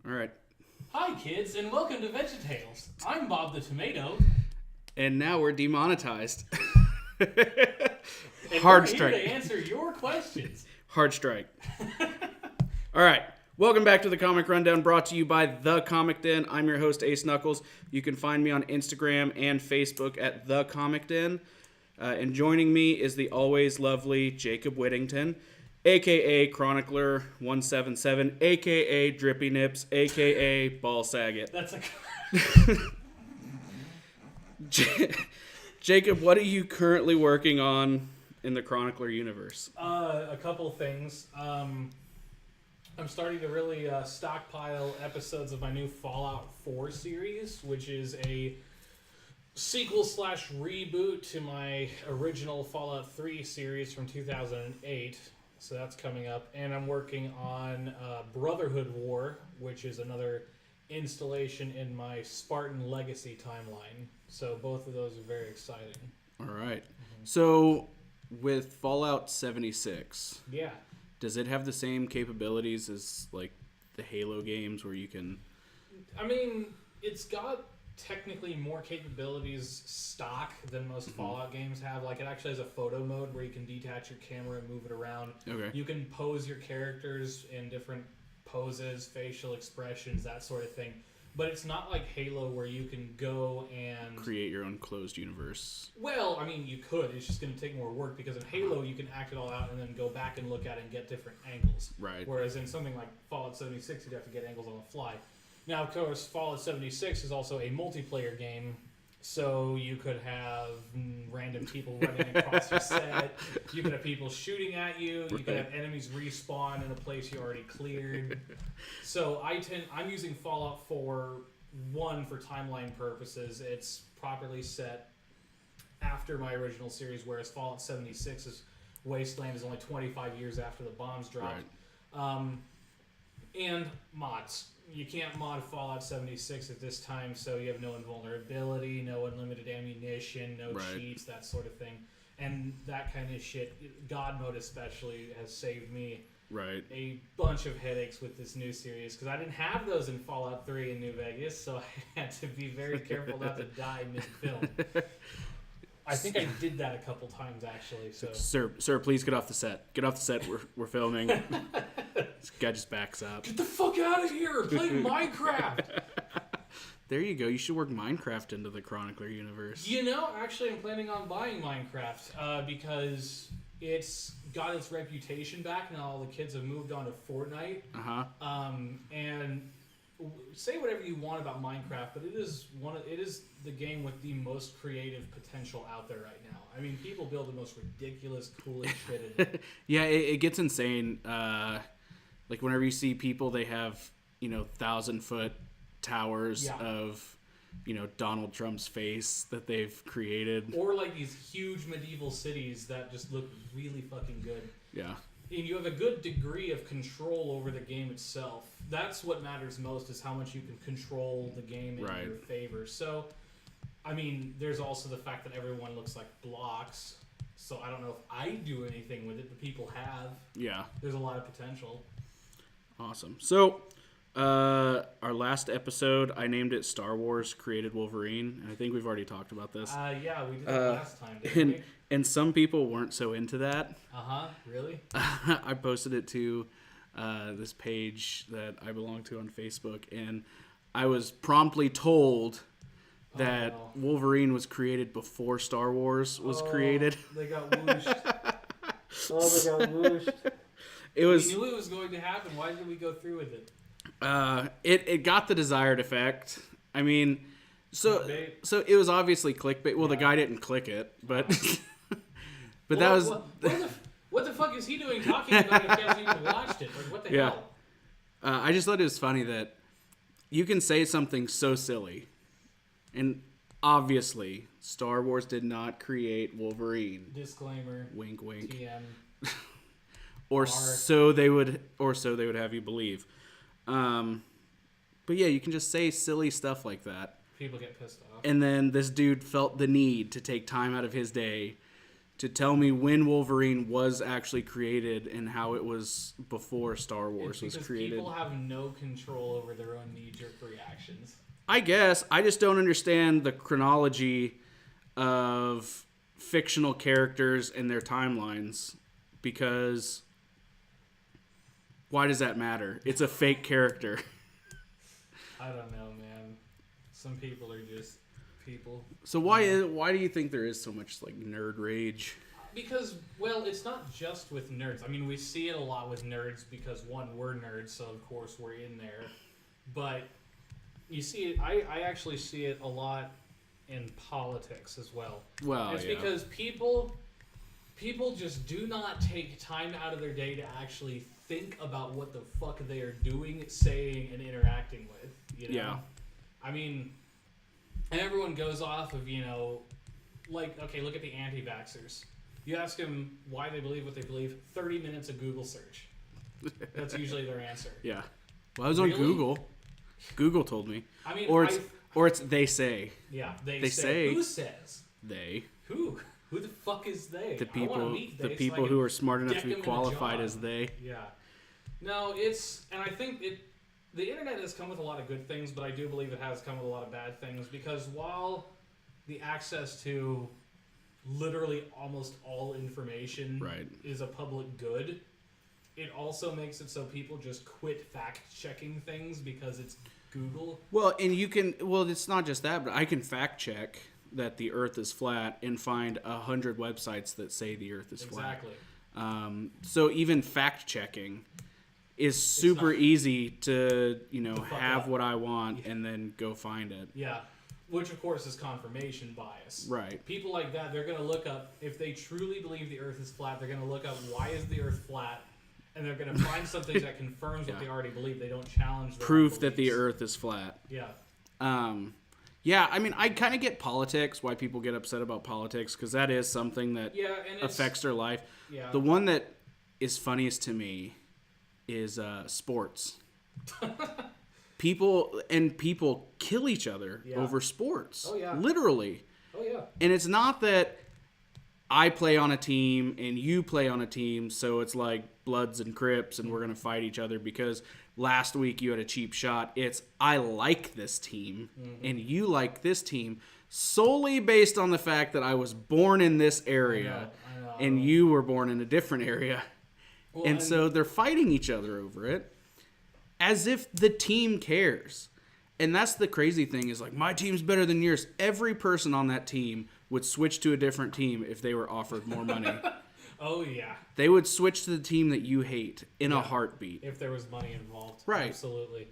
All right. Hi, kids, and welcome to VeggieTales. I'm Bob the Tomato. And now we're demonetized. And Hard we're strike. here to answer your questions. Hard strike. All right. Welcome back to the Comic Rundown, brought to you by The Comic Den. I'm your host, Ace Knuckles. You can find me on Instagram and Facebook at The Comic Den. And joining me is the always lovely Jacob Whittington, a.k.a. Chronicler 177, a.k.a. Drippy Nips, a.k.a. Ball Saget. That's a... Jacob, what are you currently working on in the Chronicler universe? A couple things. I'm starting to really stockpile episodes of my new Fallout 4 series, which is a sequel/reboot to my original Fallout 3 series from 2008. So that's coming up. And I'm working on Brotherhood War, which is another installation in my Spartan Legacy timeline. So both of those are very exciting. All right. So with Fallout 76, Yeah. does it have the same capabilities as like the Halo games where you can... I mean, it's got technically more capabilities stock than most Fallout games have. Like, it actually has a photo mode where you can detach your camera and move it around. Okay. You can pose your characters in different poses, facial expressions, that sort of thing. But it's not like Halo where you can go and... create your own closed universe. Well, I mean, you could. It's just going to take more work because in Halo you can act it all out and then go back and look at it and get different angles. Right. Whereas in something like Fallout 76, you'd have to get angles on the fly. Now, of course, Fallout 76 is also a multiplayer game, so you could have random people running across your set. You could have people shooting at you. You could have enemies respawn in a place you already cleared. So I'm using Fallout 4 1 for timeline purposes. It's properly set after my original series, whereas Fallout 76's Wasteland is only 25 years after the bombs dropped. Right. And mods. You can't mod Fallout 76 at this time, so you have no invulnerability, no unlimited ammunition, no cheats, that sort of thing. And that kind of shit, God mode especially, has saved me a bunch of headaches with this new series, because I didn't have those in Fallout 3 in New Vegas, so I had to be very careful not to die mid-film. I think I did that a couple times, actually. So, Sir, please get off the set. Get off the set. We're filming. This guy just backs up. Get the fuck out of here! Play Minecraft! There you go. You should work Minecraft into the Chronicler universe. You know, actually, I'm planning on buying Minecraft because it's got its reputation back now. All the kids have moved on to Fortnite. And say whatever you want about Minecraft, but it is the game with the most creative potential out there right now. I mean, people build the most ridiculous, coolest shit in it. Yeah, it gets insane. Like whenever you see people, they have 1,000-foot towers of Donald Trump's face that they've created, or like these huge medieval cities that just look really fucking good. Yeah. And you have a good degree of control over the game itself. That's what matters most, is how much you can control the game in your favor. So, I mean, there's also the fact that everyone looks like blocks. So I don't know if I do anything with it, but people have. Yeah. There's a lot of potential. Awesome. So, our last episode, I named it Star Wars Created Wolverine. And I think we've already talked about this. Yeah, we did that last time, didn't we? And some people weren't so into that. Really? I posted it to this page that I belong to on Facebook, and I was promptly told that Wolverine was created before Star Wars was created. They got whooshed. They got whooshed. We knew it was going to happen. Why did we go through with it? It got the desired effect. I mean, so it was obviously clickbait. Well, the guy didn't click it, but that was... What the fuck is he doing talking about it if he hasn't even watched it? Like, what the hell? I just thought it was funny that you can say something so silly, and obviously Star Wars did not create Wolverine. Disclaimer. Wink, wink. TM. Or so they would have you believe. But yeah, you can just say silly stuff like that. People get pissed off. And then this dude felt the need to take time out of his day to tell me when Wolverine was actually created and how it was before Star Wars was created. People have no control over their own knee-jerk reactions. I guess. I just don't understand the chronology of fictional characters and their timelines, because why does that matter? It's a fake character. I don't know, man. Some people are just people. So why do you think there is so much like nerd rage? Because, well, it's not just with nerds. I mean, we see it a lot with nerds because, one, we're nerds, so of course we're in there. But you see it, I actually see it a lot in politics as well. Well, it's because people just do not take time out of their day to actually think about what the fuck they are doing, saying, and interacting with. You know? Yeah. I mean, and everyone goes off of, like, okay, look at the anti-vaxxers. You ask them why they believe what they believe, 30 minutes of Google search. That's usually their answer. Yeah. Well, I was on Google. Google told me. I mean, or it's they say. Yeah, they say. Who says? They. Who? Who the fuck is they? The people. I wanna meet they, the people who are smart enough to be qualified as they. Yeah. No, and I think the internet has come with a lot of good things, but I do believe it has come with a lot of bad things, because while the access to literally almost all information is a public good, it also makes it so people just quit fact-checking things because it's Google. Well, and you can... Well, it's not just that, but I can fact-check that the Earth is flat and find 100 websites that say the Earth is flat. Exactly. So even fact-checking is super easy to, have what I want and then go find it. Yeah. Which, of course, is confirmation bias. Right. People like that, they're going to look up, if they truly believe the Earth is flat, they're going to look up why is the Earth flat, and they're going to find something that confirms what they already believe. They don't challenge their proof that the Earth is flat. Yeah. Yeah, I mean, I kind of get politics, why people get upset about politics, because that is something that affects their life. Yeah. The one that is funniest to me is sports. People kill each other over sports. Oh, yeah. Literally. Oh, yeah. And it's not that I play on a team and you play on a team, so it's like Bloods and Crips and we're going to fight each other because last week you had a cheap shot. It's I like this team and you like this team solely based on the fact that I was born in this area I know. and you were born in a different area. Well, and so they're fighting each other over it as if the team cares. And that's the crazy thing is like, my team's better than yours. Every person on that team would switch to a different team if they were offered more money. Oh, yeah. They would switch to the team that you hate in a heartbeat. If there was money involved. Right. Absolutely.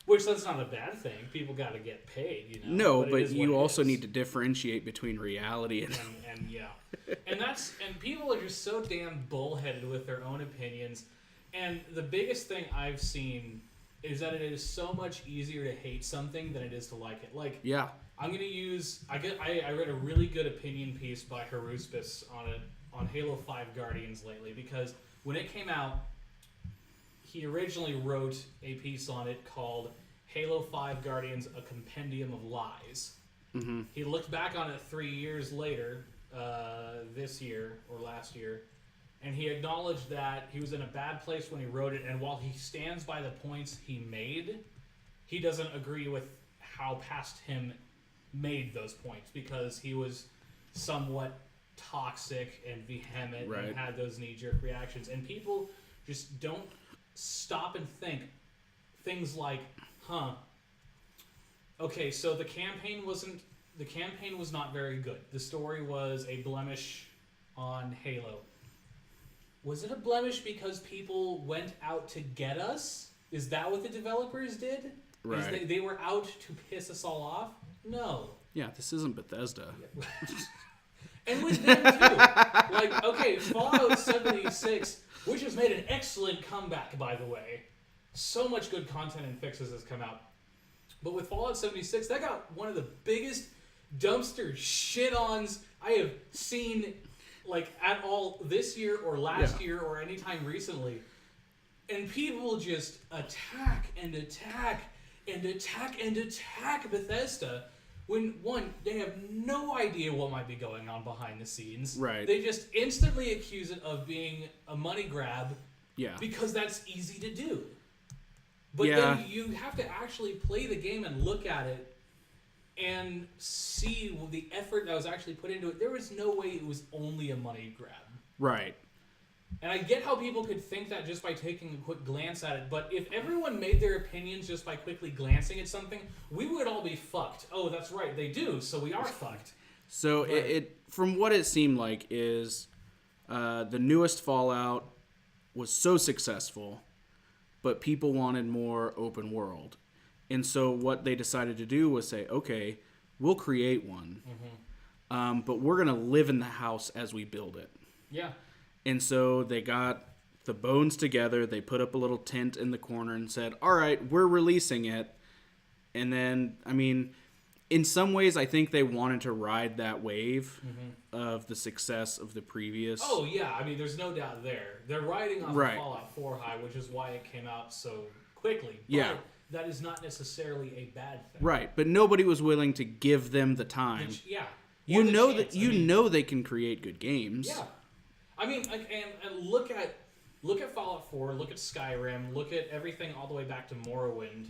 Which, that's not a bad thing. People got to get paid, No, but you also need to differentiate between reality and yeah. And people are just so damn bullheaded with their own opinions. And the biggest thing I've seen is that it is so much easier to hate something than it is to like it. Like, yeah. I'm going to use... I read a really good opinion piece by Haruspis on Halo 5 Guardians lately, because when it came out, he originally wrote a piece on it called Halo 5 Guardians, A Compendium of Lies. Mm-hmm. He looked back on it 3 years later, this year or last year, and he acknowledged that he was in a bad place when he wrote it, and while he stands by the points he made, he doesn't agree with how past him made those points, because he was somewhat toxic and vehement and had those knee-jerk reactions. And people just don't stop and think things like, okay, so the campaign was not very good. The story was a blemish on Halo. Was it a blemish because people went out to get us? Is that what the developers did? Right. They were out to piss us all off? No. Yeah, this isn't Bethesda. And with them too. Like, okay, Fallout 76, which has made an excellent comeback, by the way. So much good content and fixes has come out. But with Fallout 76, that got one of the biggest dumpster shit-ons I have seen, like, at all this year or last year or any time recently. And people just attack and attack and attack and attack Bethesda When, one, they have no idea what might be going on behind the scenes. Right. They just instantly accuse it of being a money grab because that's easy to do. But then you have to actually play the game and look at it and see the effort that was actually put into it. There was no way it was only a money grab. Right. And I get how people could think that just by taking a quick glance at it, but if everyone made their opinions just by quickly glancing at something, we would all be fucked. Oh, that's right, they do, so we are fucked. So it from what it seemed like is the newest Fallout was so successful, but people wanted more open world. And so what they decided to do was say, okay, we'll create one, but we're going to live in the house as we build it. Yeah. And so they got the bones together. They put up a little tent in the corner and said, all right, we're releasing it. And then, I mean, in some ways, I think they wanted to ride that wave of the success of the previous. Oh, yeah. I mean, there's no doubt there. They're riding off of Fallout 4 high, which is why it came out so quickly. But that is not necessarily a bad thing. Right. But nobody was willing to give them the time. You know that know they can create good games. Yeah. I mean, and look at Fallout 4, look at Skyrim, look at everything all the way back to Morrowind.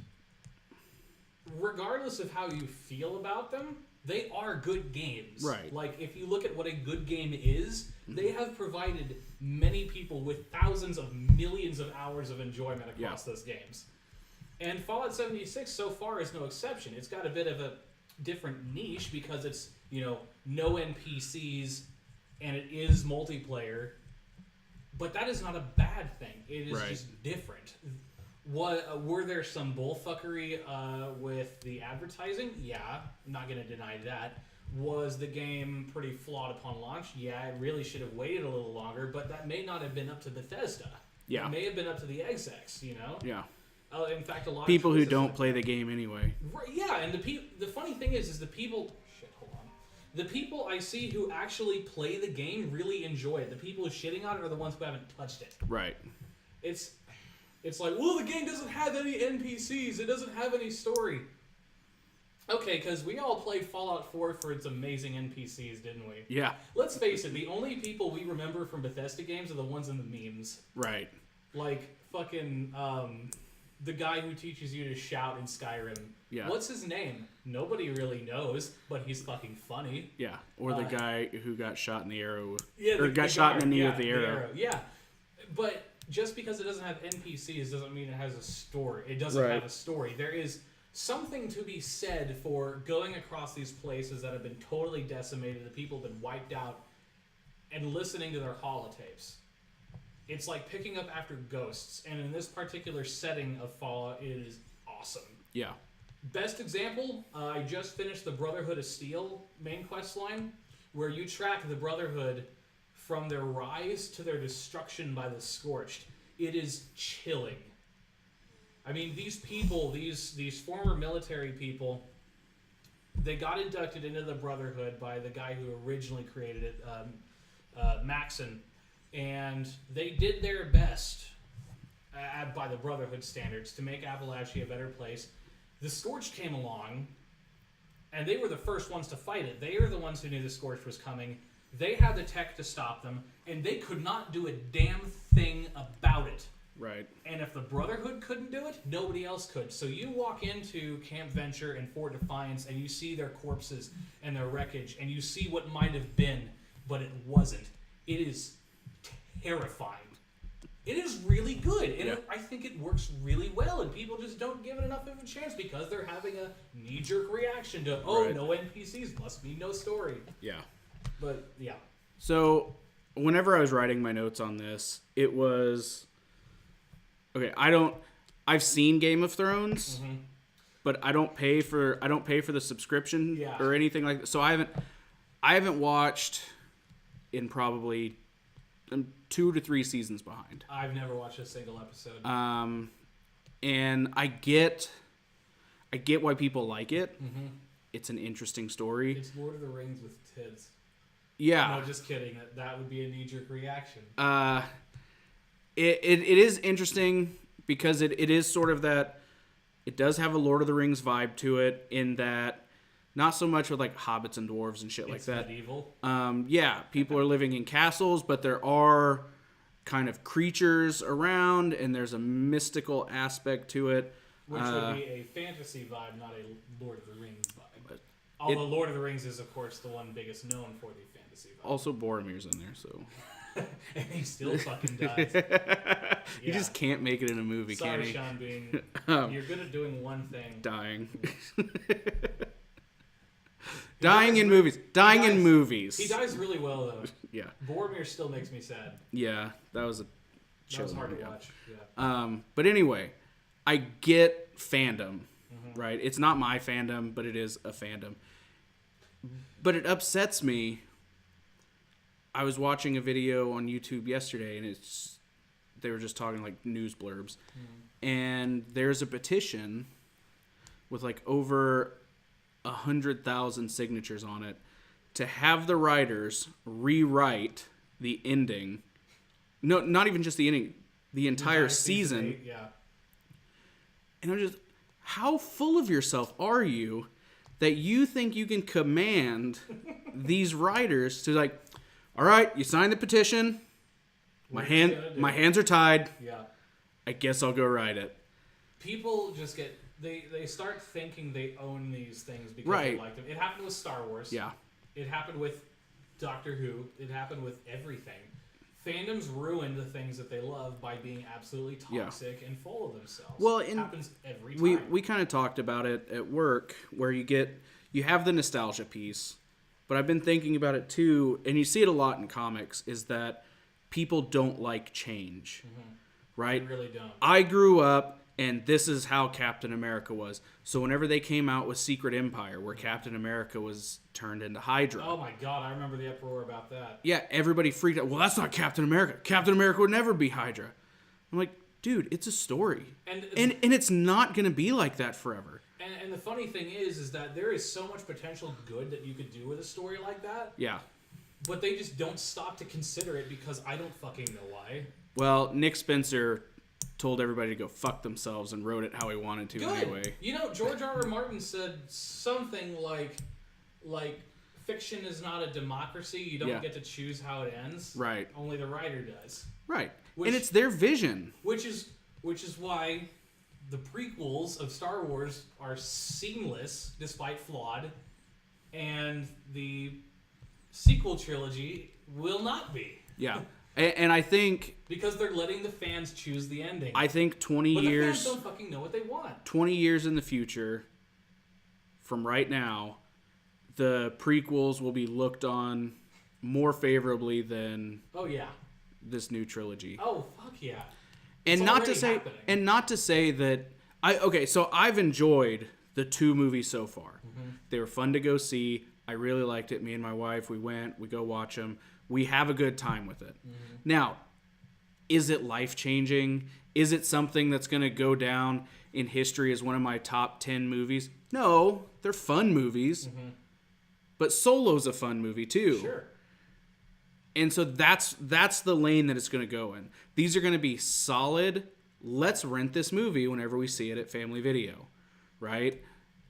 Regardless of how you feel about them, they are good games. Right. Like, if you look at what a good game is, they have provided many people with thousands of millions of hours of enjoyment across those games. And Fallout 76 so far is no exception. It's got a bit of a different niche because it's, no NPCs, and it is multiplayer, but that is not a bad thing. It is just different. Were there some bullfuckery with the advertising? Yeah, I'm not going to deny that. Was the game pretty flawed upon launch? Yeah, it really should have waited a little longer, but that may not have been up to Bethesda. Yeah. It may have been up to the execs, Yeah. In fact, a lot people of who don't play the game anyway. Right, yeah, and the funny thing is the people... The people I see who actually play the game really enjoy it. The people who are shitting on it are the ones who haven't touched it. Right. It's like, well, the game doesn't have any NPCs. It doesn't have any story. Okay, because we all played Fallout 4 for its amazing NPCs, didn't we? Yeah. Let's face it, the only people we remember from Bethesda games are the ones in the memes. Right. Like, fucking, the guy who teaches you to shout in Skyrim. Yeah. What's his name? Nobody really knows, but he's fucking funny. Yeah. Or the guy who got shot in the arrow. Yeah, or got shot in the knee with the arrow. Yeah. But just because it doesn't have NPCs doesn't mean it has a story. It doesn't have a story. There is something to be said for going across these places that have been totally decimated, the people have been wiped out, and listening to their holotapes. It's like picking up after ghosts, and in this particular setting of Fallout, it is awesome. Yeah. Best example, I just finished the Brotherhood of Steel main quest line, where you track the Brotherhood from their rise to their destruction by the Scorched. It is chilling. I mean, these people, these former military people, they got inducted into the Brotherhood by the guy who originally created it, Maxon, and they did their best, by the Brotherhood standards, to make Appalachia a better place. The Scorched came along, and they were the first ones to fight it. They are the ones who knew the Scorched was coming. They had the tech to stop them, and they could not do a damn thing about it. Right. And if the Brotherhood couldn't do it, nobody else could. So you walk into Camp Venture and Fort Defiance, and you see their corpses and their wreckage, and you see what might have been, but it wasn't. It is terrifying. It is really good, and I think it works really well, and people just don't give it enough of a chance because they're having a knee-jerk reaction to, no NPCs, must be no story. Yeah. But, yeah. So, whenever I was writing my notes on this, it was... Okay, I've seen Game of Thrones, but I don't pay for the subscription or anything like that. So I haven't watched in probably... I'm 2 to 3 seasons behind. I've never watched a single episode. And I get why people like it. Mm-hmm. It's an interesting story. It's Lord of the Rings with tits. Yeah. No, just kidding. That would be a knee-jerk reaction. It is interesting because it is sort of that. It does have a Lord of the Rings vibe to it in that Not so much with like hobbits and dwarves and shit like that. Medieval. Yeah, people are living in castles, but there are kind of creatures around, and there's a mystical aspect to it. Which would be a fantasy vibe, not a Lord of the Rings vibe. Although Lord of the Rings is, of course, the one biggest known for the fantasy vibe. Also, Boromir's in there, so... And he still fucking dies. He just can't make it in a movie, can he? Sorry, Sean Bean. You're good at doing one thing. Dying. Dying in movies. Dying in movies. He dies really well, though. Yeah. Boromir still makes me sad. Yeah, that was a That was hard to watch. Yeah. But anyway, I get fandom, right? It's not my fandom, but it is a fandom. But it upsets me. I was watching a video on YouTube yesterday, and they were just talking like news blurbs. And there's a petition with like over 100,000 signatures on it to have the writers rewrite the ending. No, not even just the ending, the entire season. 8, yeah. And I'm just, how full of yourself are you that you think you can command these writers to like, all right, you signed the petition. My hands are tied. Yeah. I guess I'll go write it. People just get they start thinking they own these things because they like them. It happened with Star Wars. Yeah. It happened with Doctor Who. It happened with everything. Fandoms ruin the things that they love by being absolutely toxic and full of themselves. Well, it happens every time. We kind of talked about it at work, where you have the nostalgia piece, but I've been thinking about it too, and you see it a lot in comics, is that people don't like change, right? They really don't. I grew up, and this is how Captain America was. So whenever they came out with Secret Empire, where Captain America was turned into Hydra. Oh my God, I remember the uproar about that. Yeah, everybody freaked out. Well, that's not Captain America. Captain America would never be Hydra. I'm like, dude, it's a story. And it's not going to be like that forever. And the funny thing is that there is so much potential good that you could do with a story like that. Yeah. But they just don't stop to consider it because I don't fucking know why. Well, Nick Spencer told everybody to go fuck themselves and wrote it how he wanted to anyway. You know, George R. R. Martin said something like fiction is not a democracy. You don't get to choose how it ends. Right. Only the writer does. Right. And it's their vision. Which is why the prequels of Star Wars are seamless, despite flawed, and the sequel trilogy will not be. Yeah. And I think... Because they're letting the fans choose the ending. I think 20 but years... But the fans don't fucking know what they want. 20 years in the future, from right now, the prequels will be looked on more favorably than... Oh, yeah. This new trilogy. Oh, fuck yeah. And not to say that... So I've enjoyed the 2 movies so far. They were fun to go see. I really liked it. Me and my wife, we go watch them. We have a good time with it. Now, is it life-changing? Is it something that's going to go down in history as one of my top 10 movies? No, they're fun movies. But Solo's a fun movie, too. Sure. And so that's the lane that it's going to go in. These are going to be solid, let's rent this movie whenever we see it at Family Video, right?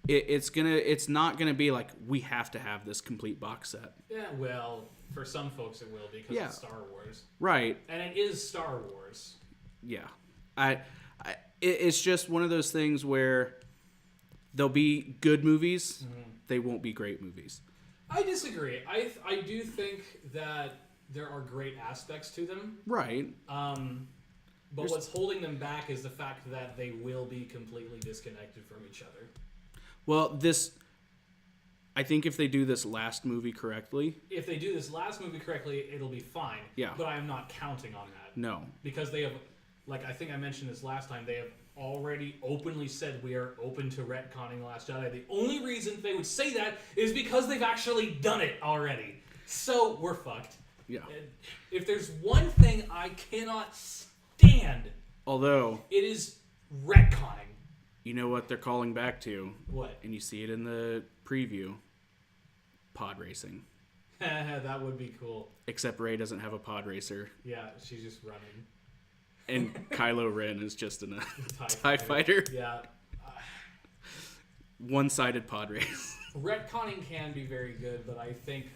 It's not gonna be like we have to have this complete box set. Yeah, well, for some folks it will because it's Star Wars, right? And it is Star Wars. Yeah, it's just one of those things where there'll be good movies, they won't be great movies. I disagree. I do think that there are great aspects to them, right? But what's holding them back is the fact that they will be completely disconnected from each other. Well, I think if they do this last movie correctly... If they do this last movie correctly, it'll be fine. Yeah. But I am not counting on that. No. Because they have, like I think I mentioned this last time, they have already openly said we are open to retconning The Last Jedi. The only reason they would say that is because they've actually done it already. So, we're fucked. Yeah. If there's one thing I cannot stand... Although... It is retconning. You know what they're calling back to? What? And you see it in the preview. Pod racing. That would be cool. Except Rey doesn't have a pod racer. Yeah, she's just running. And Kylo Ren is just in a TIE fighter. Yeah. One-sided pod race. retconning can be very good, but I think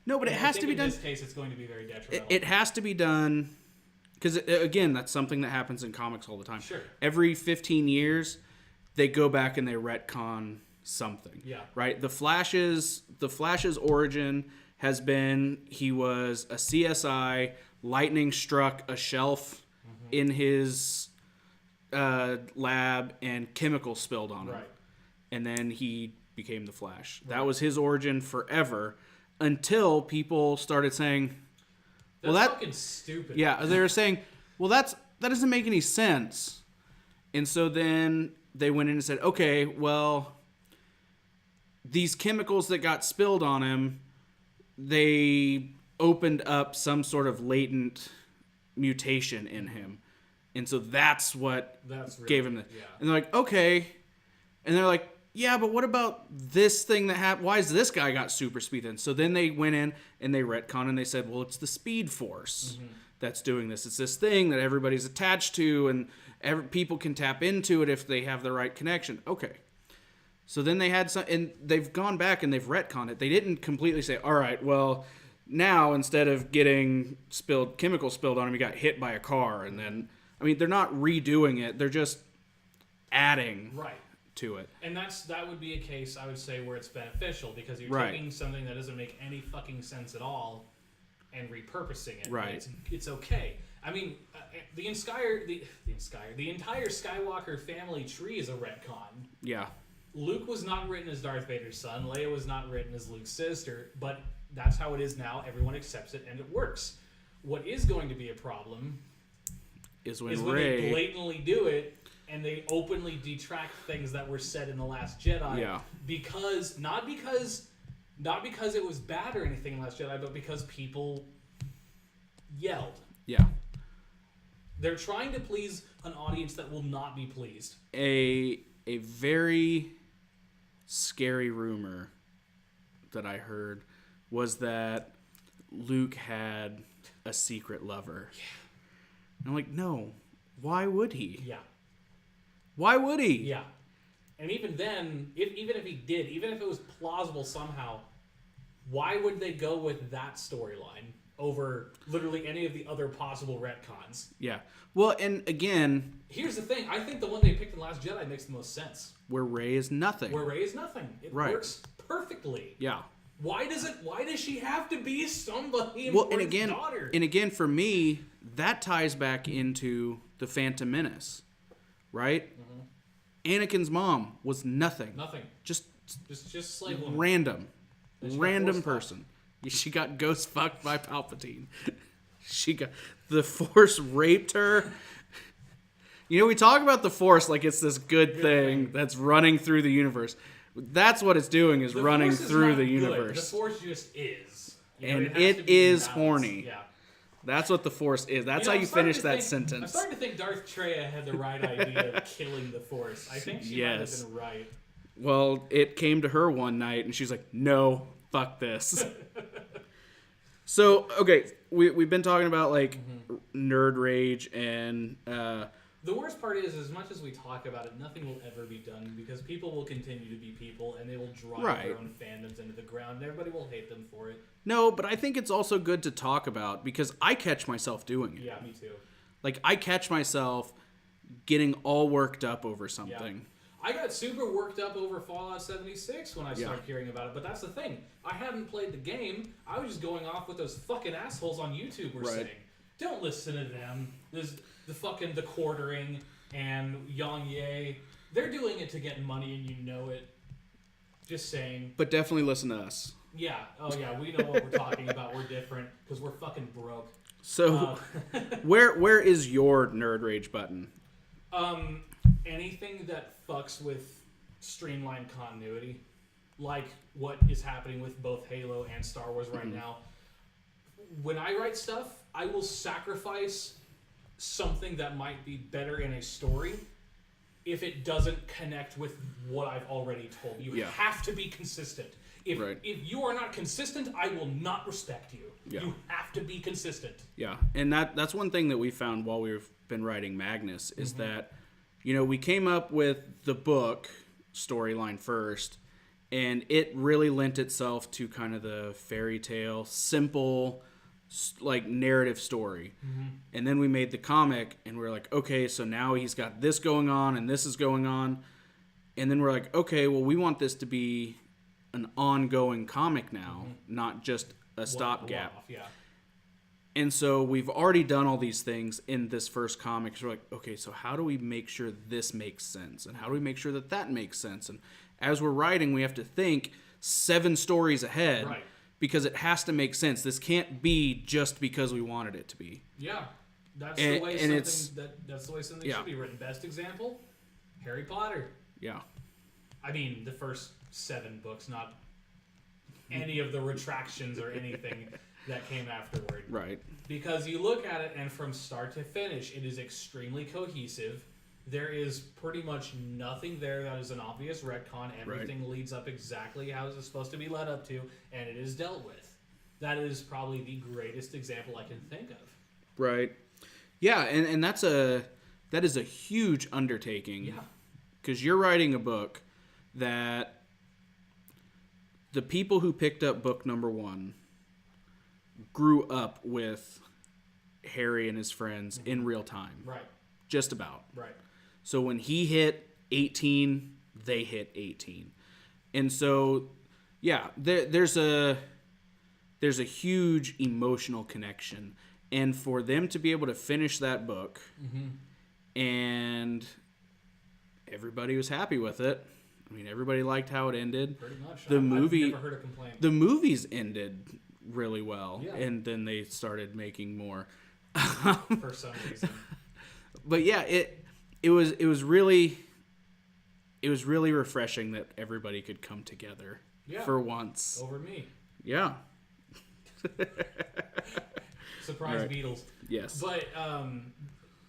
No, but it has to be done. In this case, it's going to be very detrimental. It has to be done because, again, that's something that happens in comics all the time. Sure. Every 15 years, they go back and they retcon something. Yeah. Right? The Flash's origin has been he was a CSI, lightning struck a shelf in his lab, and chemicals spilled on him. Right. And then he became the Flash. Right. That was his origin forever until people started saying, that's fucking stupid. Yeah, they were saying, well, that doesn't make any sense. And so then they went in and said, okay, well, these chemicals that got spilled on him, they opened up some sort of latent mutation in him. And so that's what gave him the... Yeah. And they're like, okay. And they're like, yeah, but what about this thing that happened? Why is this guy got super speed then? So then they went in and they retconned and they said, well, it's the Speed Force that's doing this. It's this thing that everybody's attached to and people can tap into it if they have the right connection. Okay. So then they had some, and they've gone back and they've retconned it. They didn't completely say, all right, well, now instead of getting chemicals spilled on him, he got hit by a car. And then, I mean, they're not redoing it. They're just adding to it. And that would be a case, I would say, where it's beneficial because you're taking something that doesn't make any fucking sense at all and repurposing it. Right. It's okay. I mean, the entire Skywalker family tree is a retcon. Yeah. Luke was not written as Darth Vader's son. Leia was not written as Luke's sister. But that's how it is now. Everyone accepts it, and it works. What is going to be a problem is when they blatantly do it and they openly detract things that were said in The Last Jedi. Yeah. Because not because it was bad or anything in Last Jedi, but because people yelled. Yeah. They're trying to please an audience that will not be pleased. A very scary rumor that I heard was that Luke had a secret lover. Yeah. And I'm like, no. Why would he? Yeah. Why would he? Yeah. And even then, even if he did, even if it was plausible somehow, why would they go with that storyline over literally any of the other possible retcons? Yeah. Well, and again... Here's the thing. I think the one they picked in Last Jedi makes the most sense. Where Rey is nothing. It works perfectly. Yeah. Why does she have to be somebody daughter? And again, for me, that ties back into the Phantom Menace, right? Mm-hmm. Anakin's mom was nothing. Nothing. Just slave woman. Random person. She got ghost fucked by Palpatine. The Force raped her. You know, we talk about the Force like it's this good thing that's running through the universe. That's what it's doing, is running through the universe. The Force just is. It is horny. Yeah. That's what the Force is. That's how you finish that sentence. I'm starting to think Darth Treya had the right idea of killing the Force. I think she might have been right. Well, it came to her one night, and she's like, no, fuck this. So, okay, we've been talking about, like, nerd rage and... The worst part is, as much as we talk about it, nothing will ever be done because people will continue to be people and they will drive their own fandoms into the ground and everybody will hate them for it. No, but I think it's also good to talk about because I catch myself doing it. Yeah, me too. Like, I catch myself getting all worked up over something. Yeah. I got super worked up over Fallout 76 when I started hearing about it, but that's the thing. I hadn't played the game. I was just going off what those fucking assholes on YouTube were saying. Don't listen to them. There's the quartering and Yang Ye. They're doing it to get money and you know it. Just saying. But definitely listen to us. Yeah. Oh yeah, we know what we're talking about. We're different because we're fucking broke. So, where is your nerd rage button? Anything that fucks with streamlined continuity, like what is happening with both Halo and Star Wars right now. When I write stuff, I will sacrifice something that might be better in a story if it doesn't connect with what I've already told you. You have to be consistent. If you are not consistent, I will not respect you. Yeah. You have to be consistent. Yeah, and that's one thing that we found while we've been writing Magnus is that, you know, we came up with the book storyline first, And it really lent itself to kind of the fairy tale, simple, like narrative story. And then we made the comic, and we're like, okay, so now he's got this going on, and this is going on. And then we're like, okay, well, we want this to be an ongoing comic now, not just a stopgap. Yeah. And so we've already done all these things in this first comic. So we're like, okay, so how do we make sure this makes sense? And how do we make sure that that makes sense? And as we're writing, we have to think 7 stories ahead, Right. because it has to make sense. This can't be just because we wanted it to be. Yeah. That's And- the way and something that's the way something Yeah. should be written. Best example, Harry Potter. Yeah. I mean, the first 7 books, not any of the retractions or anything that came afterward. Right. Because you look at it, and from start to finish, it is extremely cohesive. There is pretty much nothing there that is an obvious retcon. Everything leads up exactly how it's supposed to be led up to, and it is dealt with. That is probably the greatest example I can think of. Right. Yeah, and that is a huge undertaking. Yeah. Because you're writing a book that the people who picked up book number 1 grew up with Harry and his friends in real time. Right. Just about. Right. So when he hit 18, they hit 18. And so, yeah, there's a huge emotional connection. And for them to be able to finish that book, and everybody was happy with it. I mean, everybody liked how it ended. Pretty much. The I've movie, never heard a complaint. the movies ended really well, Yeah. and then they started making more. For some reason. But yeah, it was really refreshing that everybody could come together for once. Over me. Yeah. Surprise Right. Beatles. Yes. But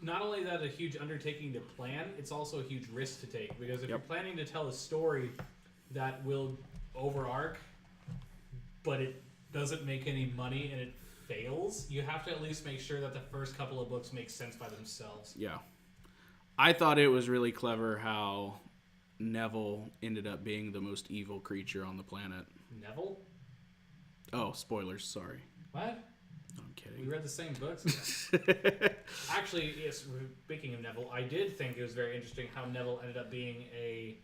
not only that a huge undertaking to plan, it's also a huge risk to take. Because if you're planning to tell a story that will overarch, but it doesn't make any money and it fails, you have to at least make sure that the first couple of books make sense by themselves. Yeah. I thought it was really clever how Neville ended up being the most evil creature on the planet. Neville? Oh, spoilers, sorry. What? No, I'm We kidding. read the same books. Actually, yes, speaking of Neville, I did think it was very interesting how Neville ended up being a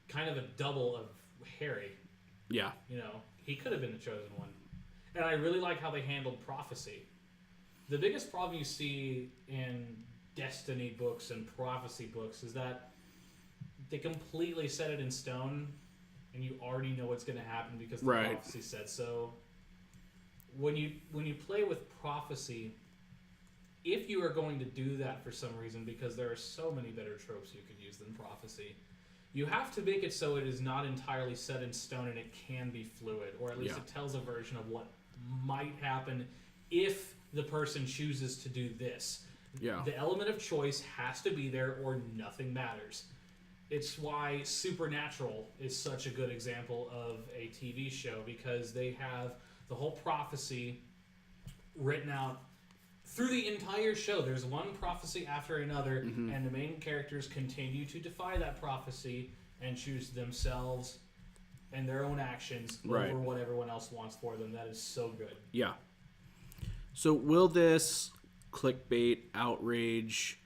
kind of a double of Harry. Yeah. You know, he could have been the chosen one. And I really like how they handled prophecy. The biggest problem you see in Destiny books and prophecy books is that they completely set it in stone, and you already know what's going to happen because the prophecy said so. When you play with prophecy, if you are going to do that for some reason, because there are so many better tropes you could use than prophecy, you have to make it so it is not entirely set in stone and it can be fluid, or at least it tells a version of what might happen if the person chooses to do this. Yeah. The element of choice has to be there or nothing matters. It's why Supernatural is such a good example of a TV show, because they have the whole prophecy written out through the entire show. There's one prophecy after another, and the main characters continue to defy that prophecy and choose themselves and their own actions over what everyone else wants for them. That is so good. Yeah. So will this clickbait, outrage,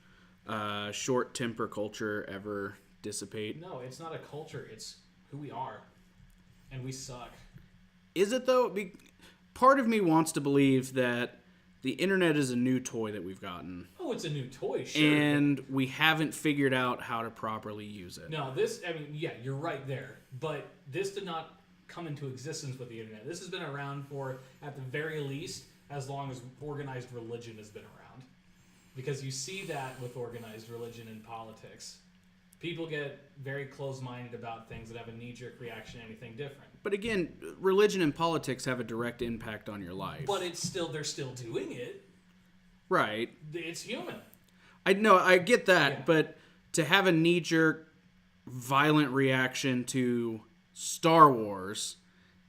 short temper culture ever dissipate? No, it's not a culture. It's who we are. And we suck. Is it though? Part of me wants to believe that the internet is a new toy that we've gotten. Oh, it's a new toy, sure. And we haven't figured out how to properly use it. No, yeah, you're right there. But this did not come into existence with the internet. This has been around for, at the very least, as long as organized religion has been around. Because you see that with organized religion and politics. People get very close-minded about things that have a knee-jerk reaction to anything different. But again, religion and politics have a direct impact on your life. But they're still doing it. Right. It's human. I know, I get that, Yeah. but to have a knee-jerk, violent reaction to Star Wars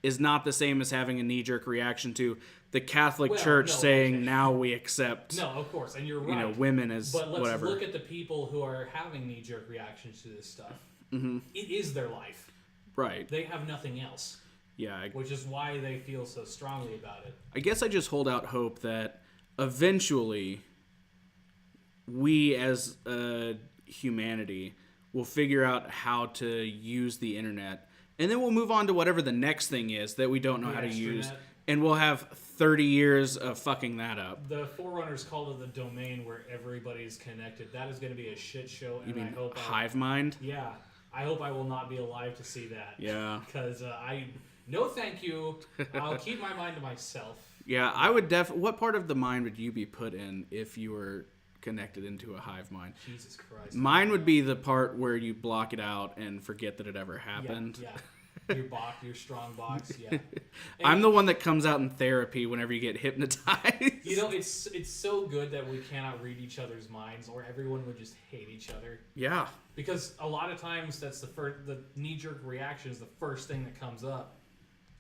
is not the same as having a knee-jerk reaction to the Catholic Church saying, now we accept, No, of course, and you're right. Women as But let's whatever. look at the people who are having knee-jerk reactions to this stuff. Mm-hmm. It is their life. Right. They have nothing else. Yeah. Which is why they feel so strongly about it. I guess I just hold out hope that eventually we as humanity will figure out how to use the internet, and then we'll move on to whatever the next thing is that we don't know how to use, and we'll have 30 years of fucking that up. The Forerunners called it the domain where everybody's connected. That is going to be a shit show. You and mean I hope hive mind? Yeah. I hope I will not be alive to see that. Yeah. Because no thank you. I'll keep my mind to myself. Yeah, I would what part of the mind would you be put in if you were connected into a hive mind? Jesus Christ. Mine would be the part where you block it out and forget that it ever happened. Yeah. Your strong box, yeah. I'm the one that comes out in therapy whenever you get hypnotized. It's so good that we cannot read each other's minds, or everyone would just hate each other. Yeah. Because a lot of times that's the knee-jerk reaction is the first thing that comes up.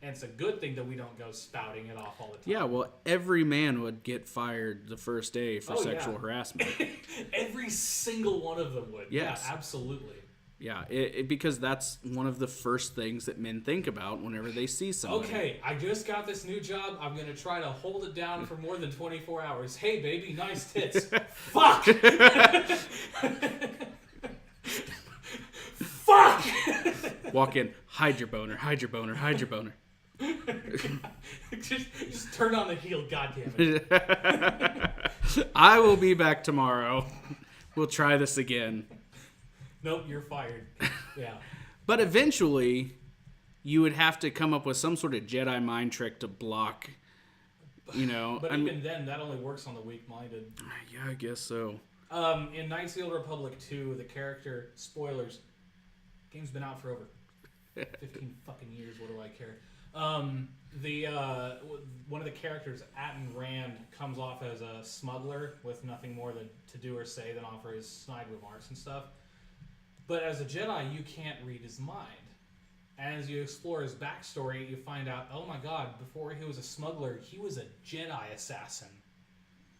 And it's a good thing that we don't go spouting it off all the time. Yeah, well, every man would get fired the first day for sexual harassment. Every single one of them would. Yes. Yeah, absolutely. Yeah, because that's one of the first things that men think about whenever they see somebody. Okay, I just got this new job. I'm going to try to hold it down for more than 24 hours. Hey, baby, nice tits. Fuck! Fuck! Walk in, hide your boner, hide your boner, hide your boner. just turn on the heel, goddammit. I will be back tomorrow. We'll try this again. Nope, you're fired. Yeah. But eventually, you would have to come up with some sort of Jedi mind trick to block, But even then, that only works on the weak-minded. Yeah, I guess so. In Knights of the Old Republic 2, the character, spoilers, game's been out for over 15 fucking years, what do I care? One of the characters, Atten Rand, comes off as a smuggler with nothing more to do or say than offer his snide remarks and stuff. But as a Jedi, you can't read his mind. And as you explore his backstory, you find out, oh my god, before he was a smuggler, he was a Jedi assassin.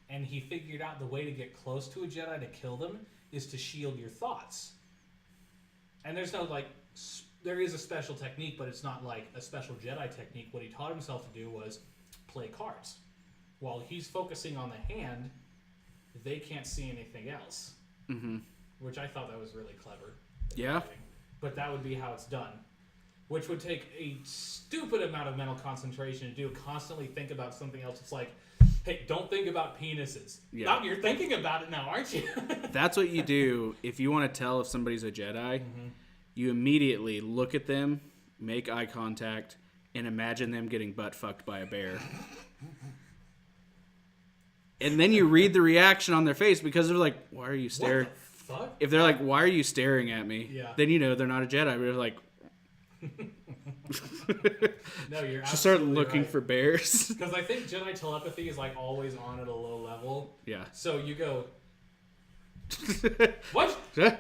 And he figured out the way to get close to a Jedi to kill them is to shield your thoughts. And there's no, there is a special technique, but it's not like a special Jedi technique. What he taught himself to do was play cards. While he's focusing on the hand, they can't see anything else. Mm-hmm. Which I thought that was really clever. Yeah. But that would be how it's done. Which would take a stupid amount of mental concentration to do. Constantly think about something else. It's like, hey, don't think about penises. Yeah. Now you're thinking about it now, aren't you? That's what you do if you want to tell if somebody's a Jedi. Mm-hmm. You immediately look at them, make eye contact, and imagine them getting butt fucked by a bear. And then you read the reaction on their face because they're like, why are you staring? What the fuck? If they're like, why are you staring at me? Yeah. Then you know they're not a Jedi. But they're like, no, you're just start absolutely looking right. for bears. Because I think Jedi telepathy is always on at a low level. Yeah. So you go, what? There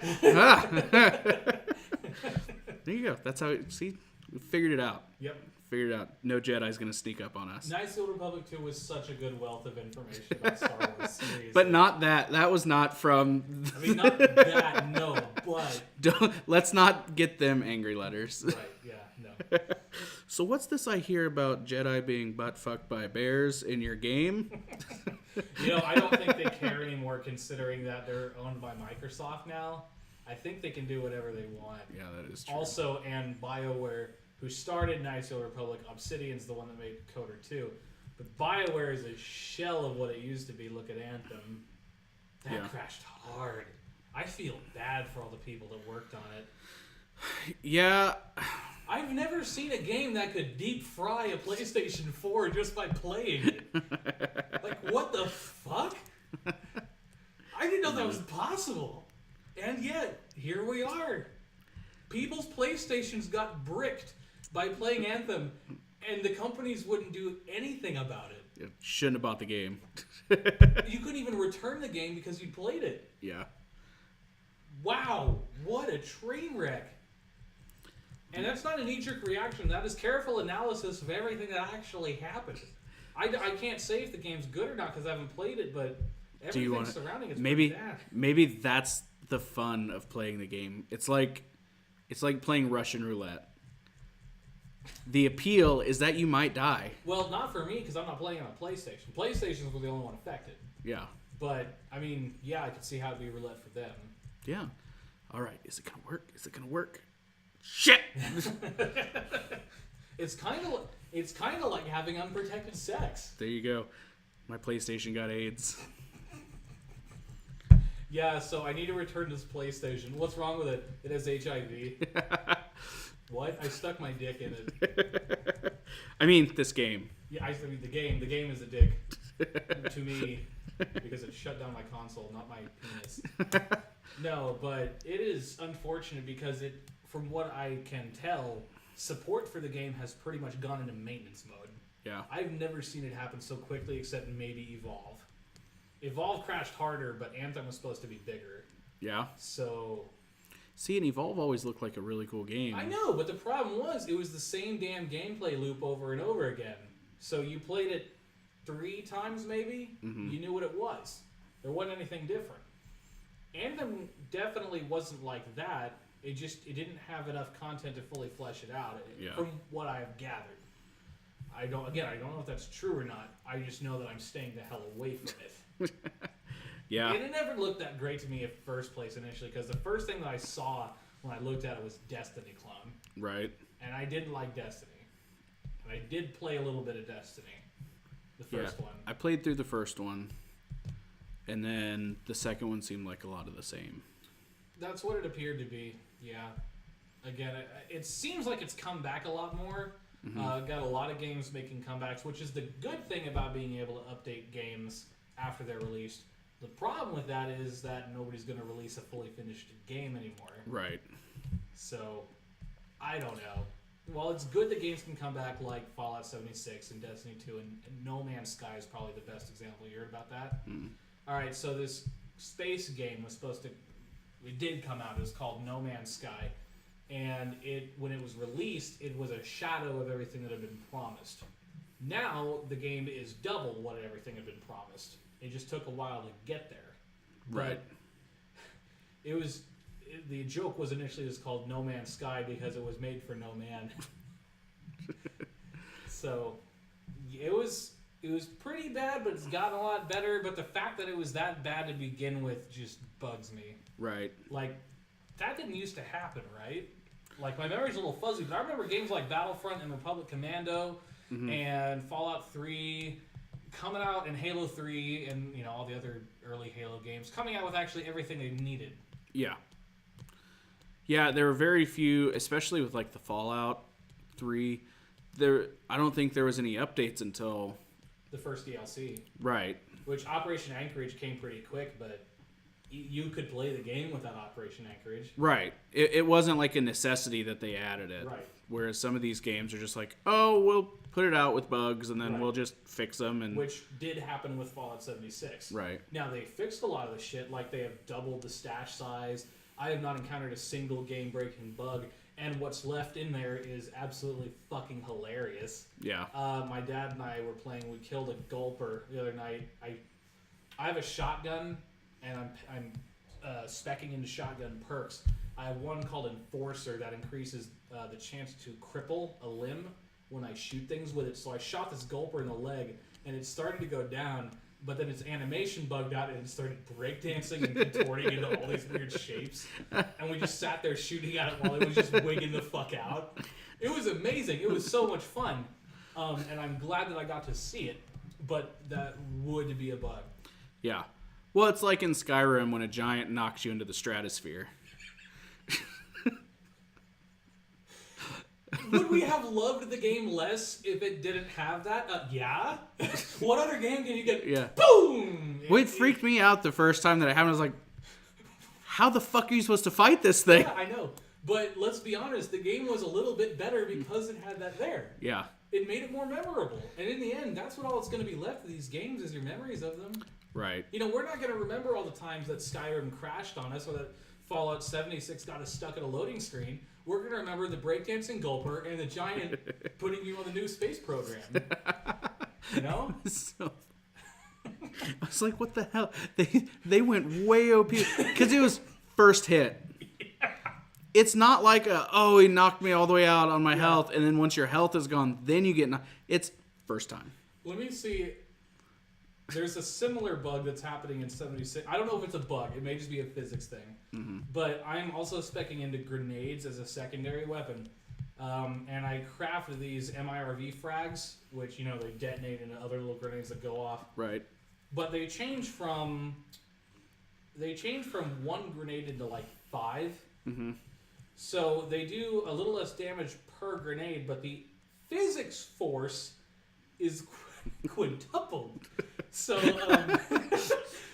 you go. That's how. We figured it out. Yep. Figured it out. No Jedi's gonna sneak up on us. Knights of the Old Republic 2 was such a good wealth of information about Star Wars series. But not that. That was not from. I mean, not that, no, but. Let's not get them angry letters. Right, yeah, no. So what's this I hear about Jedi being butt fucked by bears in your game? I don't think they care anymore considering that they're owned by Microsoft now. I think they can do whatever they want. Yeah, that is true. Also, and BioWare, who started Knights of the Republic, Obsidian's the one that made Coder 2. But BioWare is a shell of what it used to be. Look at Anthem. That crashed hard. I feel bad for all the people that worked on it. Yeah. I've never seen a game that could deep fry a PlayStation 4 just by playing it. What the fuck? I didn't know that was possible. And yet, here we are. People's PlayStations got bricked by playing Anthem, and the companies wouldn't do anything about it. Shouldn't have bought the game. You couldn't even return the game because you played it. Yeah. Wow, what a train wreck. And that's not a knee-jerk reaction. That is careful analysis of everything that actually happened. I can't say if the game's good or not because I haven't played it, but everything surrounding it's pretty bad. Maybe that's the fun of playing the game. It's like playing Russian roulette. The appeal is that you might die. Well, not for me, because I'm not playing on a PlayStation. PlayStations were the only one affected. Yeah. But, I mean, yeah, I could see how it'd be roulette for them. Yeah. All right. Is it going to work? Is it going to work? Shit! It's kind of like having unprotected sex. There you go. My PlayStation got AIDS. Yeah, so I need to return this PlayStation. What's wrong with it? It has HIV. What? I stuck my dick in it. I mean, this game. Yeah, I mean the game. The game is a dick to me because it shut down my console, not my penis. No, but it is unfortunate because it, from what I can tell, support for the game has pretty much gone into maintenance mode. Yeah. I've never seen it happen so quickly except maybe Evolve. Evolve crashed harder, but Anthem was supposed to be bigger. Yeah. So... See, and Evolve always looked like a really cool game. I know, but the problem was it was the same damn gameplay loop over and over again. So you played it 3 times maybe, you knew what it was. There wasn't anything different. Anthem definitely wasn't like that. It didn't have enough content to fully flesh it out, from what I've gathered. I don't know if that's true or not. I just know that I'm staying the hell away from it. Yeah. And it never looked that great to me at first place initially, because the first thing that I saw when I looked at it was Destiny clone. Right. And I didn't like Destiny. And I did play a little bit of Destiny. The first one. I played through the first one. And then the second one seemed like a lot of the same. That's what it appeared to be, yeah. Again, it seems like it's come back a lot more. Got a lot of games making comebacks, which is the good thing about being able to update games after they're released. The problem with that is that nobody's going to release a fully finished game anymore. Right. So, I don't know. Well, it's good that games can come back like Fallout 76 and Destiny 2, and No Man's Sky is probably the best example. You heard about that? Alright, so this space game was supposed to... It did come out. It was called No Man's Sky. And when it was released, it was a shadow of everything that had been promised. Now, the game is double what everything had been promised. It just took a while to get there. Right. But the joke was initially called No Man's Sky because it was made for no man. So, it was pretty bad, but it's gotten a lot better. But the fact that it was that bad to begin with just bugs me. Right. Like, that didn't used to happen, right? Like, my memory's a little fuzzy, but I remember games like Battlefront and Republic Commando and Fallout 3 coming out, and Halo 3 and, all the other early Halo games coming out with actually everything they needed. Yeah. Yeah, there were very few, especially with, like, the Fallout 3. I don't think there was any updates until... The first DLC. Right. Which Operation Anchorage came pretty quick, but... You could play the game without Operation Anchorage. Right. It wasn't like a necessity that they added it. Right. Whereas some of these games are just like, oh, we'll put it out with bugs and then we'll just fix them. Which did happen with Fallout 76. Right. Now, they fixed a lot of the shit, like they have doubled the stash size. I have not encountered a single game-breaking bug. And what's left in there is absolutely fucking hilarious. Yeah. My dad and I were playing, we killed a gulper the other night. I have a shotgun... And I'm speccing into shotgun perks. I have one called Enforcer that increases the chance to cripple a limb when I shoot things with it. So I shot this gulper in the leg, and it started to go down, but then its animation bugged out, and it started breakdancing and contorting into all these weird shapes. And we just sat there shooting at it while it was just wigging the fuck out. It was amazing. It was so much fun. And I'm glad that I got to see it, but that would be a bug. Yeah. Well, it's like in Skyrim when a giant knocks you into the stratosphere. Would we have loved the game less if it didn't have that? Yeah. What other game can you get? Yeah. Boom! Well, it freaked me out the first time that it happened. I was like, how the fuck are you supposed to fight this thing? Yeah, I know. But let's be honest, the game was a little bit better because it had that there. Yeah. It made it more memorable. And in the end, that's what all that's going to be left of these games is your memories of them. Right. We're not going to remember all the times that Skyrim crashed on us or that Fallout 76 got us stuck at a loading screen. We're going to remember the breakdancing gulper and the giant putting you on the new space program. So, I was like, what the hell? They went way OP. Because it was first hit. it's not like he knocked me all the way out on my health, and then once your health is gone, then you get it's first time. Let me see. There's a similar bug that's happening in 76. I don't know if it's a bug. It may just be a physics thing. Mm-hmm. But I'm also speccing into grenades as a secondary weapon. And I crafted these MIRV frags, which, they detonate into other little grenades that go off. Right. But they change from one grenade into like 5. Mm-hmm. So they do a little less damage per grenade, but the physics force is quintupled. So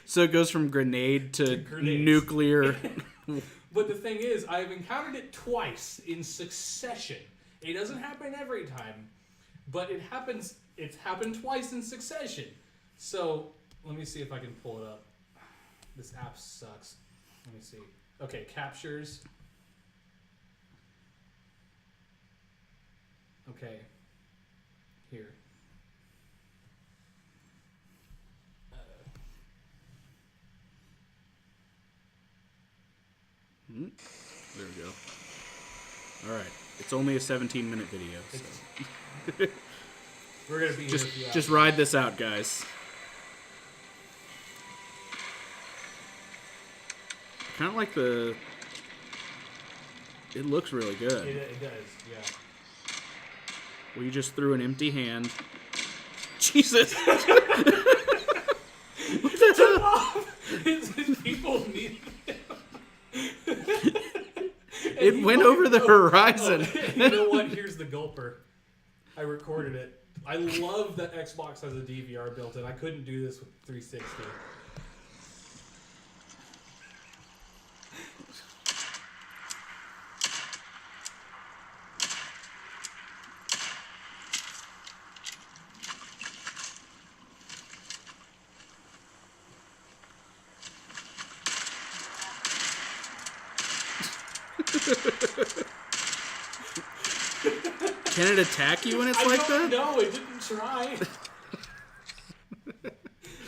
so it goes from grenade to nuclear. But the thing is, I've encountered it twice in succession. It doesn't happen every time, but it happens. It's happened twice in succession. So let me see if I can pull it up. This app sucks. Let me see. Okay, captures. Okay. Here. There we go. All right. It's only a 17-minute video. So. We're going to be just ride this out, guys. Kind of like it looks really good. It does, yeah. Well, you just threw an empty hand. Jesus. People need it went over the horizon. You know what? Here's the gulper. I recorded it. I love that Xbox has a DVR built in. I couldn't do this with 360. Can it attack you when it's like that? No, it didn't try.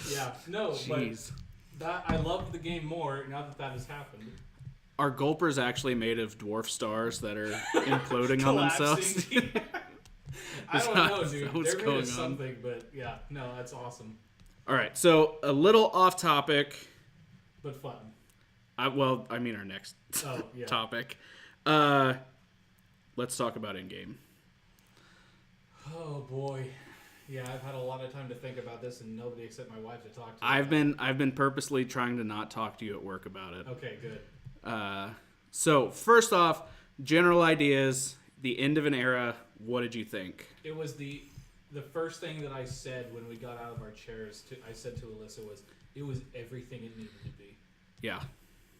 Yeah, no, Jeez. But I love the game more now that has happened. Are gulpers actually made of dwarf stars that are imploding on themselves? I don't know, dude. They're made of something, but yeah, no, that's awesome. All right, so a little off topic. But fun. I mean our next topic. Let's talk about End Game. Oh boy, yeah, I've had a lot of time to think about this, and nobody except my wife to talk to. I've been purposely trying to not talk to you at work about it. Okay, good. So first off, general ideas, the end of an era. What did you think? It was the first thing that I said when we got out of our chairs. I said to Alyssa it was everything it needed to be. Yeah.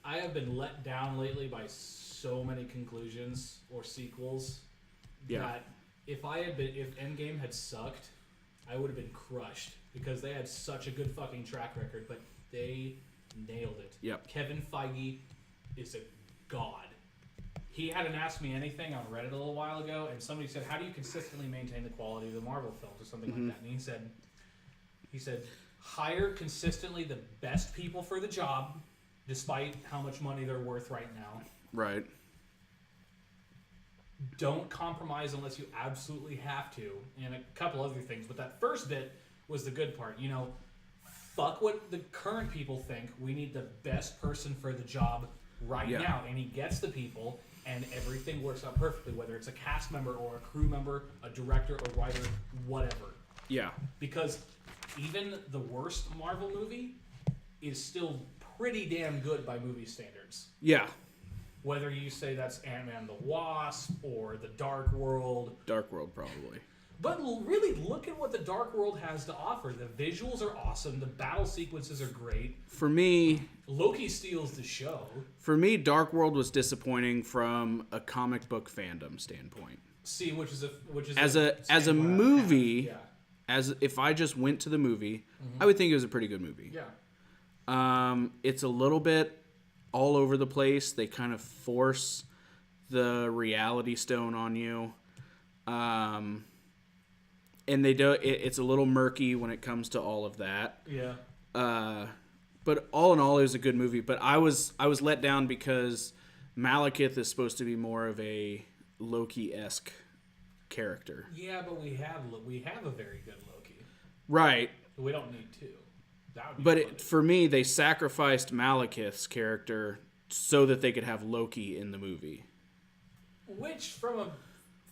I have been let down lately by so many conclusions or sequels that if Endgame had sucked, I would have been crushed because they had such a good fucking track record, but they nailed it. Yep. Kevin Feige is a god. He hadn't asked me anything on Reddit a little while ago, and somebody said, "How do you consistently maintain the quality of the Marvel films?" or something like that. And he said, hire consistently the best people for the job, despite how much money they're worth right now. Right. Don't compromise unless you absolutely have to, and a couple other things. But that first bit was the good part. Fuck what the current people think. We need the best person for the job right now. And he gets the people, and everything works out perfectly, whether it's a cast member or a crew member, a director, a writer, whatever. Yeah. Because even the worst Marvel movie is still pretty damn good by movie standards. Yeah. Whether you say that's Ant-Man the Wasp or The Dark World. Dark World, probably. But really, look at what The Dark World has to offer. The visuals are awesome. The battle sequences are great. For me... Loki steals the show. For me, Dark World was disappointing from a comic book fandom standpoint. See, which is as a movie, as if I just went to the movie, I would think it was a pretty good movie. Yeah. It's a little bit all over the place. They kind of force the reality stone on you. And they do it's a little murky when it comes to all of that. Yeah. But all in all, it was a good movie. But I was let down because Malekith is supposed to be more of a Loki-esque character. Yeah, but we have a very good Loki. Right. We don't need two. That would be But for me, they sacrificed Malekith's character so that they could have Loki in the movie. Which, from a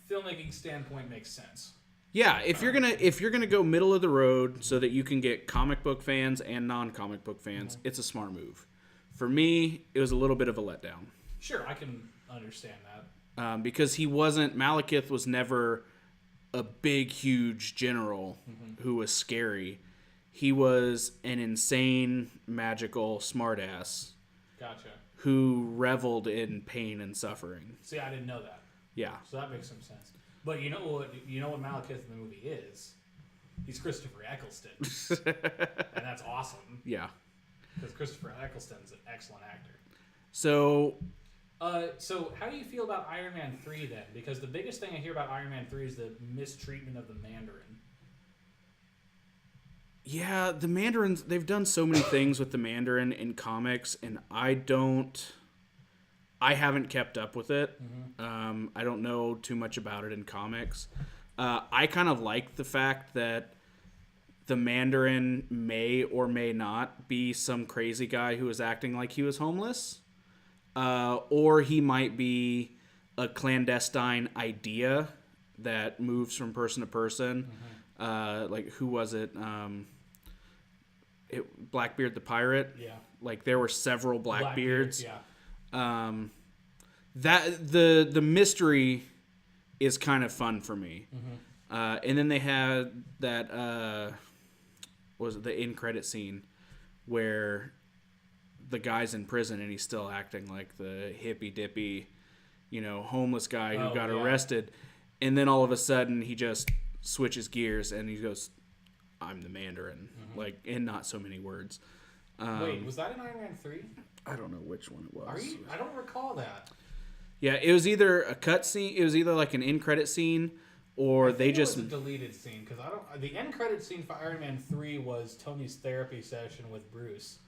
filmmaking standpoint, makes sense. Yeah, if you're gonna go middle of the road so that you can get comic book fans and non-comic book fans, it's a smart move. For me, it was a little bit of a letdown. Sure, I can understand that. Because Malekith was never a big, huge general who was scary. He was an insane, magical smartass. Gotcha. Who reveled in pain and suffering. See, I didn't know that. Yeah. So that makes some sense. But you know what Malekith in the movie is? He's Christopher Eccleston. And that's awesome. Yeah. Because Christopher Eccleston's an excellent actor. So how do you feel about Iron Man 3 then? Because the biggest thing I hear about Iron Man 3 is the mistreatment of the Mandarin. Yeah, the Mandarins, they've done so many things with the Mandarin in comics, and I haven't kept up with it. I don't know too much about it in comics. I kind of like the fact that the Mandarin may or may not be some crazy guy who is acting like he was homeless. Or he might be a clandestine idea that moves from person to person. Like, who was it? Blackbeard the Pirate. Yeah. Like, there were several Blackbeards. Yeah. That the mystery is kind of fun for me. And then they had that was it the end credit scene where the guy's in prison and he's still acting like the hippy dippy, homeless guy who got arrested, and then all of a sudden he just switches gears and he goes, "I'm the Mandarin," like in not so many words. Wait, was that in Iron Man 3? I don't know which one it was. Are you? I don't recall that. Yeah, it was either a cut scene. It was either like an end credit scene, or they just it was a deleted scene because I don't. The end credit scene for Iron Man 3 was Tony's therapy session with Bruce.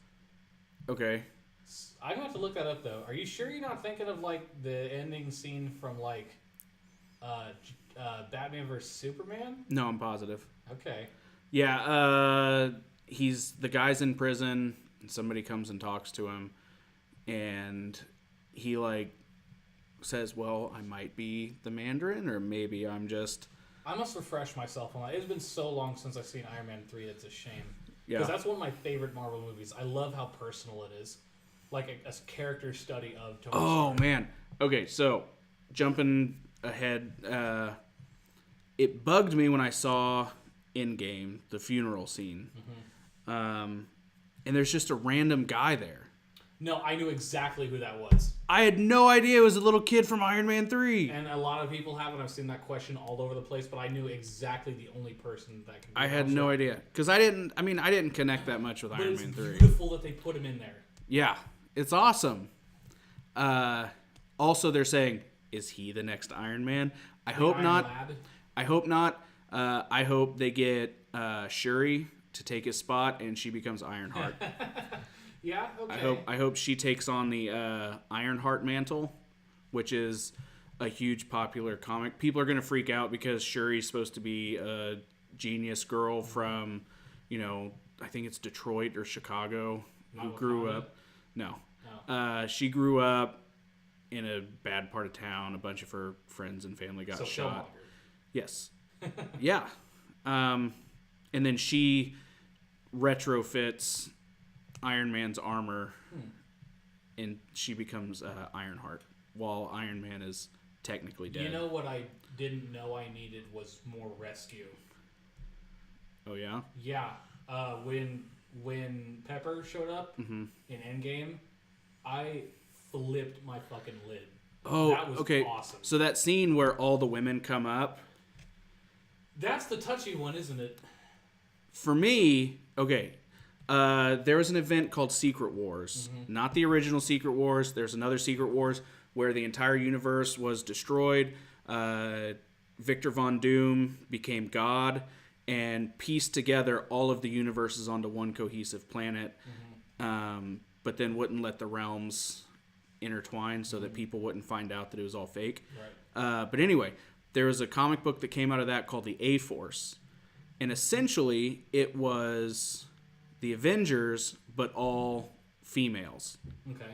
Okay. I'm gonna have to look that up though. Are you sure you're not thinking of like the ending scene from like Batman vs Superman? No, I'm positive. Okay. Yeah, the guy's in prison and somebody comes and talks to him and he like says, "Well, I might be the Mandarin or maybe I'm just..." I must refresh myself on that. It's been so long since I've seen Iron Man 3, it's a shame. Yeah. Because that's one of my favorite Marvel movies. I love how personal it is. Like a character study of Tony Stark. Man. Okay, so jumping ahead, it bugged me when I saw End Game, the funeral scene. And there's just a random guy there. No, I knew exactly who that was. I had no idea it was a little kid from Iron Man 3. And a lot of people have, and I've seen that question all over the place, but I knew exactly the only person that can be I had no idea. Because I didn't connect that much with Iron Man 3. It's beautiful that they put him in there. Yeah, it's awesome. Also, they're saying, is he the next Iron Man? I hope not. I hope not. I hope they get Shuri to take his spot and she becomes Ironheart. Yeah, okay. I hope she takes on the Ironheart mantle, which is a huge popular comic. People are going to freak out because Shuri's supposed to be a genius girl from, I think it's Detroit or Chicago, who grew up. No. She grew up in a bad part of town. A bunch of her friends and family got shot. Yes. Yeah. And then she retrofits Iron Man's armor, and she becomes Ironheart, while Iron Man is technically dead. You know what I didn't know I needed was more rescue. Oh, yeah? Yeah. When Pepper showed up in Endgame, I flipped my fucking lid. Oh, that was okay. Awesome. So that scene where all the women come up... That's the touchy one, isn't it? For me, okay, there was an event called Secret Wars. Not the original Secret Wars. There's another Secret Wars where the entire universe was destroyed. Victor Von Doom became God and pieced together all of the universes onto one cohesive planet, but then wouldn't let the realms intertwined so that people wouldn't find out that it was all fake. Right. But anyway, there was a comic book that came out of that called the A-Force. And essentially, it was the Avengers, but all females. Okay.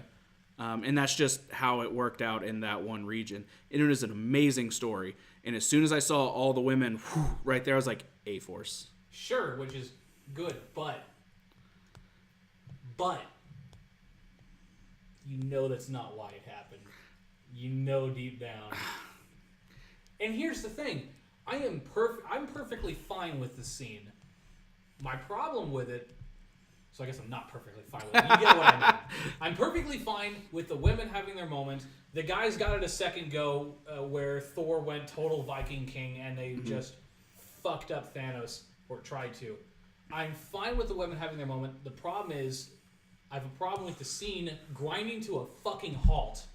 And that's just how it worked out in that one region. And it was an amazing story. And as soon as I saw all the women right there, I was like, A-Force. Sure, which is good, but you know that's not why it happened. You know deep down. And here's the thing. I'm perfectly fine with the scene. My problem with it, so I guess I'm not perfectly fine with it. You get what I mean. I'm perfectly fine with the women having their moment. The guys got it a second go where Thor went total Viking King and they just fucked up Thanos, or tried to. I'm fine with the women having their moment. The problem is, I have a problem with the scene grinding to a fucking halt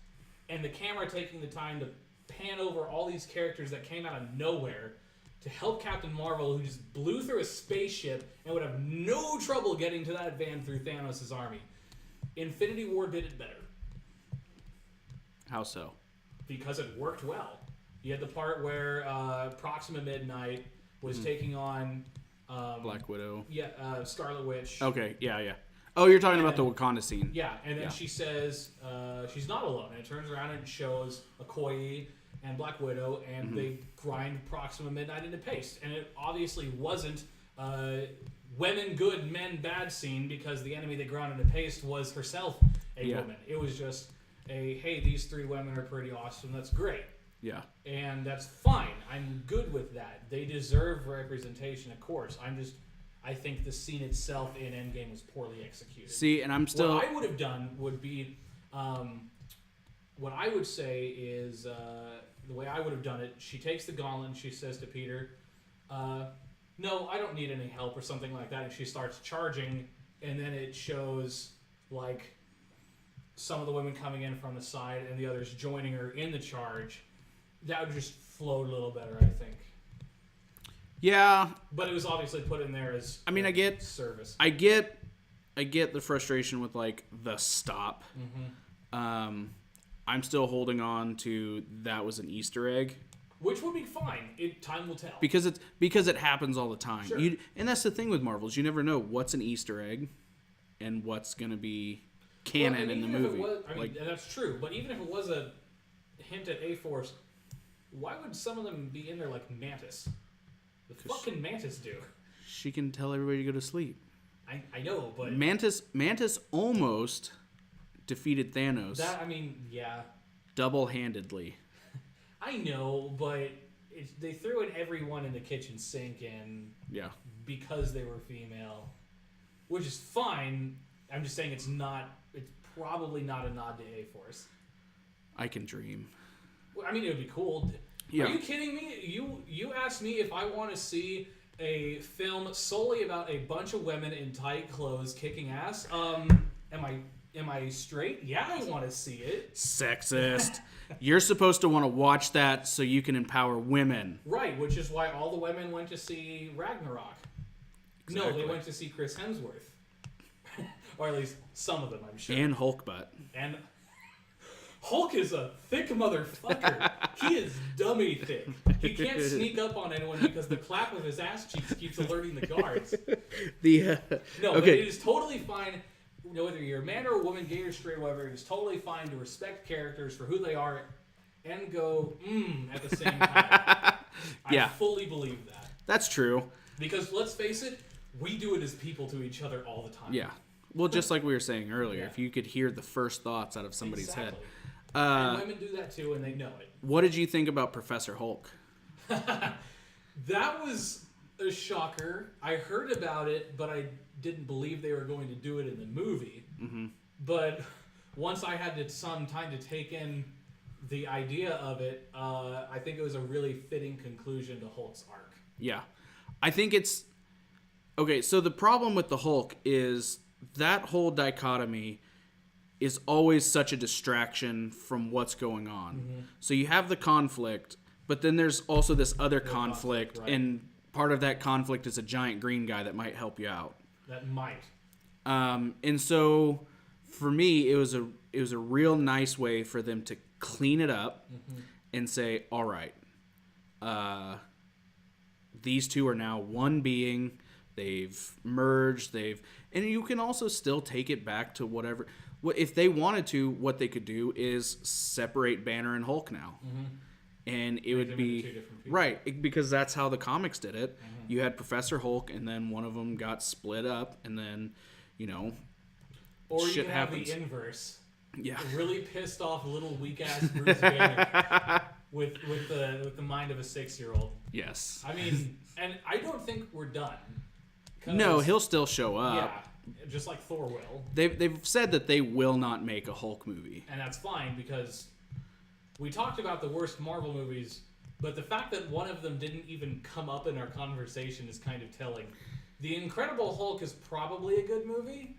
and the camera taking the time to pan over all these characters that came out of nowhere to help Captain Marvel, who just blew through a spaceship and would have no trouble getting to that van through Thanos' army. Infinity War did it better. How so? Because it worked well. You had the part where Proxima Midnight was taking on... Black Widow. Yeah, Scarlet Witch. Okay, yeah. Oh, you're talking about the Wakanda scene. Yeah, and then she says she's not alone. And it turns around and shows Okoye and Black Widow, and they grind Proxima Midnight into paste. And it obviously wasn't women good, men bad scene, because the enemy they ground into paste was herself a woman. It was just a, hey, these three women are pretty awesome. That's great. Yeah. And that's fine. I'm good with that. They deserve representation, of course. I think the scene itself in Endgame was poorly executed. See, and I'm still... What I would have done would be... what I would say is... the way I would have done it, she takes the gauntlet and she says to Peter, no, I don't need any help, or something like that. And she starts charging, and then it shows, like, some of the women coming in from the side and the others joining her in the charge. That would just flow a little better, I think. Yeah. But it was obviously put in there as I get service. I get the frustration with, like, the stop. I'm still holding on to that was an Easter egg. Which would be fine. Time will tell. Because it happens all the time. Sure. And that's the thing with Marvels. You never know what's an Easter egg and what's going to be canon in the movie. And that's true. But even if it was a hint at A-Force, why would some of them be in there like Mantis? The fuck can Mantis do? She can tell everybody to go to sleep. I know, but... Mantis almost defeated Thanos. Yeah. Double-handedly. I know, but they threw in everyone in the kitchen sink because they were female, which is fine. I'm just saying it's probably not a nod to A-Force. I can dream. Well, it would be cool. Yeah. Are you kidding me? You asked me if I want to see a film solely about a bunch of women in tight clothes kicking ass. Am I straight? Yeah, I want to see it. Sexist. You're supposed to want to watch that so you can empower women. Right, which is why all the women went to see Ragnarok. Exactly. No, they went to see Chris Hemsworth. Or at least some of them, I'm sure. And Hulk butt. And Hulk is a thick motherfucker. He is dummy thick. He can't sneak up on anyone because the clap of his ass cheeks keeps alerting the guards. But it is totally fine. Whether you're a man or a woman, gay or straight, whatever, it is totally fine to respect characters for who they are and go, at the same time. I fully believe that. That's true. Because let's face it, we do it as people to each other all the time. Yeah. Well, just like we were saying earlier, if you could hear the first thoughts out of somebody's head. And women do that too, and they know it. What did you think about Professor Hulk? That was a shocker. I heard about it, but I didn't believe they were going to do it in the movie. Mm-hmm. But once I had some time to take in the idea of it, I think it was a really fitting conclusion to Hulk's arc. Yeah. I think it's... Okay, so the problem with the Hulk is that whole dichotomy is always such a distraction from what's going on. Mm-hmm. So you have the conflict, but then there's also this other conflict, right. And part of that conflict is a giant green guy that might help you out. That might. And so, for me, it was it was a real nice way for them to clean it up and say, all right, these two are now one being. They've merged. And you can also still take it back to whatever. If they wanted to, what they could do is separate Banner and Hulk now. And it would be right, because that's how the comics did it. You had Professor Hulk, and then one of them got split up, and then, or shit you can have happens. the inverse. Yeah, really pissed off little weak ass Bruce Banner with the mind of a 6-year-old. Yes. I mean, and I don't think we're done. No, he'll still show up. Yeah, just like Thor will. They've said that they will not make a Hulk movie, and that's fine because we talked about the worst Marvel movies, but the fact that one of them didn't even come up in our conversation is kind of telling. The Incredible Hulk is probably a good movie,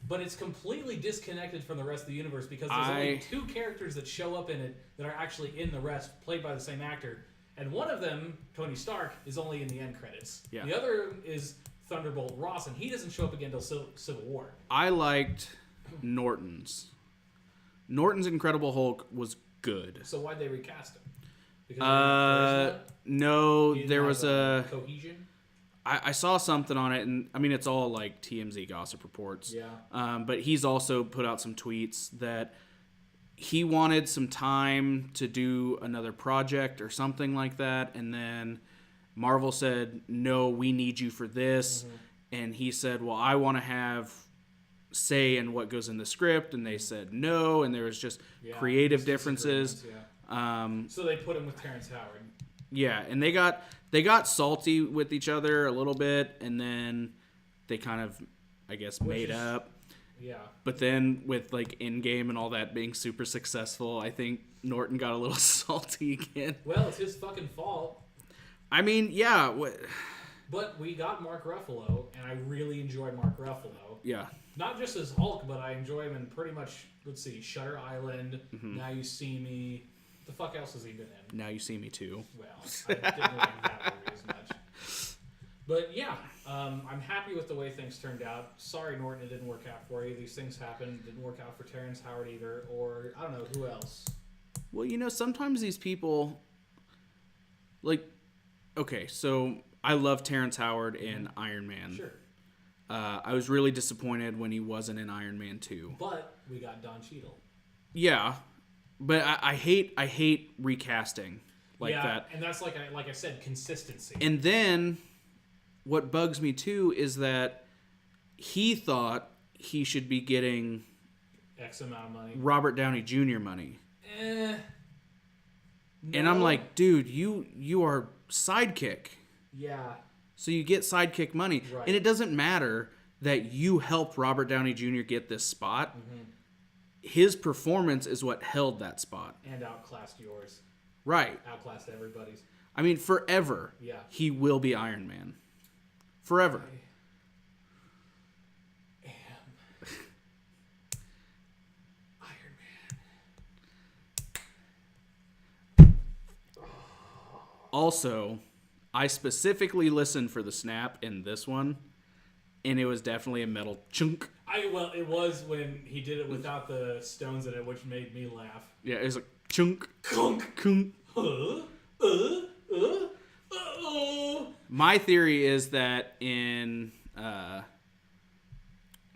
but it's completely disconnected from the rest of the universe because there's only 2 characters that show up in it that are actually in the rest, played by the same actor. And one of them, Tony Stark, is only in the end credits. Yeah. The other is Thunderbolt Ross, and he doesn't show up again until Civil War. I liked Norton's. Norton's Incredible Hulk was good. So why'd they recast him? Because no, there was a cohesion. I saw something on it, and I mean it's all like TMZ gossip reports. Yeah. But he's also put out some tweets that he wanted some time to do another project or something like that, and then Marvel said, no, we need you for this. And he said, well, I want to have say in what goes in the script, and they said no, and there was just creative differences. So they put him with Terrence Howard. Yeah, and they got salty with each other a little bit, and then they kind of, I guess, made up. Yeah. But then with like End Game and all that being super successful, I think Norton got a little salty again. Well, it's his fucking fault. I mean, yeah. But we got Mark Ruffalo, and I really enjoy Mark Ruffalo. Yeah. Not just as Hulk, but I enjoy him in pretty much, let's see, Shutter Island, Now You See Me. The fuck else has he been in? Now You See Me Too. Well, I didn't like that movie as much. But yeah, I'm happy with the way things turned out. Sorry, Norton, it didn't work out for you. These things happen. Didn't work out for Terrence Howard either, or I don't know, who else? Well, sometimes these people, like, okay, so I love Terrence Howard in Iron Man. Sure. I was really disappointed when he wasn't in Iron Man 2. But we got Don Cheadle. Yeah, but I hate recasting like that. And that's like I said, consistency. And then what bugs me too is that he thought he should be getting X amount of money. Robert Downey Jr. money. No. And I'm like, dude, you are sidekick. Yeah. So you get sidekick money. Right. And it doesn't matter that you helped Robert Downey Jr. get this spot. His performance is what held that spot. And outclassed yours. Right. Outclassed everybody's. I mean, forever, yeah, he will be Iron Man. Forever. I am Iron Man. Also, I specifically listened for the snap in this one, and it was definitely a metal chunk. It was when he did it without the stones in it, which made me laugh. Yeah, it was like chunk, Kunk. kunk. My theory is that in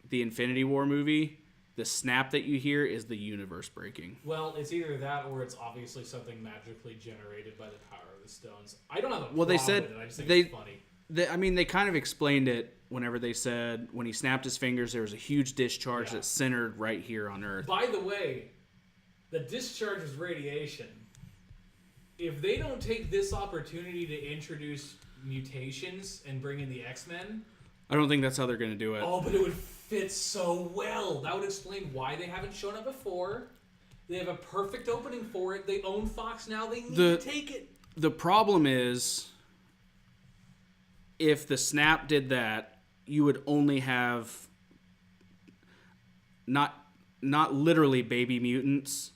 the Infinity War movie, the snap that you hear is the universe breaking. Well, it's either that or it's obviously something magically generated by the power of the stones. I don't have a problem they said with it. I just think it's funny. They kind of explained it whenever they said when he snapped his fingers, there was a huge discharge that centered right here on Earth. By the way, the discharge is radiation. If they don't take this opportunity to introduce mutations and bring in the X-Men... I don't think that's how they're going to do it. Oh, but it would fit so well. That would explain why they haven't shown up before. They have a perfect opening for it. They own Fox now. They need to take it. The problem is, if the snap did that, you would only have not literally baby mutants,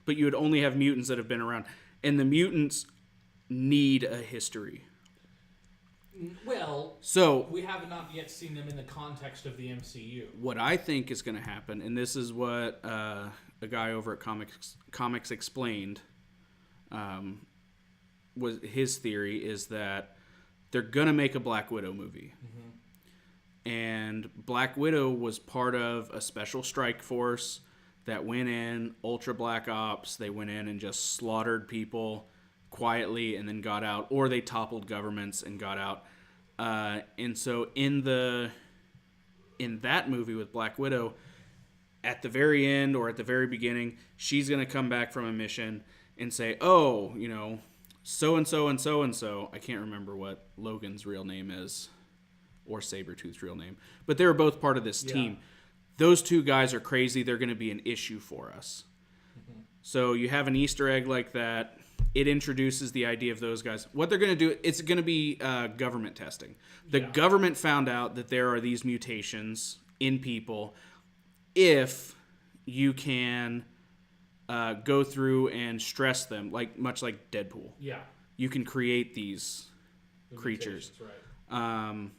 but you would only have mutants that have been around. And the mutants need a history. Well, So we have not yet seen them in the context of the MCU. what I think is going to happen, and this is what a guy over at Comics Explained, was his theory, is that they're going to make a Black Widow movie. And Black Widow was part of a special strike force that went in, Ultra Black Ops. They went in and just slaughtered people quietly and then got out, or they toppled governments and got out. And so in that movie with Black Widow, at the very end or at the very beginning, she's going to come back from a mission and say, oh, you know, so-and-so and so-and-so. I can't remember what Logan's real name is or Sabretooth's real name. But they were both part of this team. Those two guys are crazy. They're going to be an issue for us. So you have an Easter egg like that. It introduces the idea of those guys. What they're going to do, it's going to be government testing. The government found out that there are these mutations in people. If you can go through and stress them, much like Deadpool. Yeah. You can create these creatures. Right.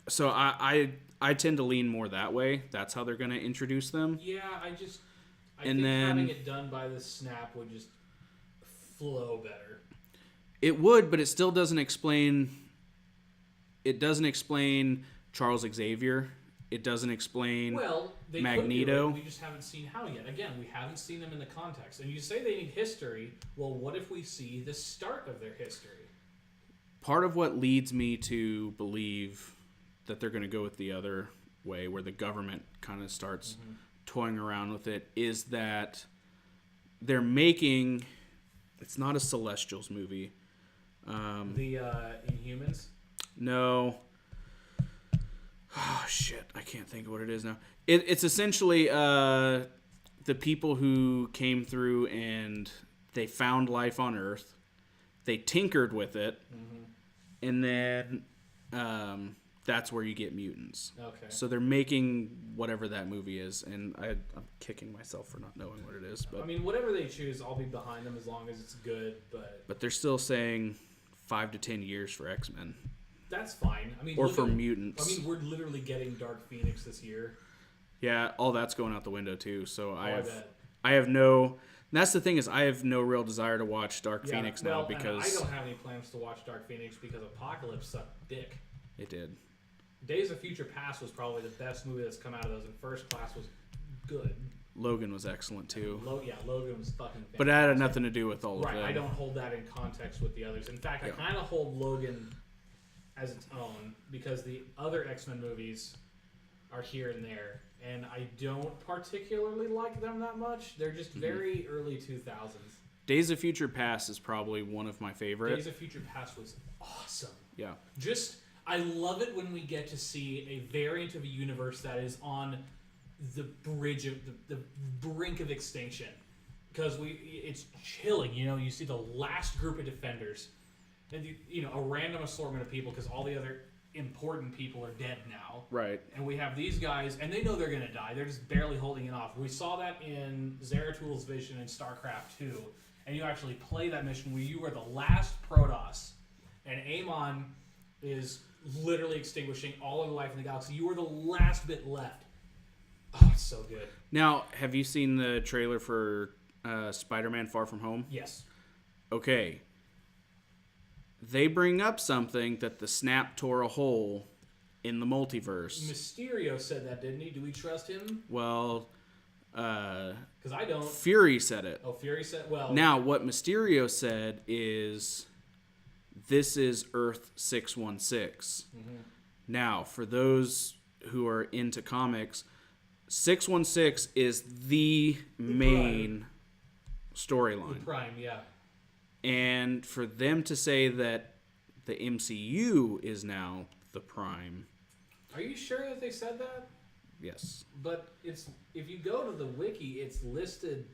So I tend to lean more that way. That's how they're going to introduce them. Yeah, I think having it done by the snap would just flow better. It would, but it still doesn't explain. It doesn't explain Charles Xavier. It doesn't explain they Magneto. Could do it. We just haven't seen how yet. Again, we haven't seen them in the context. And you say they need history. Well, what if we see the start of their history? Part of what leads me to believe that they're going to go with the other way, where the government kind of starts toying around with it, is that they're making. It's not a Celestials movie. The Inhumans? No. Oh, shit. I can't think of what it is now. It's essentially the people who came through and they found life on Earth. They tinkered with it. And then that's where you get mutants. Okay. So they're making whatever that movie is. And I'm kicking myself for not knowing what it is. But I mean, whatever they choose, I'll be behind them as long as it's good. But they're still saying 5 to 10 years for X-Men. That's fine. I mean, or for mutants. I mean, we're literally getting Dark Phoenix this year. Yeah, all that's going out the window too. So I bet. have no. That's the thing, is I have no real desire to watch Dark Phoenix now, because I don't have any plans to watch Dark Phoenix because Apocalypse sucked dick. It did. Days of Future Past was probably the best movie that's come out of those, and First Class was good. Logan was excellent too. Logan was fucking fantastic. But it had nothing to do with all of them. Right, I don't hold that in context with the others. In fact, I kind of hold Logan as its own, because the other X-Men movies are here and there, and I don't particularly like them that much. They're just very early 2000s. Days of Future Past is probably one of my favorites. Days of Future Past was awesome. Yeah. I love it when we get to see a variant of a universe that is on the bridge of the brink of extinction, because it's chilling. You see the last group of defenders, and a random assortment of people, because all the other important people are dead now. Right. And we have these guys, and they know they're going to die. They're just barely holding it off. We saw that in Zerathul's vision in StarCraft 2, and you actually play that mission where you are the last Protoss, and Amon is literally extinguishing all of the life in the galaxy. You are the last bit left. Oh, it's so good. Now, have you seen the trailer for Spider-Man Far From Home? Yes. Okay. They bring up something that the snap tore a hole in the multiverse. Mysterio said that, didn't he? Do we trust him? Well, because I don't. Fury said it. Oh, Fury said. Well, now what Mysterio said is, this is Earth 616. Now, for those who are into comics, 616 is the main storyline. The Prime, yeah. And for them to say that the MCU is now the Prime. Are you sure that they said that? Yes. But if you go to the wiki, it's listed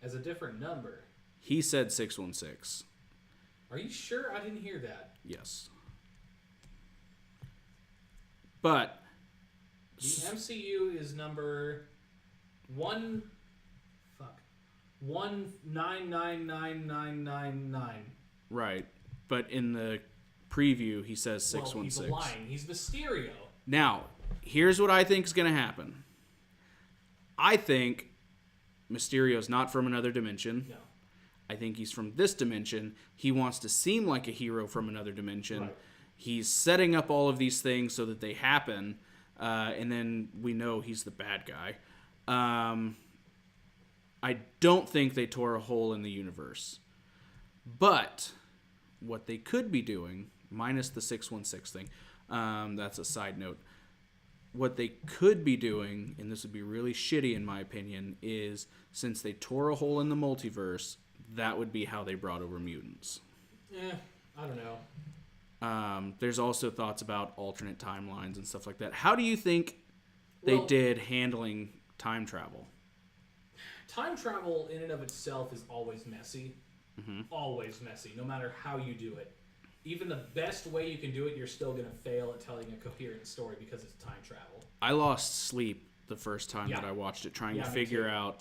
as a different number. He said 616. Are you sure? I didn't hear that. Yes. But the MCU is number 1999999. Right. But in the preview, he says 616. Well, he's lying. He's Mysterio. Now, here's what I think is going to happen. I think Mysterio's not from another dimension. No. I think he's from this dimension. He wants to seem like a hero from another dimension. Right. He's setting up all of these things so that they happen, and then we know he's the bad guy. I don't think they tore a hole in the universe. But what they could be doing, minus the 616 thing, that's a side note. What they could be doing, and this would be really shitty in my opinion, is since they tore a hole in the multiverse, that would be how they brought over mutants. I don't know. There's also thoughts about alternate timelines and stuff like that. How do you think they did handling time travel? Time travel in and of itself is always messy. Mm-hmm. Always messy, no matter how you do it. Even the best way you can do it, you're still going to fail at telling a coherent story because it's time travel. I lost sleep the first time that I watched it, trying to figure out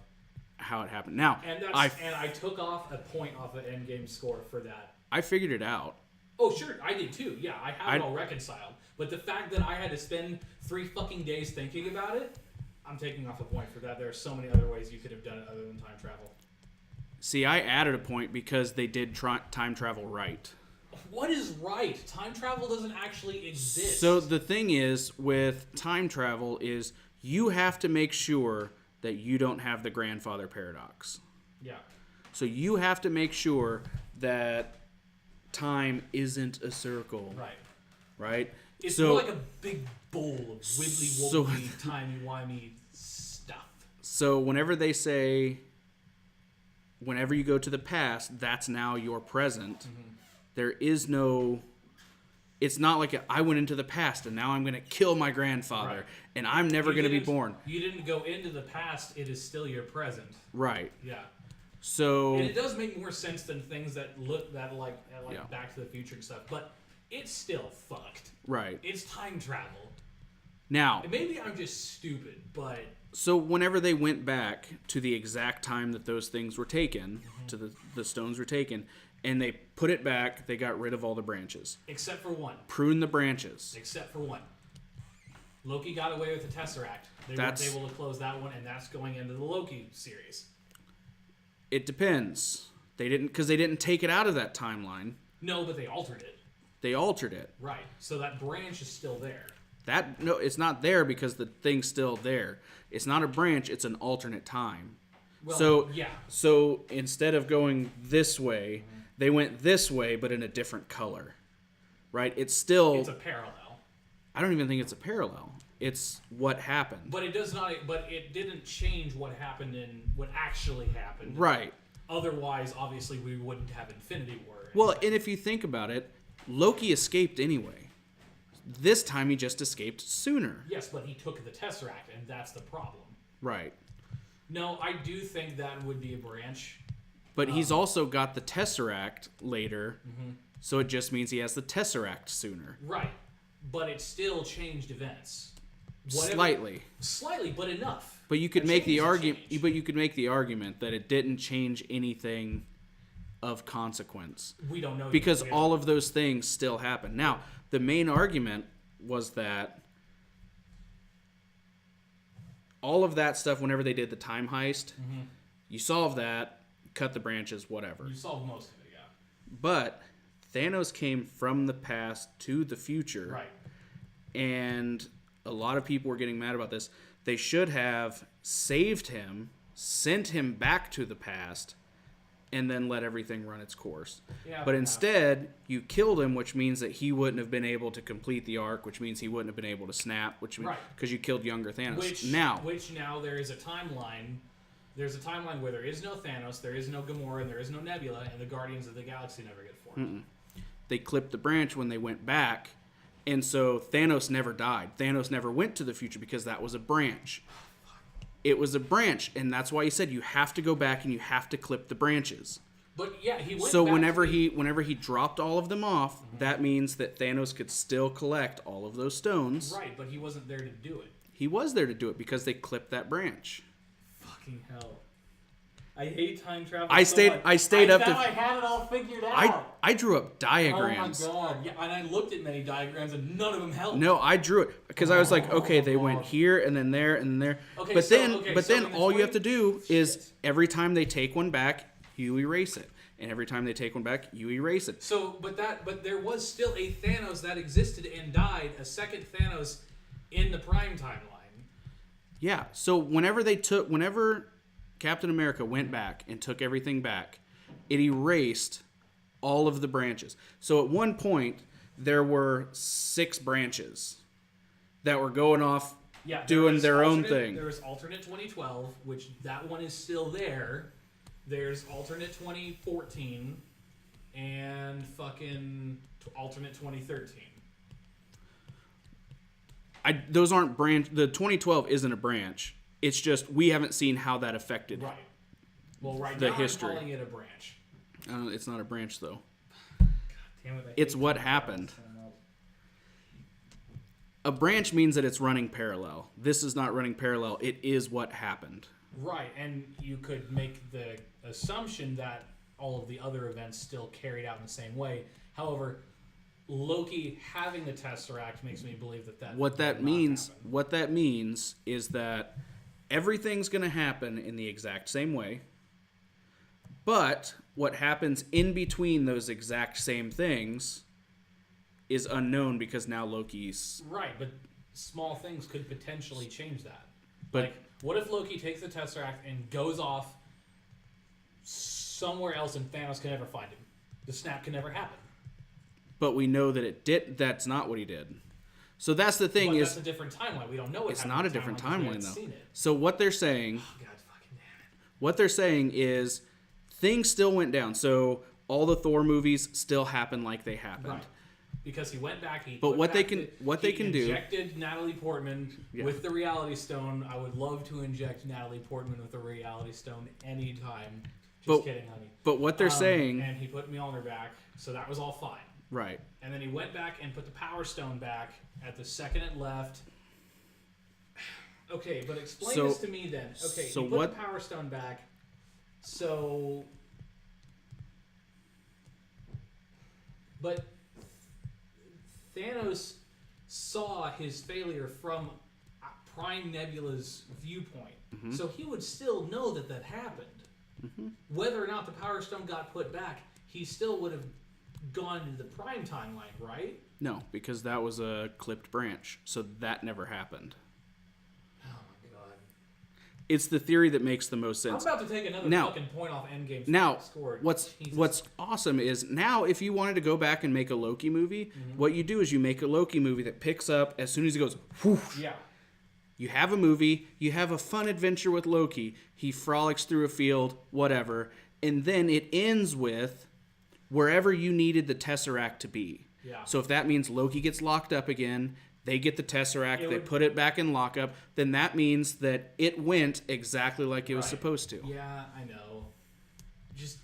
how it happened. Now, and I took off a point off the end game score for that. I figured it out. Oh, sure, I did too. Yeah, I have it all reconciled. But the fact that I had to spend 3 fucking days thinking about it, I'm taking off a point for that. There are so many other ways you could have done it other than time travel. See, I added a point because they did time travel right. What is right? Time travel doesn't actually exist. So the thing is, with time travel, is you have to make sure that you don't have the grandfather paradox. Yeah. So you have to make sure that time isn't a circle. Right. Right? It's more like a big bowl of wibbly-wobbly, timey-wimey stuff. So whenever they say, whenever you go to the past, that's now your present, there is no... It's not like I went into the past and now I'm going to kill my grandfather and I'm never going to be born. You didn't go into the past, it is still your present. Right. Yeah. So... And it does make more sense than things that look like Back to the Future and stuff, but it's still fucked. Right. It's time travel. Now... And maybe I'm just stupid, but... So whenever they went back to the exact time that those things were taken, to the stones were taken, and they put it back, they got rid of all the branches. Except for one. Prune the branches. Except for one. Loki got away with the Tesseract. They weren't able to close that one, and that's going into the Loki series. It depends. They didn't take it out of that timeline. No, but they altered it. They altered it. Right. So that branch is still there. No, it's not there because the thing's still there. It's not a branch, it's an alternate time. Well, So instead of going this way, they went this way, but in a different color. Right? It's a parallel. I don't even think it's a parallel. It's what happened. But it didn't change what happened in what actually happened. Right. Otherwise, obviously, we wouldn't have Infinity War. Well, and if you think about it, Loki escaped anyway. This time he just escaped sooner. Yes, but he took the Tesseract, and that's the problem. Right. No, I do think that would be a branch. But he's also got the Tesseract later, so it just means he has the Tesseract sooner. Right. But it still changed events. Slightly, but enough. But you could make the argument. But you could make the argument that it didn't change anything of consequence. We don't know because all of those things still happen. Now, the main argument was that all of that stuff, whenever they did the time heist, you solve that, cut the branches, whatever. You solved most of it, yeah. But Thanos came from the past to the future. Right. And a lot of people were getting mad about this. They should have saved him, sent him back to the past, and then let everything run its course. Yeah, but instead, you killed him, which means that he wouldn't have been able to complete the arc, which means he wouldn't have been able to snap, which because you killed younger Thanos. Which now there is a timeline. There's a timeline where there is no Thanos, there is no Gamora, and there is no Nebula, and the Guardians of the Galaxy never get formed. They clipped the branch when they went back, and so Thanos never died. Thanos never went to the future because that was a branch. It was a branch, and that's why he said you have to go back and you have to clip the branches. But yeah, he went. So back whenever he dropped all of them off, that means that Thanos could still collect all of those stones. Right, but he wasn't there to do it. He was there to do it because they clipped that branch. Fucking hell. I hate time travel. I stayed up to. I had it all figured out. I drew up diagrams. Oh my god! Yeah, and I looked at many diagrams, and none of them helped. No, I drew it because I was like, okay, they went here and then there and there. Okay, but then all you have to do is every time they take one back, you erase it, and every time they take one back, you erase it. So, but there was still a Thanos that existed and died, a second Thanos in the Prime timeline. Yeah. So whenever Captain America went back and took everything back, it erased all of the branches. So at one point, there were 6 branches that were going off doing their own thing. There was alternate 2012, which that one is still there. There's alternate 2014 and fucking alternate 2013. Those aren't branch. The 2012 isn't a branch. It's just we haven't seen how that affected the history. I'm calling it a branch. It's not a branch though. God damn it, it's what happened. A branch means that it's running parallel. This is not running parallel. It is what happened. Right, and you could make the assumption that all of the other events still carried out in the same way. However, Loki having the Tesseract makes me believe that what that means is that everything's going to happen in the exact same way, but what happens in between those exact same things is unknown because now Loki's... Right, but small things could potentially change that. But like, what if Loki takes the Tesseract and goes off somewhere else and Thanos can never find him? The snap can never happen. But we know that that's not what he did. So that's the thing that's a different timeline. We don't know what it's not a different timeline though. Seen it. So what they're saying, oh, God fucking damn it. What they're saying is things still went down. So all the Thor movies still happen like they happened. Right. Because he went back. They can do. Injected Natalie Portman with the Reality Stone. I would love to inject Natalie Portman with the Reality Stone anytime. Just kidding, honey. But what they're saying, and he put Mjolnir back, so that was all fine. Right. And then he went back and put the Power Stone back at the second it left. Okay, but explain this to me then. Okay, so he put the Power Stone back. So, but Thanos saw his failure from Prime Nebula's viewpoint. Mm-hmm. So he would still know that happened. Mm-hmm. Whether or not the Power Stone got put back, he still would have gone into the Prime timeline, right? No, because that was a clipped branch. So that never happened. Oh my god. It's the theory that makes the most sense. I'm about to take another fucking point off Endgame. Now, what's awesome is now if you wanted to go back and make a Loki movie, mm-hmm. what you do is you make a Loki movie that picks up as soon as he goes, whoosh. Yeah. You have a movie, you have a fun adventure with Loki. He frolics through a field, whatever, and then it ends with wherever you needed the Tesseract to be. Yeah. So if that means Loki gets locked up again, they get the Tesseract, they put it back in lockup, then that means that it went exactly like it was supposed to. Yeah, I know. Just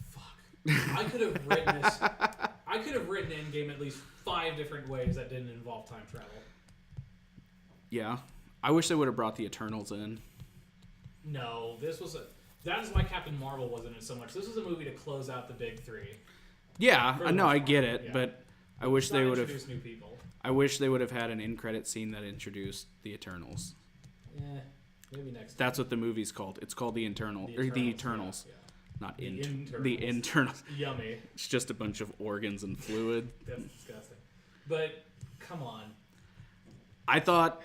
fuck. I could have written this. I could have written Endgame at least 5 different ways that didn't involve time travel. Yeah. I wish they would have brought the Eternals in. No, that is why Captain Marvel wasn't in so much. This was a movie to close out the big 3. Yeah, I know, I get it, but I wish they would have introduced new people. I wish they would have had an end-credit scene that introduced the Eternals. Yeah, maybe next time. That's what the movie's called. It's called The Eternals. Yeah. Not the Internals. The Internals. Yummy. It's just a bunch of organs and fluid. That's disgusting. But come on. I thought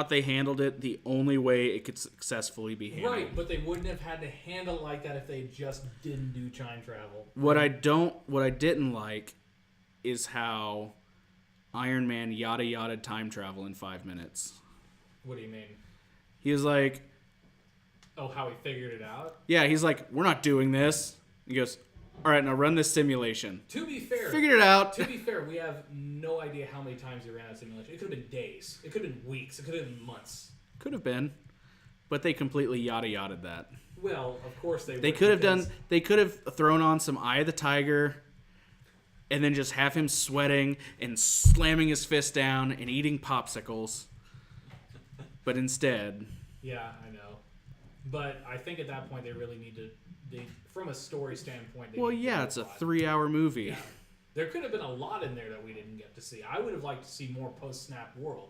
they handled it the only way it could successfully be handled. Right, but they wouldn't have had to handle it like that if they just didn't do time travel. What I didn't like is how Iron Man yada time travel in 5 minutes. What do you mean? He was like, oh, how he figured it out? Yeah, he's like, we're not doing this. He goes, all right, now run this simulation. To be fair. Figured it out. To be fair, we have no idea how many times he ran a simulation. It could have been days. It could have been weeks. It could have been months. Could have been. But they completely yada-yada'd that. Well, of course they would. They could have thrown on some Eye of the Tiger and then just have him sweating and slamming his fist down and eating popsicles. But instead... Yeah, I know. But I think at that point they really need to, from a story standpoint. Well, yeah, it's a 3-hour movie. Yeah. There could have been a lot in there that we didn't get to see. I would have liked to see more post-snap world.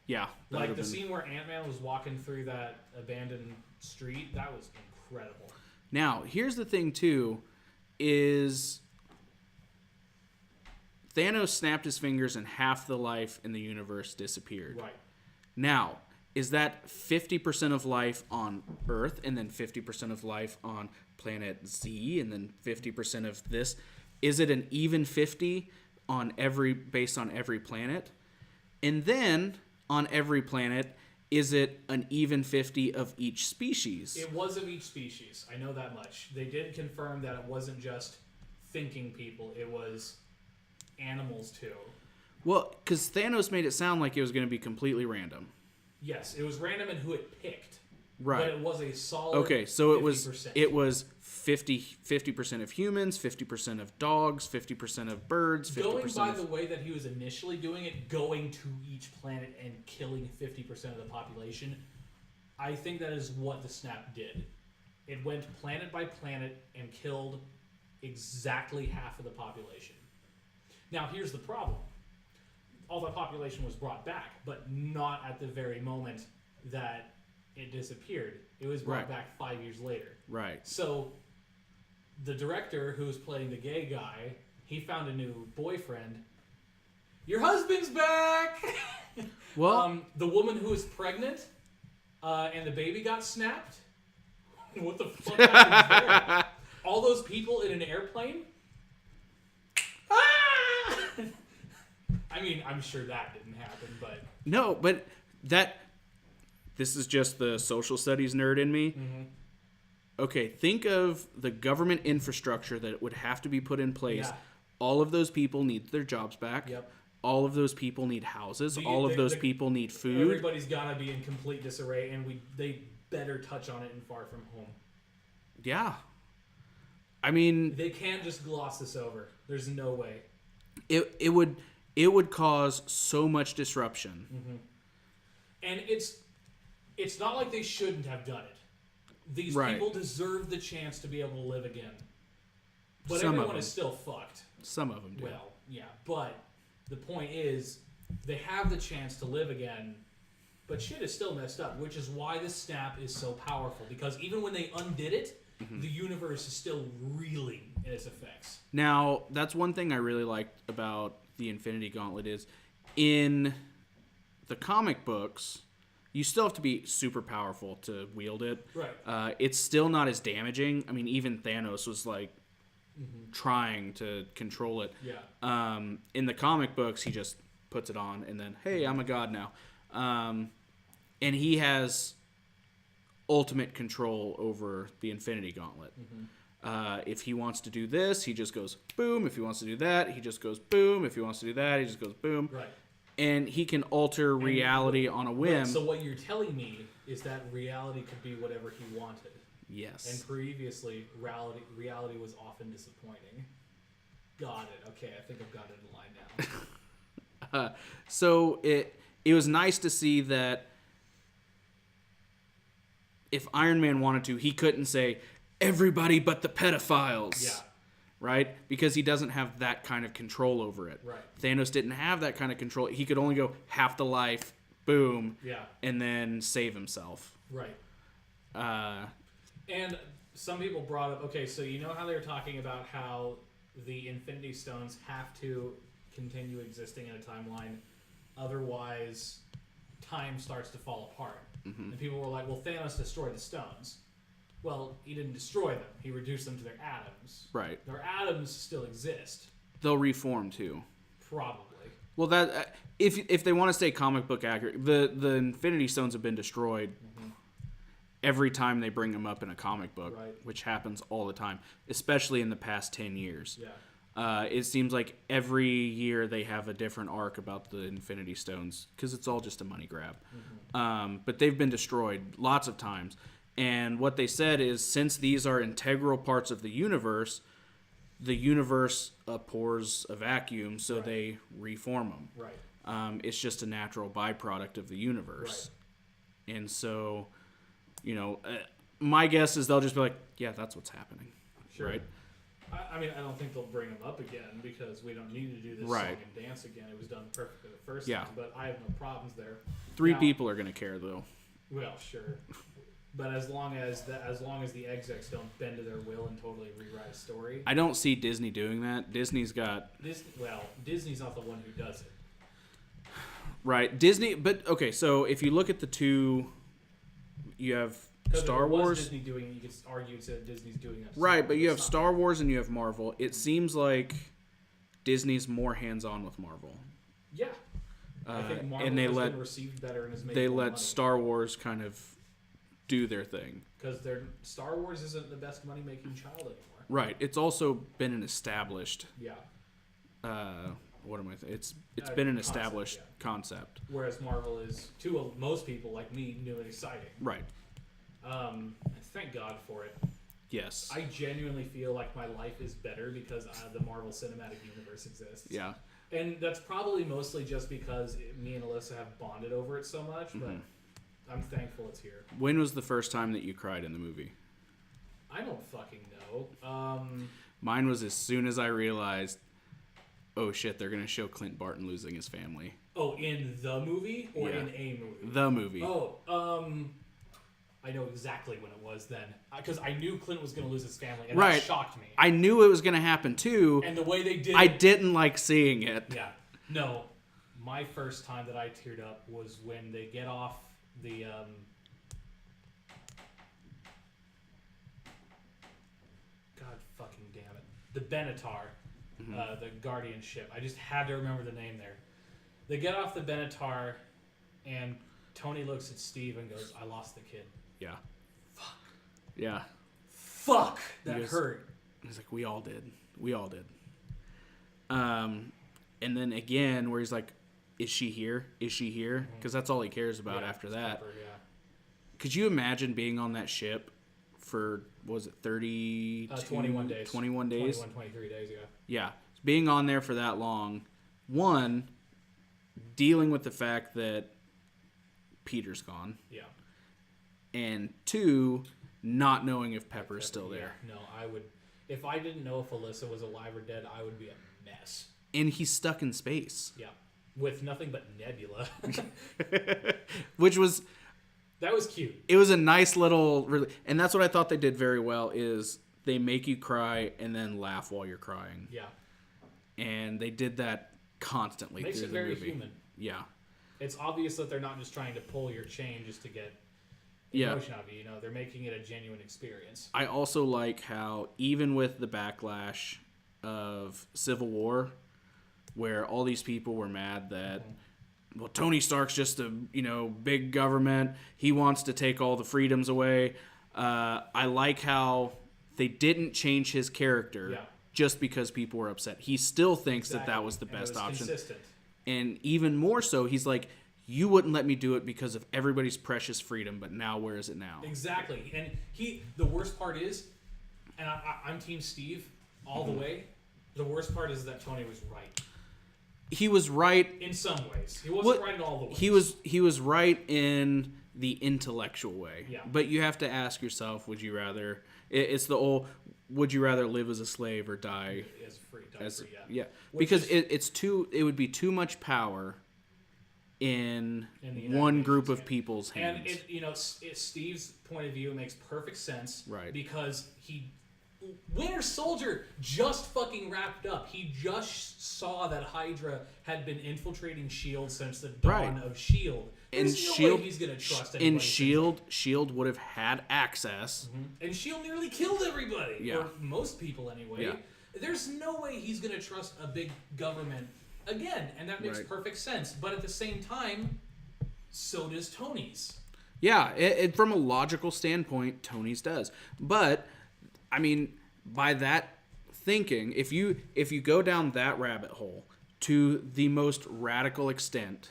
Yeah. Like the scene where Ant-Man was walking through that abandoned street, that was incredible. Now, here's the thing, too, is Thanos snapped his fingers and half the life in the universe disappeared. Right. Now, is that 50% of life on Earth and then 50% of life on planet Z and then 50% of this? Is it an even 50 based on every planet? And then on every planet, is it an even 50 of each species? It was of each species. I know that much. They did confirm that it wasn't just thinking people. It was animals, too. Well, because Thanos made it sound like it was going to be completely random. Yes, it was random in who it picked. Right. But it was a solid Okay, so 50%. it was 50% of humans, 50% of dogs, 50% of birds, 50% going by the way that he was initially doing it, going to each planet and killing 50% of the population, I think that is what the snap did. It went planet by planet and killed exactly half of the population. Now, here's the problem. All the population was brought back, but not at the very moment that it disappeared. It was brought back 5 years later. Right. So the director who was playing the gay guy, he found a new boyfriend. Your husband's back! Well, the woman who was pregnant and the baby got snapped. What the fuck happened there? All those people in an airplane? Ah! I mean, I'm sure that didn't happen, but... No, but this is just the social studies nerd in me. Mm-hmm. Okay, think of the government infrastructure that would have to be put in place. Yeah. All of those people need their jobs back. Yep. All of those people need houses. All of those people need food. Everybody's gotta be in complete disarray, and they better touch on it in Far From Home. Yeah. I mean... They can't just gloss this over. There's no way. It would cause so much disruption. Mm-hmm. And it's not like they shouldn't have done it. These people deserve the chance to be able to live again. But everyone is still fucked. Some of them do. Well, yeah. But the point is, they have the chance to live again, but shit is still messed up, which is why this snap is so powerful. Because even when they undid it, the universe is still reeling in its effects. Now, that's one thing I really liked about the Infinity Gauntlet is in the comic books, you still have to be super powerful to wield it. Right. It's still not as damaging. I mean, even Thanos was like trying to control it. Yeah. In the comic books, he just puts it on and then, hey, I'm a god now. And he has ultimate control over the Infinity Gauntlet. If he wants to do this, he just goes boom. If he wants to do that, he just goes boom. If he wants to do that, he just goes boom. Right. And he can alter reality on a whim. Right, so what you're telling me is that reality could be whatever he wanted. Yes. And previously, reality was often disappointing. Got it. Okay, I think I've got it in line now. So it was nice to see that if Iron Man wanted to, he couldn't say, everybody but the pedophiles. Yeah. Right? Because he doesn't have that kind of control over it. Right. Thanos didn't have that kind of control. He could only go half the life, boom, Yeah. and then save himself. Right. Uh, And some people brought up, okay, so you know how they were talking about how the Infinity Stones have to continue existing in a timeline, otherwise time starts to fall apart. And people were like, well, Thanos destroyed the stones. Well, he didn't destroy them. He reduced them to their atoms. right. Their atoms still exist. They'll reform too. Probably. Well, that if they want to stay comic book accurate, the Infinity Stones have been destroyed every time they bring them up in a comic book, Right. which happens all the time, especially in the past 10 years. Yeah. It seems like every year they have a different arc about the Infinity Stones because it's all just a money grab. But they've been destroyed lots of times. And what they said is since these are integral parts of the universe abhors a vacuum, so they reform them. Right. It's just a natural byproduct of the universe. Right. And so My guess is they'll just be like, yeah, that's what's happening. Sure. Right? I mean, I don't think they'll bring them up again because we don't need to do this Right. song and dance again. It was done perfectly the first Yeah. time, but I have no problems there. 3 Now- people are going to care, though. Well, sure. But as long as the execs don't bend to their will and totally rewrite a story, I don't see Disney doing that. Disney's Disney's not the one who does it. Right. Disney, but okay, so if you look at the two, you have 'Cause Star if it was Wars. Disney doing it, you could argue that Disney's doing it. Right, but you have It's not. Star Wars and you have Marvel. It seems like Disney's more hands-on with Marvel. Yeah. I think Marvel and they has let been received better and is making they more let money. Star Wars kind of do their thing. Because Star Wars isn't the best money-making child anymore. Right. It's also been an established. Yeah. What am I? It's been an Concept, established yeah. concept. Whereas Marvel is, to most people like me, new and exciting. Right. Thank God for it. Yes. I genuinely feel like my life is better because the Marvel Cinematic Universe exists. Yeah. And that's probably mostly just because me and Alyssa have bonded over it so much, but I'm thankful it's here. When was the first time that you cried in the movie? I don't fucking know. Mine was as soon as I realized, oh shit, they're gonna show Clint Barton losing his family. Oh, in the movie or Yeah. in a movie? The movie. Oh, I know exactly when it was then. Because I knew Clint was going to lose his family, and Right. that shocked me. I knew it was gonna happen too. And the way they did I it... didn't like seeing it. Yeah. No, my first time that I teared up was when they get off the... God fucking damn it. The Benatar, the Guardian ship. I just had to remember the name there. They get off the Benatar, and Tony looks at Steve and goes, I lost the kid. Yeah. Fuck. Yeah. Fuck! That He goes- hurt. He's like, we all did. We all did. And then again, where he's like, is she here? Is she here? Because that's all he cares about Yeah, after it's that. Pepper, yeah. Could you imagine being on that ship for, what was it, 21 days. 21 days? 23 days, yeah. Yeah. Being on there for that long. One, dealing with the fact that Peter's gone. Yeah. And two, not knowing if Pepper's still Yeah. there. No, I would... If I didn't know if Alyssa was alive or dead, I would be a mess. And he's stuck in space. Yeah. With nothing but Nebula. Which was... That was cute. It was a nice little... And that's what I thought they did very well, is they make you cry and then laugh while you're crying. Yeah. And they did that constantly Makes through it the very movie. human. Yeah. It's obvious that they're not just trying to pull your chain just to get Yeah. emotion out of you. You know, they're making it a genuine experience. I also like how, even with the backlash of Civil War, where all these people were mad that, well, Tony Stark's just a, big government. He wants to take all the freedoms away. I like how they didn't change his character just because people were upset. He still thinks that was the And it best was option. Consistent. And even more so, he's like, you wouldn't let me do it because of everybody's precious freedom, but now where is it now? Exactly. And the worst part is, and I'm Team Steve all the way, the worst part is that Tony was right. He was right. In some ways. He wasn't right in all the ways. He was right in the intellectual way. Yeah. But you have to ask yourself, would you rather... It's the old, would you rather live as a slave or die As free, yeah. Which Because is- it would be too much power in the United one group Nations, of people's hands. And Steve's point of view makes perfect sense. Right. Because Winter Soldier just fucking wrapped up. He just saw that Hydra had been infiltrating S.H.I.E.L.D. since the dawn of S.H.I.E.L.D. There's no S.H.I.E.L.D. way he's going to trust anybody. In S.H.I.E.L.D. would have had access. And S.H.I.E.L.D. nearly killed everybody. Yeah. Or most people, anyway. Yeah. There's no way he's going to trust a big government again. And that makes Right. perfect sense. But at the same time, so does Tony's. Yeah, from a logical standpoint, Tony's does. But, I mean, by that thinking, if you go down that rabbit hole to the most radical extent,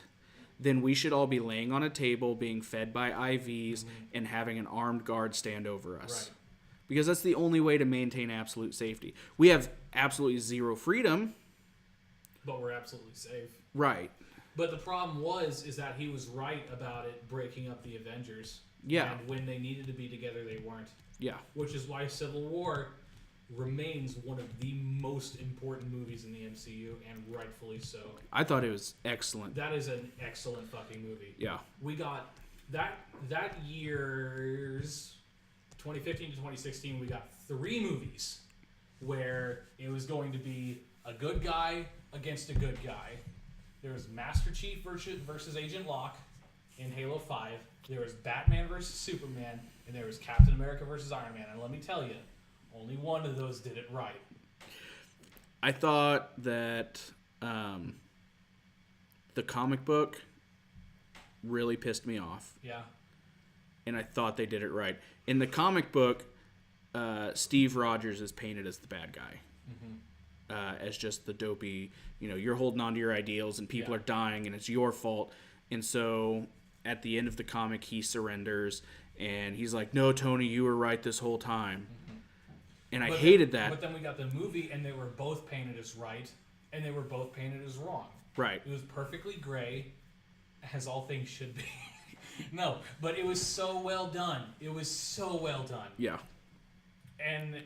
then we should all be laying on a table, being fed by IVs, and having an armed guard stand over us. Right. Because that's the only way to maintain absolute safety. We have absolutely zero freedom. But we're absolutely safe. Right. But the problem is that he was right about it breaking up the Avengers. Yeah. And when they needed to be together, they weren't. Yeah. Which is why Civil War remains one of the most important movies in the MCU, and rightfully so. I thought it was excellent. That is an excellent fucking movie. Yeah. We got that year's 2015 to 2016. We got 3 movies where it was going to be a good guy against a good guy. There was Master Chief versus Agent Locke in Halo 5. There was Batman versus Superman, and there was Captain America versus Iron Man. And let me tell you, only one of those did it right. I thought that the comic book really pissed me off. Yeah. And I thought they did it right. In the comic book, Steve Rogers is painted as the bad guy. As just the dopey, you're holding on to your ideals and people are dying and it's your fault. And so at the end of the comic, he surrenders and he's like, no, Tony, you were right this whole time. And I hated that. But then we got the movie, and they were both painted as right, and they were both painted as wrong. Right. It was perfectly gray, as all things should be. No, but it was so well done. It was so well done. Yeah. And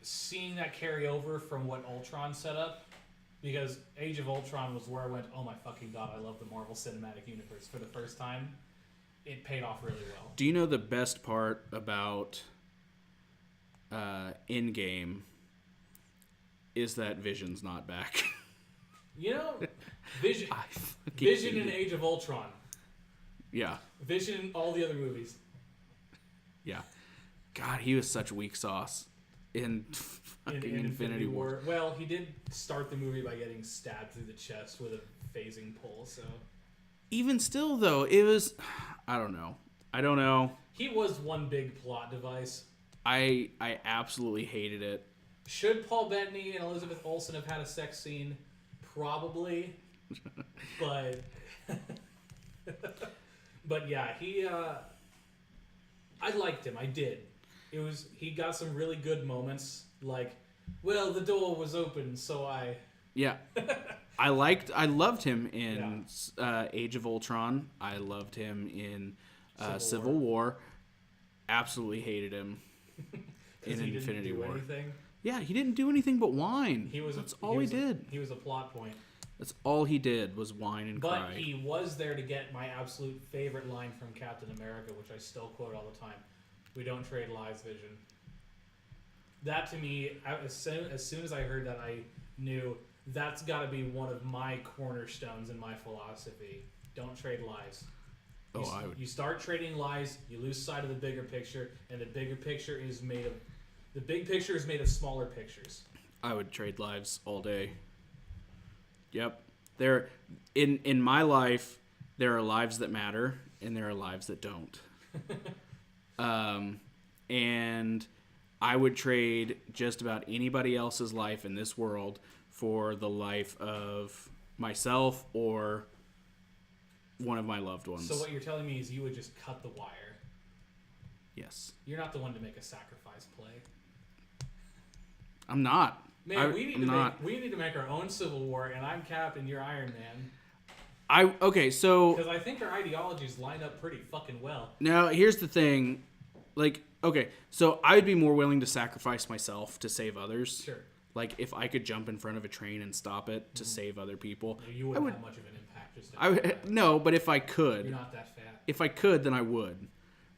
seeing that carry over from what Ultron set up, because Age of Ultron was where I went, oh my fucking god, I love the Marvel Cinematic Universe for the first time. It paid off really well. Do you know the best part about End Game is that Vision's not back? Vision in Age of Ultron. Yeah. Vision in all the other movies. Yeah. God, he was such weak sauce in fucking Infinity War. Well, he did start the movie by getting stabbed through the chest with a phasing pull, so... Even still, though, it was... I don't know. He was one big plot device. I absolutely hated it. Should Paul Bettany and Elizabeth Olsen have had a sex scene? Probably. But... But yeah, I liked him. I did. He got some really good moments, like, well, the door was open, so I... Yeah. I loved him in Age of Ultron. I loved him in Civil War. Absolutely hated him in Infinity War. Anything? Yeah, he didn't do anything but whine. That's all he did. He was a plot point. That's all he did was whine and cry. But he was there to get my absolute favorite line from Captain America, which I still quote all the time. We don't trade lives, Vision. That to me, as soon as I heard that, I knew that's got to be one of my cornerstones in my philosophy. Don't trade lives. You start trading lives, you lose sight of the bigger picture, and the big picture is made of smaller pictures. I would trade lives all day. Yep. There, in my life, there are lives that matter, and there are lives that don't. And I would trade just about anybody else's life in this world for the life of myself or one of my loved ones. So what you're telling me is you would just cut the wire. Yes. You're not the one to make a sacrifice play. I'm not. Man, we need to make our own Civil War, and I'm Cap and you're Iron Man. So because I think our ideologies line up pretty fucking well. Now, here's the thing. So I would be more willing to sacrifice myself to save others. Sure. Like, if I could jump in front of a train and stop it to save other people. You wouldn't have much of an impact. No, but if I could. You're not that fat. If I could, then I would.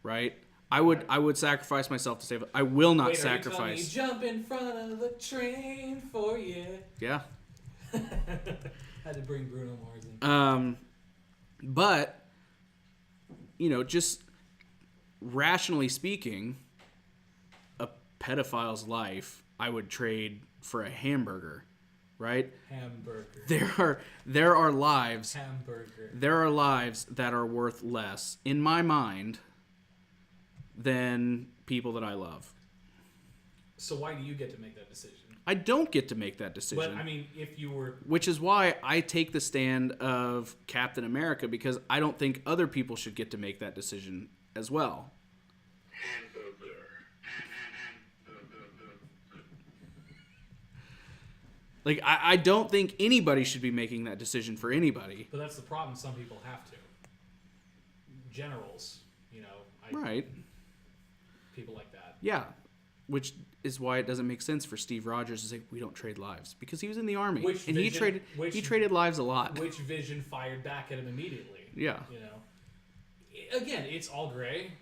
Right? I would sacrifice myself to save it. I will not sacrifice. Are you telling me jump in front of the train for you? Yeah. Had to bring Bruno Mars in. But, just rationally speaking, a pedophile's life, I would trade for a hamburger, right? Hamburger. There are lives. Hamburger. There are lives that are worth less, in my mind, than people that I love. So why do you get to make that decision? I don't get to make that decision. But, I mean, if you were... Which is why I take the stand of Captain America, because I don't think other people should get to make that decision as well. Like, I don't think anybody should be making that decision for anybody. But that's the problem. Some people have to. Generals, Right. People like that. Yeah. Which is why it doesn't make sense for Steve Rogers to say we don't trade lives, because he was in the Army he traded lives a lot. Which Vision fired back at him immediately. Yeah. You know, again, it's all gray.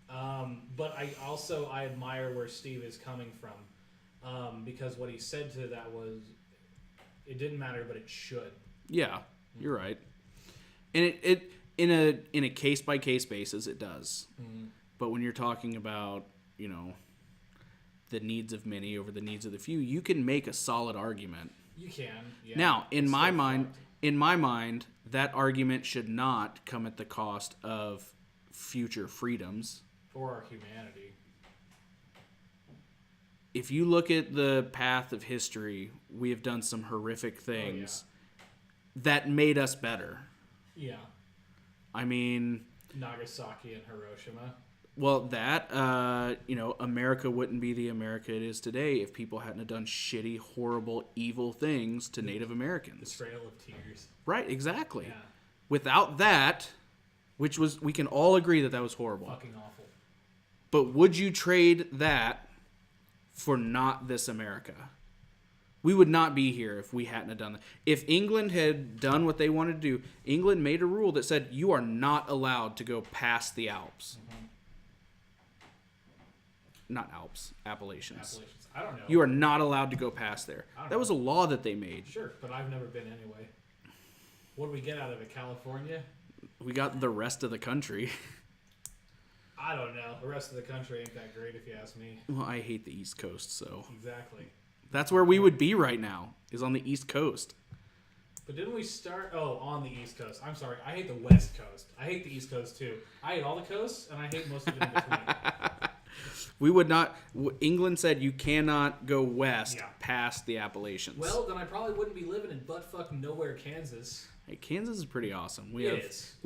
But I admire where Steve is coming from, because what he said to that was, it didn't matter, but it should. Yeah, you're right. And it in a case by case basis it does. Mm-hmm. But when you're talking about, you know, the needs of many over the needs of the few, you can make a solid argument. You can. Yeah. Now, in my mind, that argument should not come at the cost of future freedoms or our humanity. If you look at the path of history, we have done some horrific things that made us better. Yeah. I mean, Nagasaki and Hiroshima. Well, America wouldn't be the America it is today if people hadn't have done shitty, horrible, evil things to Native Americans. The Trail of Tears. Right, exactly. Yeah. Without that, we can all agree that was horrible. Fucking awful. But would you trade that for not this America? We would not be here if we hadn't have done that. If England had done what they wanted to do, England made a rule that said you are not allowed to go past the Alps. Mm-hmm. Not Alps, Appalachians. I don't know. You are not allowed to go past there. That was a law that they made. Sure, but I've never been anyway. What do we get out of it, California? We got the rest of the country. I don't know. The rest of the country ain't that great if you ask me. Well, I hate the East Coast, so... Exactly. That's where we would be right now, is on the East Coast. But didn't we start... Oh, on the East Coast. I'm sorry. I hate the West Coast. I hate the East Coast, too. I hate all the coasts, and I hate most of it in between. We would not... England said you cannot go west past the Appalachians. Well, then I probably wouldn't be living in butt-fuck nowhere, Kansas. Hey, Kansas is pretty awesome. We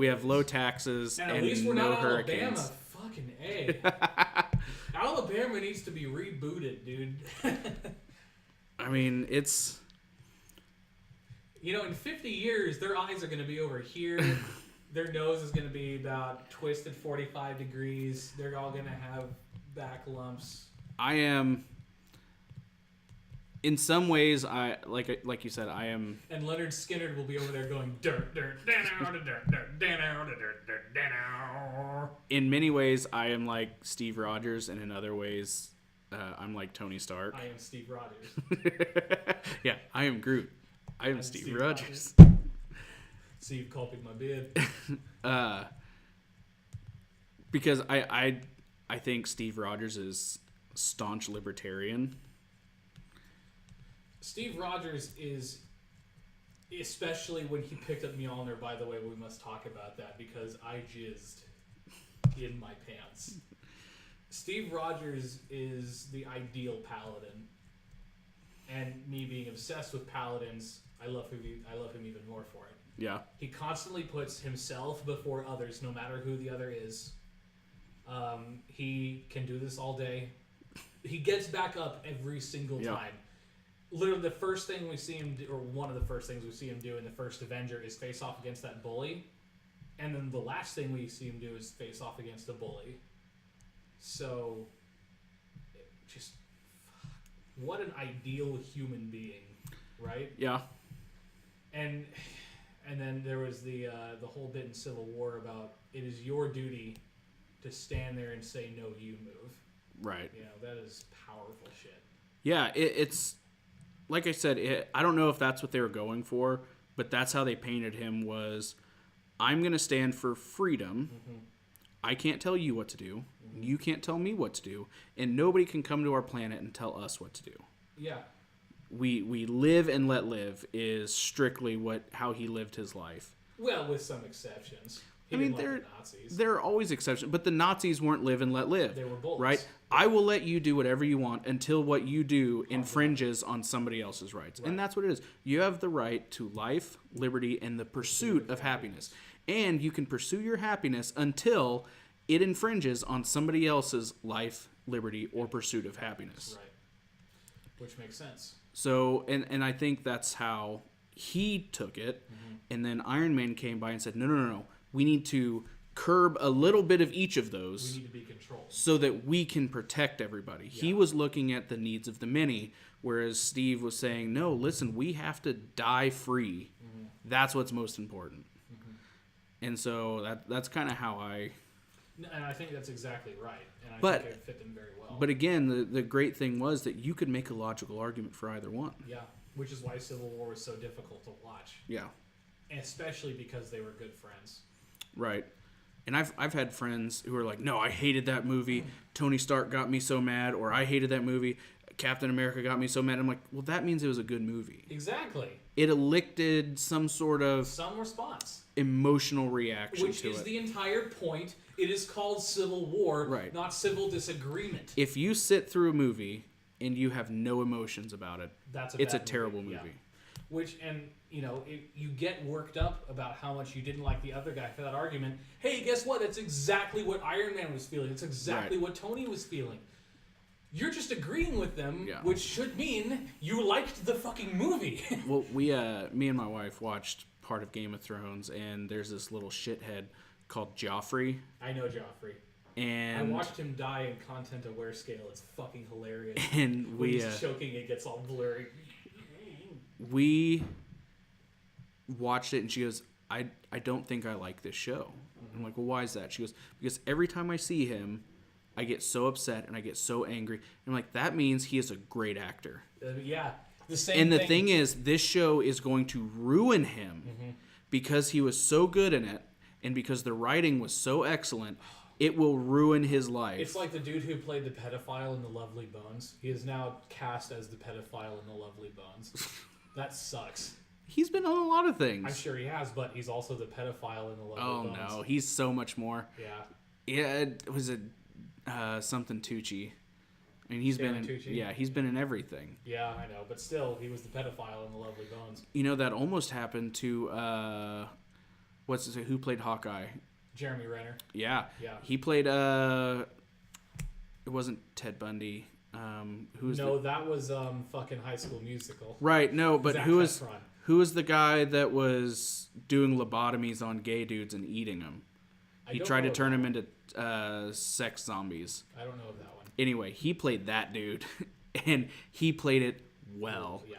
have low taxes and at least we're no not hurricanes. Alabama. Fucking A. Alabama needs to be rebooted, dude. I mean, it's... You know, in 50 years, their eyes are going to be over here. Their nose is going to be about twisted 45 degrees. They're all going to have back lumps. I am... In some ways, like you said, I am... And Leonard Skinner will be over there going, dirt, dirt, dirt, dirt, dirt, dirt, dirt. In many ways, I am like Steve Rogers, and in other ways, I'm like Tony Stark. I am Steve Rogers. Yeah, I am Groot. I am Steve Rogers. So you've copied my bid. Because I think Steve Rogers is staunch libertarian. Steve Rogers is, especially when he picked up Mjolnir, by the way, we must talk about that because I jizzed in my pants. Steve Rogers is the ideal paladin. And me being obsessed with paladins, I love him even more for it. Yeah. He constantly puts himself before others, no matter who the other is. He can do this all day. He gets back up every single time. Literally, the first thing we see him do, or one of the first things we see him do in the first Avenger is face off against that bully. And then the last thing we see him do is face off against a bully. So, just, what an ideal human being, right? Yeah. And then there was the whole bit in Civil War about it is your duty to stand there and say, no, you move. Right. You know, that is powerful shit. Yeah, it's... Like I said, I don't know if that's what they were going for, but that's how they painted him was, I'm going to stand for freedom. Mm-hmm. I can't tell you what to do. Mm-hmm. You can't tell me what to do. And nobody can come to our planet and tell us what to do. Yeah. We live and let live is strictly how he lived his life. Well, with some exceptions. There are always exceptions, but the Nazis weren't live and let live. They were bullets. Right? I will let you do whatever you want until what you do infringes on somebody else's rights. Right. And that's what it is. You have the right to life, liberty, and the pursuit of happiness. And you can pursue your happiness until it infringes on somebody else's life, liberty, or pursuit of happiness. Right. Which makes sense. So, and I think that's how he took it. Mm-hmm. And then Iron Man came by and said, no. We need to curb a little bit of each of those. We need to be controlled. So that we can protect everybody. Yeah. He was looking at the needs of the many, whereas Steve was saying, no, listen, we have to die free. Mm-hmm. That's what's most important. Mm-hmm. And so that's kind of how I... And I think that's exactly right. And I think it fit them very well. But again, the great thing was that you could make a logical argument for either one. Yeah, which is why Civil War was so difficult to watch. Yeah. Especially because they were good friends. Right. And I've had friends who are like, no, I hated that movie. Tony Stark got me so mad. Or I hated that movie. Captain America got me so mad. I'm like, well, that means it was a good movie. Exactly. It elicited some sort of... some response. Emotional reaction Which to it. Which is the entire point. It is called Civil War, right. Not civil disagreement. If you sit through a movie and you have no emotions about it, it's a terrible movie. Yeah. Which, and, you know, if you get worked up about how much you didn't like the other guy for that argument, hey, guess what? That's exactly what Iron Man was feeling. It's exactly what Tony was feeling. You're just agreeing with them, which should mean you liked the fucking movie. Well, me and my wife watched part of Game of Thrones, and there's this little shithead called Joffrey. I know Joffrey. And I watched him die in content aware scale. It's fucking hilarious. And when he's choking, it gets all blurry. We watched it, and she goes, I don't think I like this show. Mm-hmm. I'm like, well, why is that? She goes, because every time I see him, I get so upset and I get so angry. And I'm like, that means he is a great actor. Yeah. The same and the thing is, this show is going to ruin him because he was so good in it, and because the writing was so excellent, it will ruin his life. It's like the dude who played the pedophile in The Lovely Bones. He is now cast as the pedophile in The Lovely Bones. That sucks. He's been on a lot of things. I'm sure he has, but he's also the pedophile in The Lovely Bones. Oh, no. He's so much more. Yeah. Yeah, it was something Tucci. I mean, he's been in everything. Yeah, I know, but still, he was the pedophile in The Lovely Bones. You know, that almost happened to who played Hawkeye? Jeremy Renner. Yeah. He played it wasn't Ted Bundy. That was fucking High School Musical. Right, no, but Zac Efron. Who was the guy that was doing lobotomies on gay dudes and eating them? He tried to turn them into sex zombies. I don't know of that one. Anyway, he played that dude, and he played it well. Yeah.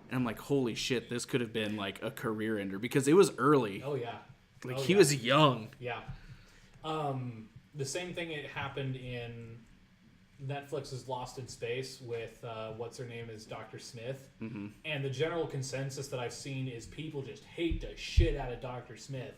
And I'm like, holy shit, this could have been like a career ender because it was early. Oh yeah. Like he was young. Yeah. The same thing happened in Netflix's Lost in Space with what's her name is Dr. Smith. Mm-hmm. And the general consensus that I've seen is people just hate the shit out of Dr. Smith.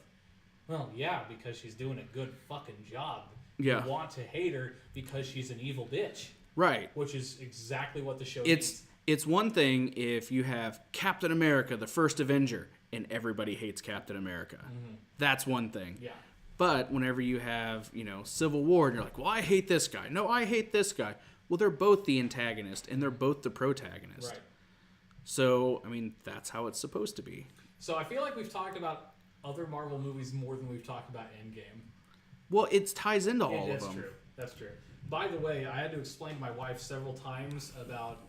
Well, yeah, because she's doing a good fucking job. Yeah. You want to hate her because she's an evil bitch. Right. Which is exactly what the show needs. It's one thing if you have Captain America, the first Avenger, and everybody hates Captain America. Mm-hmm. That's one thing. Yeah. But whenever you have, Civil War, and you're like, well, I hate this guy. No, I hate this guy. Well, they're both the antagonist, and they're both the protagonist. Right. So, I mean, that's how it's supposed to be. So I feel like we've talked about other Marvel movies more than we've talked about Endgame. Well, it ties into all of them. That's true. By the way, I had to explain to my wife several times about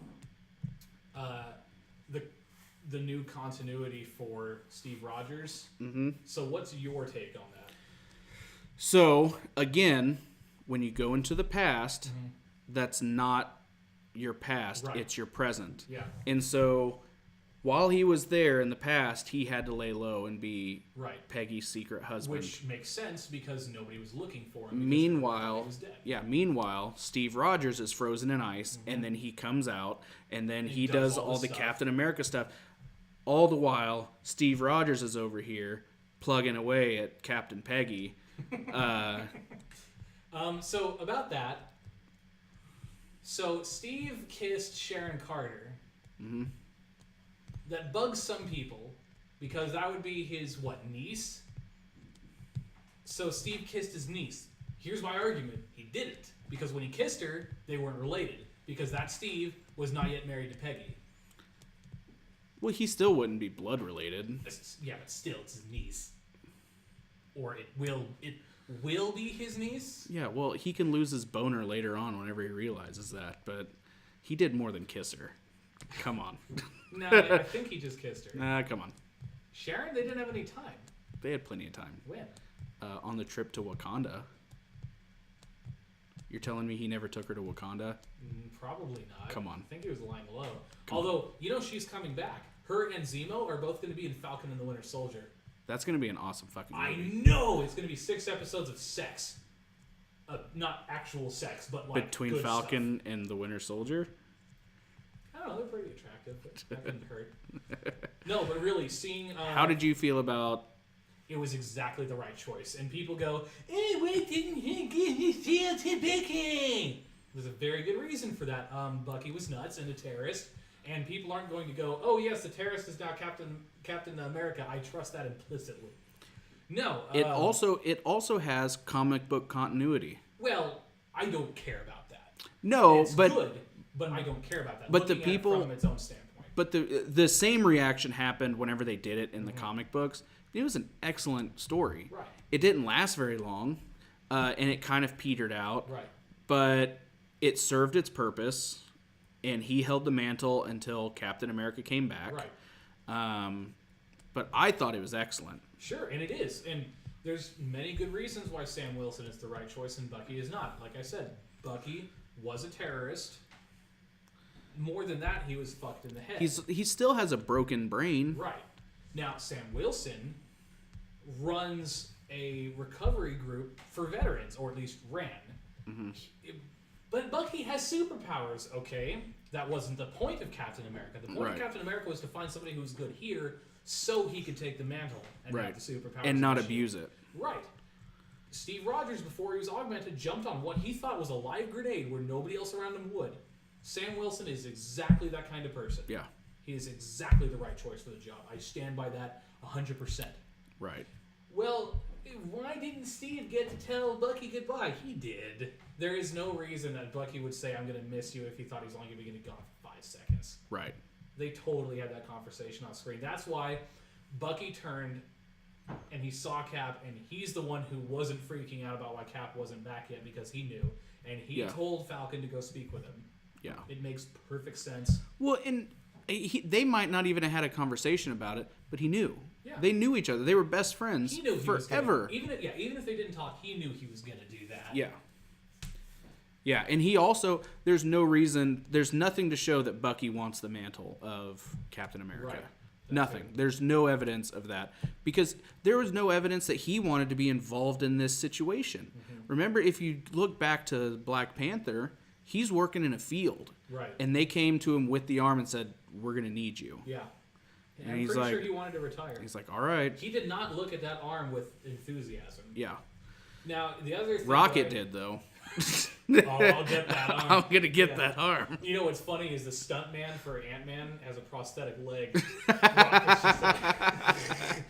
the new continuity for Steve Rogers. Mm-hmm. So what's your take on that? So, again, when you go into the past, that's not your past. Right. It's your present. Yeah. And so, while he was there in the past, he had to lay low and be Peggy's secret husband. Which makes sense because nobody was looking for him. Meanwhile, he was dead. Meanwhile, Steve Rogers is frozen in ice, and then he comes out, and then he does all the Captain America stuff. All the while, Steve Rogers is over here plugging away at Captain Peggy. So about that, so Steve kissed Sharon Carter. Mm-hmm. That bugs some people because that would be his niece. So Steve kissed his niece. Here's my argument: he didn't, because when he kissed her, they weren't related, because that Steve was not yet married to Peggy. Well, he still wouldn't be blood related. Yeah, but still, it's his niece. Or it will be his niece? Yeah, well, he can lose his boner later on whenever he realizes that, but he did more than kiss her. Come on. No, I think he just kissed her. Nah, come on. Sharon, they didn't have any time. They had plenty of time. When? on the trip to Wakanda. You're telling me he never took her to Wakanda? Probably not. Come on. I think he was lying low. Although, she's coming back. Her and Zemo are both going to be in Falcon and the Winter Soldier. That's going to be an awesome fucking movie. I know! It's going to be 6 episodes of sex. Not actual sex, but like between Falcon and the Winter Soldier? I don't know, they're pretty attractive, but that couldn't hurt. No, but really, seeing... How did you feel about... It was exactly the right choice. And people go, hey, why didn't he give his tail to Bucky? There's a very good reason for that. Bucky was nuts and a terrorist. And people aren't going to go, oh, yes, the terrorist is now Captain America. I trust that implicitly. No. It also has comic book continuity. Well, I don't care about that. No, it's but... good, but I don't care about that. But Looking the people... at it from its own standpoint. But the same reaction happened whenever they did it in the comic books. It was an excellent story. Right. It didn't last very long, and it kind of petered out. Right. But it served its purpose, and he held the mantle until Captain America came back. Right. But I thought it was excellent. Sure, and it is. And there's many good reasons why Sam Wilson is the right choice and Bucky is not. Like I said, Bucky was a terrorist. More than that, he was fucked in the head. He still has a broken brain. Right. Now, Sam Wilson runs a recovery group for veterans, or at least ran. Mm-hmm. But Bucky has superpowers, okay? That wasn't the point of Captain America. The point of Captain America was to find somebody who was good here so he could take the mantle and have the superpowers. And not abuse it. Right. Steve Rogers, before he was augmented, jumped on what he thought was a live grenade where nobody else around him would. Sam Wilson is exactly that kind of person. Yeah. He is exactly the right choice for the job. I stand by that 100%. Right. Well, why didn't Steve get to tell Bucky goodbye? He did. There is no reason that Bucky would say, I'm going to miss you, if he thought he was only going to be gone for 5 seconds. Right. They totally had that conversation on screen. That's why Bucky turned and he saw Cap, and he's the one who wasn't freaking out about why Cap wasn't back yet because he knew. And he told Falcon to go speak with him. Yeah. It makes perfect sense. Well, and they might not even have had a conversation about it, but he knew. Yeah. They knew each other. They were best friends He knew forever. Even if they didn't talk, he knew he was going to do that. Yeah. Yeah, and he also, there's nothing to show that Bucky wants the mantle of Captain America. Right. Nothing. Right. There's no evidence of that. Because there was no evidence that he wanted to be involved in this situation. Mm-hmm. Remember, if you look back to Black Panther, he's working in a field. Right. And they came to him with the arm and said, we're going to need you. Yeah. And I'm he's pretty like, sure he wanted to retire. He's like, all right. He did not look at that arm with enthusiasm. Yeah. Now, the other thing Rocket did, though. I'll get that arm. I'm going to get that arm. You know what's funny is the stuntman for Ant-Man has a prosthetic leg. Rocket's just like...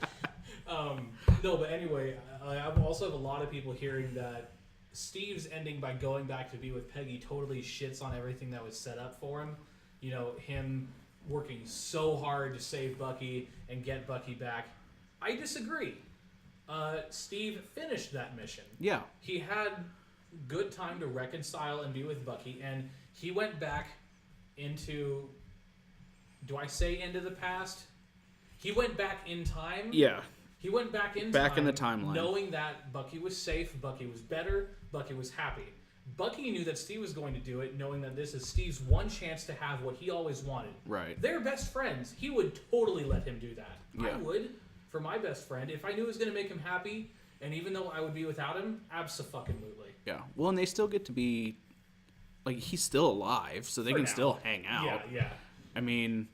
No, but anyway, I also have a lot of people hearing that Steve's ending by going back to be with Peggy totally shits on everything that was set up for him. You know, him working so hard to save Bucky and get Bucky back. I disagree. Steve finished that mission. Yeah. He had good time to reconcile and be with Bucky, and he went back into... Do I say into the past? He went back in time. Yeah. He went back in back in the timeline, knowing that Bucky was safe, Bucky was better, Bucky was happy. Bucky knew that Steve was going to do it, knowing that this is Steve's one chance to have what he always wanted. Right. They're best friends. He would totally let him do that. Yeah. I would, for my best friend. If I knew it was going to make him happy, and even though I would be without him, abso-fucking-lutely. Yeah. Well, and they still get to be... Like, he's still alive, so they can still hang out. Yeah, yeah. I mean...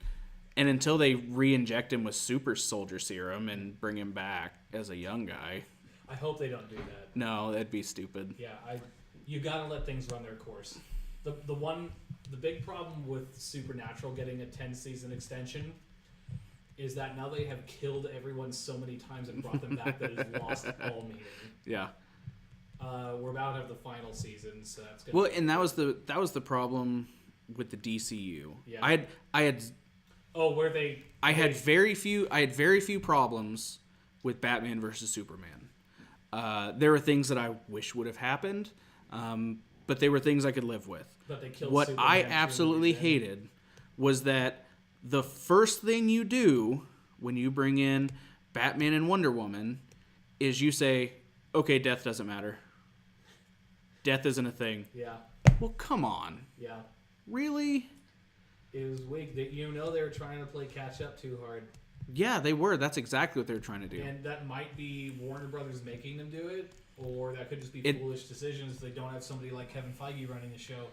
And until they re-inject him with super soldier serum and bring him back as a young guy. I hope they don't do that. No, that'd be stupid. Yeah, you gotta let things run their course. The big problem with Supernatural getting a 10-season extension is that now they have killed everyone so many times and brought them back that it's lost all meaning. Yeah. We're about to have the final season, so that's good. Well, and that was the problem with the DCU. Yeah. I had very few problems with Batman versus Superman. There were things that I wish would have happened, but they were things I could live with. But they killed what Superman I absolutely hated was that the first thing you do when you bring in Batman and Wonder Woman is you say, okay, death doesn't matter. Death isn't a thing. Yeah. Well, come on. Yeah. Really? It was weak. They were trying to play catch up too hard. Yeah, they were. That's exactly what they were trying to do. And that might be Warner Brothers making them do it, or that could just be foolish decisions. They don't have somebody like Kevin Feige running the show.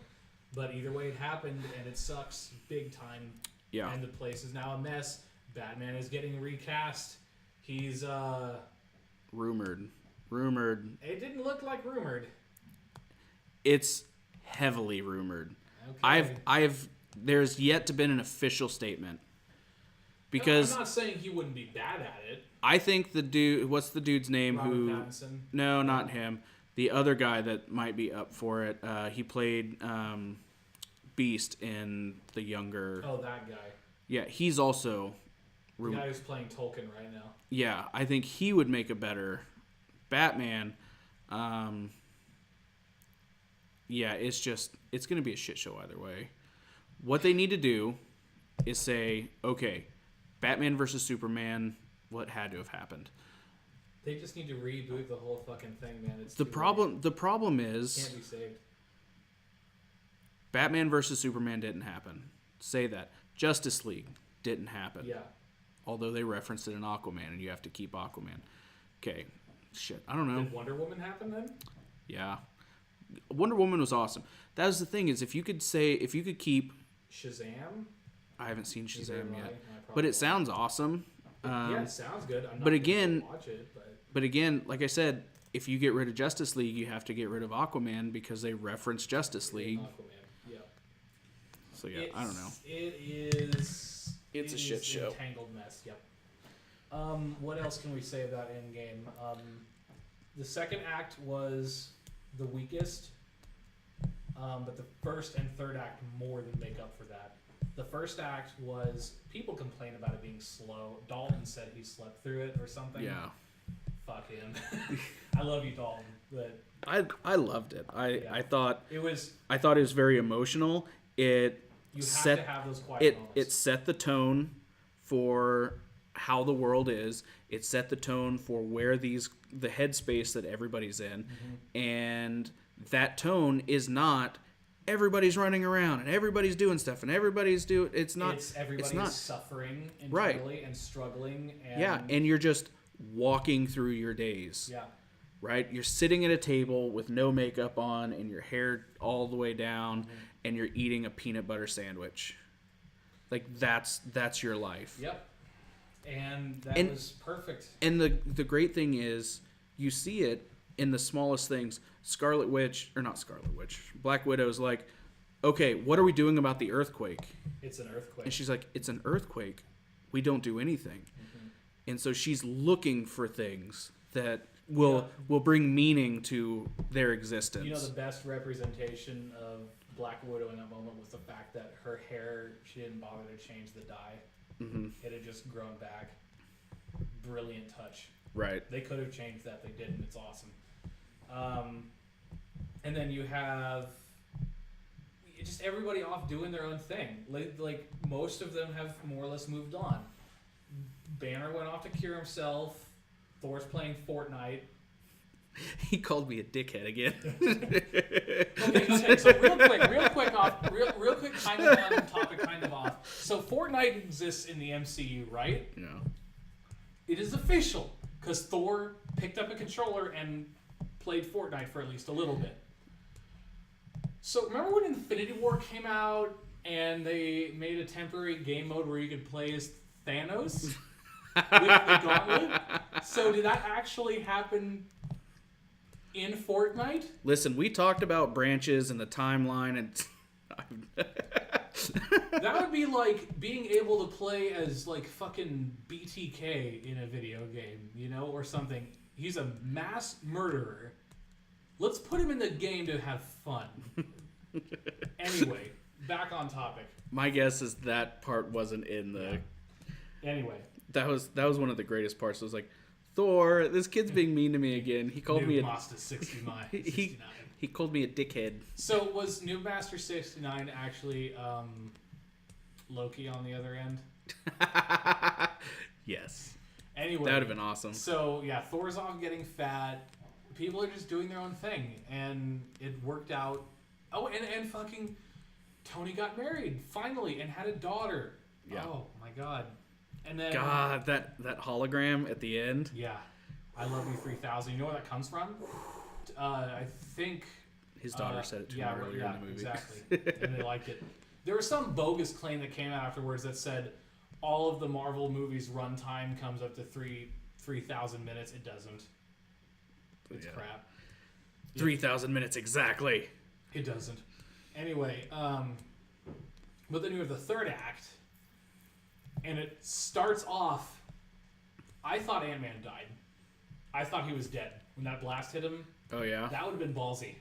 But either way, it happened, and it sucks big time. Yeah. And the place is now a mess. Batman is getting recast. He's, Rumored. It didn't look like rumored. It's heavily rumored. Okay. There's yet to been an official statement. Because I'm not saying he wouldn't be bad at it. I think the dude, what's the dude's name Robert who... Pattinson. No, not him. The other guy that might be up for it. He played Beast in the younger... Oh, that guy. Yeah, he's also... The guy who's playing Tolkien right now. Yeah, I think he would make a better Batman. Yeah, it's going to be a shit show either way. What they need to do is say, okay, Batman versus Superman, what had to have happened? They just need to reboot the whole fucking thing, man. It's The problem is... Can't be saved. Batman versus Superman didn't happen. Say that. Justice League didn't happen. Yeah. Although they referenced it in Aquaman, and you have to keep Aquaman. Okay. Shit. I don't know. Did Wonder Woman happen then? Yeah. Wonder Woman was awesome. That was the thing, is if you could keep... Shazam? I haven't seen Shazam yet. But But it sounds awesome. yeah, it sounds good. I'm not but gonna again- watch it, But again, like I said, if you get rid of Justice League, you have to get rid of Aquaman because they reference Justice League. Aquaman. Yeah. So yeah, I don't know. It's a shit show. Tangled mess. Yep. What else can we say about Endgame? The second act was the weakest, but the first and third act more than make up for that. The first act was people complain about it being slow. Dalton said he slept through it or something. Yeah. Fuck him. I love you, Dalton, but I loved it. I thought it was very emotional. It you have set to have those quiet moments. it set the tone for how the world is. It set the tone for where the headspace that everybody's in, and that tone is not everybody's running around and everybody's doing stuff and everybody's doing. It's not suffering internally and struggling. And and you're just walking through your days. Yeah. Right? You're sitting at a table with no makeup on and your hair all the way down and you're eating a peanut butter sandwich. Like that's your life. Yep. And that was perfect. And the great thing is you see it in the smallest things. Black Widow's like, okay, what are we doing about the earthquake? It's an earthquake. And she's like, it's an earthquake. We don't do anything. And so she's looking for things that will bring meaning to their existence. You know, the best representation of Black Widow in that moment was the fact that her hair, she didn't bother to change the dye. It had just grown back. Brilliant touch. Right. They could have changed that. They didn't. It's awesome. And then you have just everybody off doing their own thing. Like most of them have more or less moved on. Banner went off to cure himself. Thor's playing Fortnite. He called me a dickhead again. Okay, so real quick, kind of on topic, kind of off. So Fortnite exists in the MCU, right? Yeah. It is official, because Thor picked up a controller and played Fortnite for at least a little bit. So remember when Infinity War came out and they made a temporary game mode where you could play as Thanos with the gauntlet? So did that actually happen in Fortnite? Listen, we talked about branches and the timeline and That would be like being able to play as like fucking BTK in a video game, you know, or something. He's a mass murderer. Let's put him in the game to have fun. Anyway, back on topic. My guess is that part wasn't in the... Anyway. That was one of the greatest parts. It was like, Thor, this kid's being mean to me again. He called me a... Master 69. He called me a dickhead. So was New Master 69 actually Loki on the other end? Yes. Anyway. That would have been awesome. So, yeah, Thor's off getting fat. people are just doing their own thing, and it worked out. Oh, and fucking Tony got married finally and had a daughter. Yeah. Oh my god. And then God, that hologram at the end. yeah, I love you 3000. You know where that comes from? I think His daughter said it to him earlier in the movie. Exactly, and they liked it. There was some bogus claim that came out afterwards that said all of the Marvel movies' runtime comes up to 3,000 minutes. It doesn't. It's crap. 3,000 minutes exactly. It doesn't. Anyway, but then you have the third act, and it starts off. I thought Ant-Man died. I thought he was dead when that blast hit him. Oh yeah. That would have been ballsy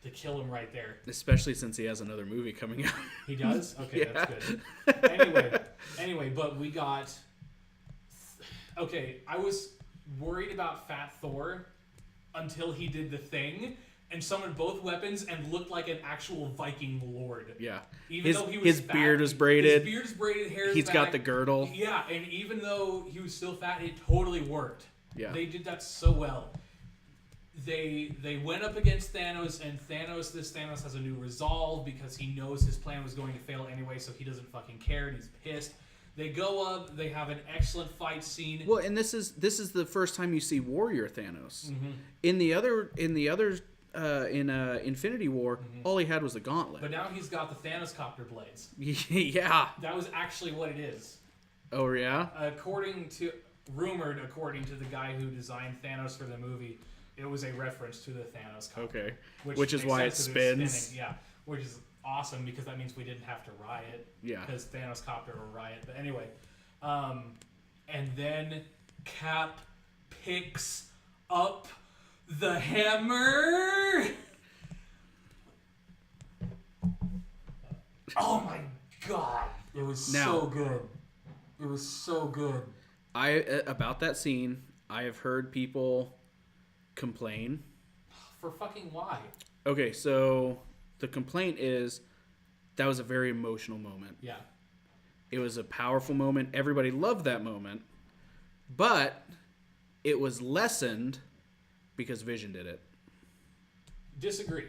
to kill him right there. Especially since he has another movie coming out. He does? Okay, yeah. That's good. Anyway, but we got... Okay, I was worried about Fat Thor until he did the thing and summoned both weapons and looked like an actual Viking lord. Yeah. Even though he was his fat, beard was braided. His beard's braided, hair is He's back. got the girdle. Yeah, and even though he was still fat, it totally worked. Yeah. They did that so well. They went up against Thanos, and this Thanos has a new resolve because he knows his plan was going to fail anyway, so he doesn't fucking care, and he's pissed. They go up, they have an excellent fight scene. Well, and this is the first time you see Warrior Thanos. Mm-hmm. In Infinity War, all he had was a gauntlet. But now he's got the Thanos copter blades. Yeah. That was actually what it is. Oh yeah. According to the guy who designed Thanos for the movie, it was a reference to the Thanos copter. Okay. Which is makes why it sense 'cause it was spins. spinning. Yeah, which is awesome because that means we didn't have to riot. Yeah. Because Thanos copter or riot. But anyway, and then Cap picks up the hammer. Oh my god! It was so good. It was so good. About that scene, I have heard people complain. For fucking why? Okay, so the complaint is that was a very emotional moment. Yeah. It was a powerful moment. Everybody loved that moment. But it was lessened because Vision did it. Disagree.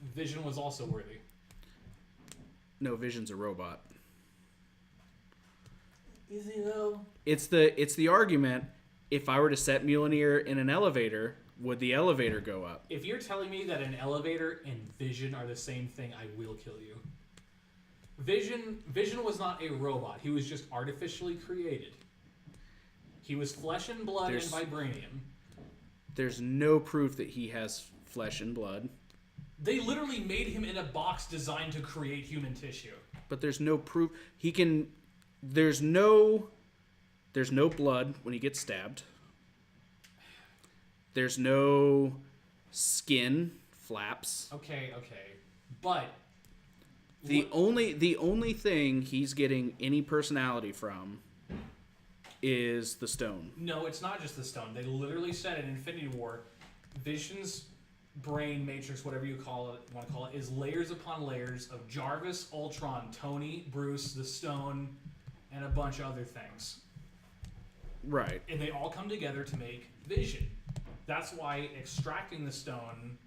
Vision was also worthy. No, Vision's a robot. Is he though? It's the argument, if I were to set Mjolnir in an elevator, would the elevator go up? If you're telling me that an elevator and Vision are the same thing, I will kill you. Vision was not a robot. He was just artificially created. He was flesh and blood and vibranium. There's no proof that he has flesh and blood. They literally made him in a box designed to create human tissue. But there's no proof. He can... There's no blood when he gets stabbed. There's no skin flaps. Okay. But... The only thing he's getting any personality from is the stone. No, it's not just the stone. They literally said in Infinity War, Vision's brain matrix, whatever you want to call it, is layers upon layers of Jarvis, Ultron, Tony, Bruce, the Stone, and a bunch of other things. Right. And they all come together to make Vision. That's why extracting the stone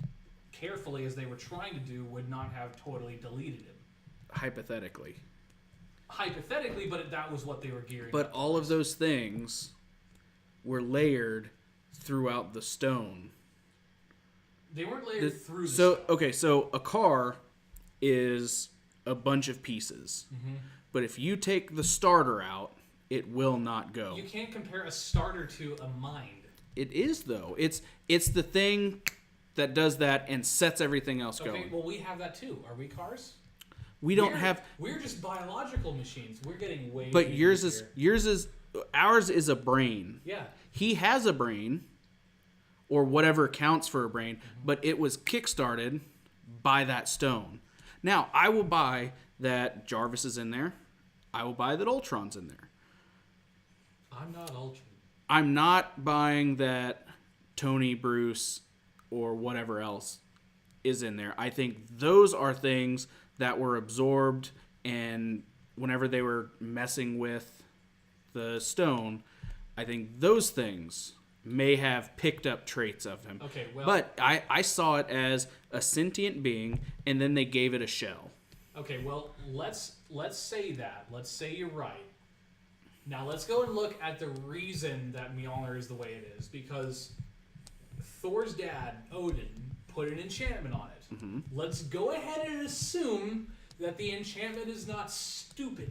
carefully, as they were trying to do, would not have totally deleted him. Hypothetically, but that was what they were gearing But up all towards. of those things were layered throughout the stone. They weren't layered through the So, stone. okay, so a car is a bunch of pieces. Mm-hmm. But if you take the starter out, it will not go. You can't compare a starter to a mind. It is, though. It's the thing that does that and sets everything else Okay, going. well, we have that too. Are we cars? We're just biological machines. We're getting way. But too yours easier. is ours is a brain. Yeah. He has a brain, or whatever counts for a brain, but it was kickstarted by that stone. Now, I will buy that Jarvis is in there. I will buy that Ultron's in there. I'm not Ultron. I'm not buying that Tony, Bruce, or whatever else is in there. I think those are things that were absorbed, and whenever they were messing with the stone, I think those things may have picked up traits of him. Okay, well... But I saw it as a sentient being, and then they gave it a shell. Okay, well, let's say that. Let's say you're right. Now, let's go and look at the reason that Mjolnir is the way it is. Because Thor's dad, Odin, put an enchantment on it. Mm-hmm. Let's go ahead and assume that the enchantment is not stupid.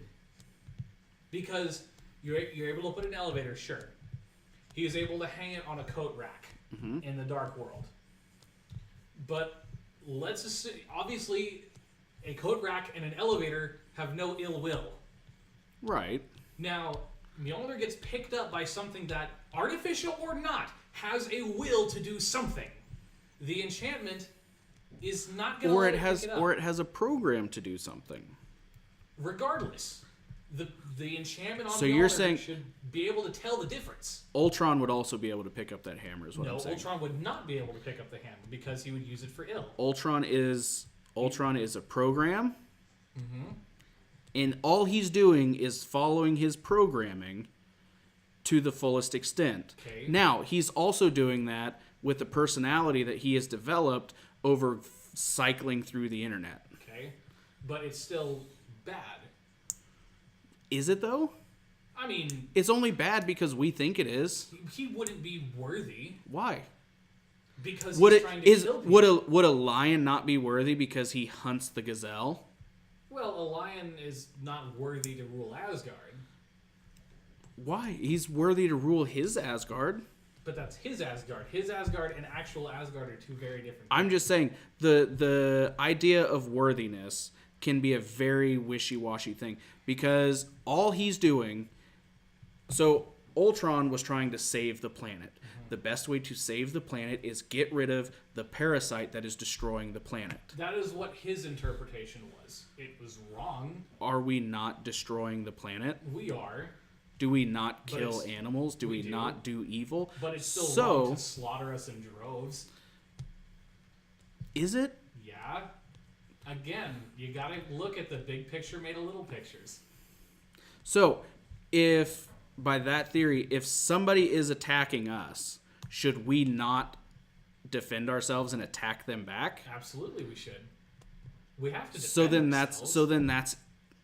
Because you're able to put an elevator, sure. He is able to hang it on a coat rack in the Dark World. But let's assume, obviously, a coat rack and an elevator have no ill will. Right. Now, Mjolnir gets picked up by something that, artificial or not, has a will to do something. The enchantment is not going to let it pick it up. Or it has a program to do something. Regardless, the enchantment on so Mjolnir you're saying should be able to tell the difference. Ultron would also be able to pick up that hammer, is what I'm saying. No, Ultron would not be able to pick up the hammer because he would use it for ill. Ultron is a program. Mm-hmm. And all he's doing is following his programming to the fullest extent. Okay. Now, he's also doing that with the personality that he has developed over cycling through the internet. Okay. But it's still bad. Is it, though? I mean... It's only bad because we think it is. He wouldn't be worthy. Why? Because he's trying to kill people. Would a lion not be worthy because he hunts the gazelle? Well, a lion is not worthy to rule Asgard. Why? He's worthy to rule his Asgard. But that's his Asgard. His Asgard and actual Asgard are two very different things. I'm just saying, the idea of worthiness can be a very wishy-washy thing. Because all he's doing... So, Ultron was trying to save the planet. The best way to save the planet is get rid of the parasite that is destroying the planet. That is what his interpretation was. It was wrong. Are we not destroying the planet? We are. Do we not kill animals? Do we not do evil? But it's still wrong to slaughter us in droves. Is it? Yeah. Again, you gotta look at the big picture made of little pictures. So, by that theory, if somebody is attacking us, should we not defend ourselves and attack them back? Absolutely, we should. We have to defend ourselves. So then that's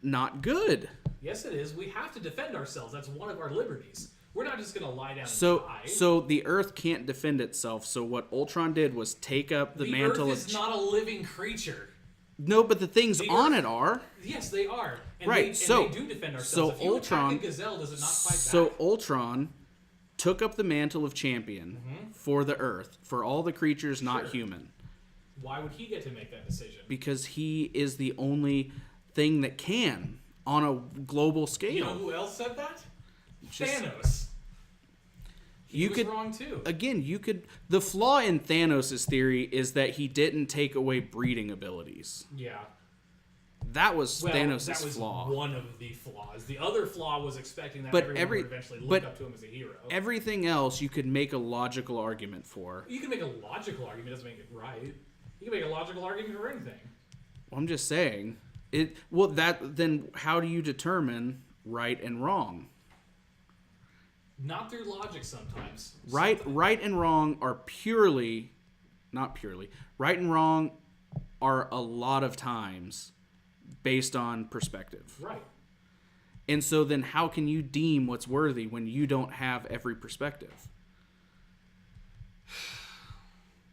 not good. Yes, it is. We have to defend ourselves. That's one of our liberties. We're not just going to lie down and die. So the Earth can't defend itself. So what Ultron did was take up the mantle of... The Earth is not a living creature. No, but the things on it are. Yes, they are. And right. They do defend ourselves. So if you attack a gazelle, does it not fight back? So Ultron took up the mantle of champion for the Earth, for all the creatures not human. Why would he get to make that decision? Because he is the only thing that can on a global scale. You know who else said that? Thanos. He was wrong too. Again, the flaw in Thanos' theory is that he didn't take away breeding abilities. Yeah. That was Thanos' that was flaw. One of the flaws. The other flaw was expecting that everyone would eventually look up to him as a hero. Everything else you could make a logical argument for. You can make a logical argument, doesn't make it right. You can make a logical argument for anything. Well, I'm just saying. Then how do you determine right and wrong? Not through logic sometimes. Right and wrong are right and wrong are a lot of times based on perspective. Right. And so then how can you deem what's worthy when you don't have every perspective?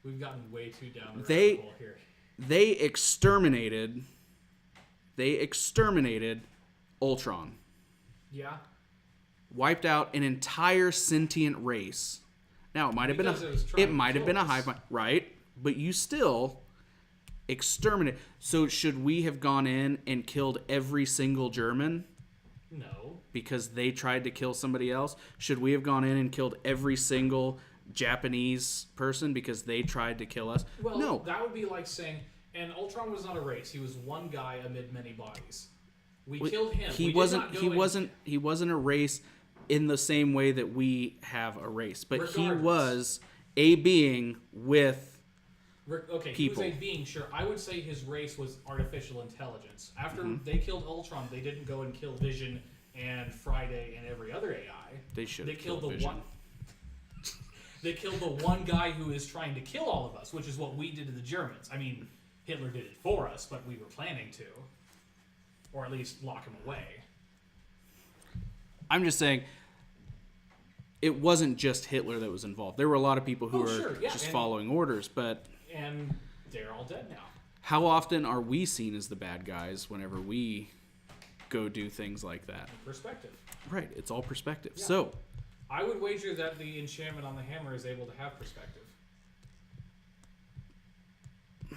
We've gotten way too down the rabbit hole here. They exterminated Ultron. Yeah. Wiped out an entire sentient race. Now it might have been a hive mind, right? But you still exterminate. So should we have gone in and killed every single German? No. Because they tried to kill somebody else? Should we have gone in and killed every single Japanese person because they tried to kill us? Well, no. That would be like saying, and Ultron was not a race. He was one guy amid many bodies. We killed him. He wasn't a race in the same way that we have a race, but Regardless. he was a being with people. He was a being, sure. I would say his race was artificial intelligence. After they killed Ultron, they didn't go and kill Vision and Friday and every other AI. They should. They killed the Vision. one. They killed the one guy who is trying to kill all of us, which is what we did to the Germans. I mean, Hitler did it for us, but we were planning to. Or at least lock him away. I'm just saying, it wasn't just Hitler that was involved. There were a lot of people who were just following orders, but... And they're all dead now. How often are we seen as the bad guys whenever we go do things like that? Perspective. Right, it's all perspective. Yeah. So, I would wager that the enchantment on the hammer is able to have perspective.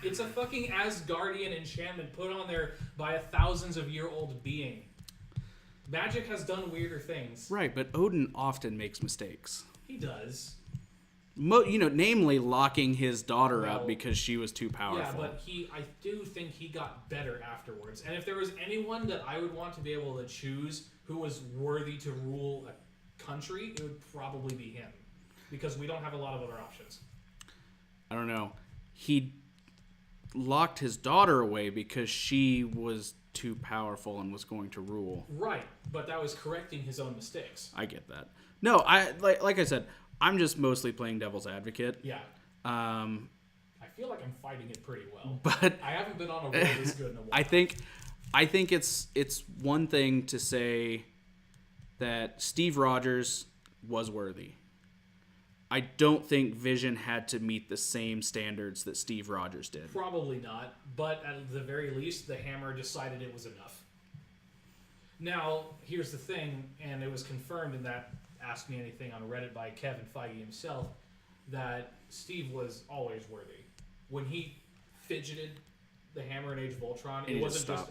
It's a fucking Asgardian enchantment put on there by a thousands-of-year-old being. Magic has done weirder things. right, but Odin often makes mistakes. He does. Namely locking his daughter up Well, because she was too powerful. Yeah, but I do think he got better afterwards. And if there was anyone that I would want to be able to choose who was worthy to rule a country, it would probably be him. Because we don't have a lot of other options. I don't know. He locked his daughter away because she was too powerful and was going to rule. Right, but that was correcting his own mistakes. I get that. No, like I said, I'm just mostly playing devil's advocate. Yeah. I feel like I'm fighting it pretty well. But I haven't been on a roll this good in a while. I think it's one thing to say that Steve Rogers was worthy. I don't think Vision had to meet the same standards that Steve Rogers did. Probably not, but at the very least, the hammer decided it was enough. Now, here's the thing, and it was confirmed in that Ask Me Anything on Reddit by Kevin Feige himself, that Steve was always worthy. When he fidgeted the hammer in Age of Ultron, it wasn't just...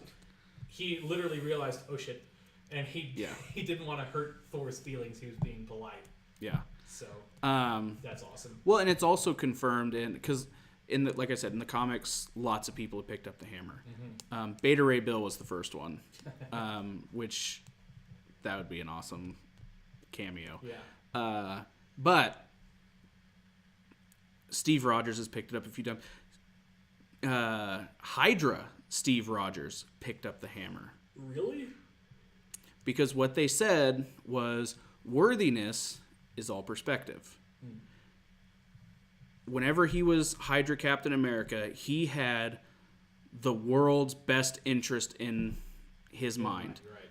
He literally realized, oh shit, and he didn't want to hurt Thor's feelings. He was being polite. Yeah. So, that's awesome. Well, and it's also confirmed because like I said, in the comics, lots of people have picked up the hammer. Mm-hmm. Beta Ray Bill was the first one, which that would be an awesome cameo. Yeah. But Steve Rogers has picked it up a few times. Hydra Steve Rogers picked up the hammer. Really? Because what they said was worthiness is all perspective. Whenever he was Hydra Captain America, he had the world's best interest in his mind. Right.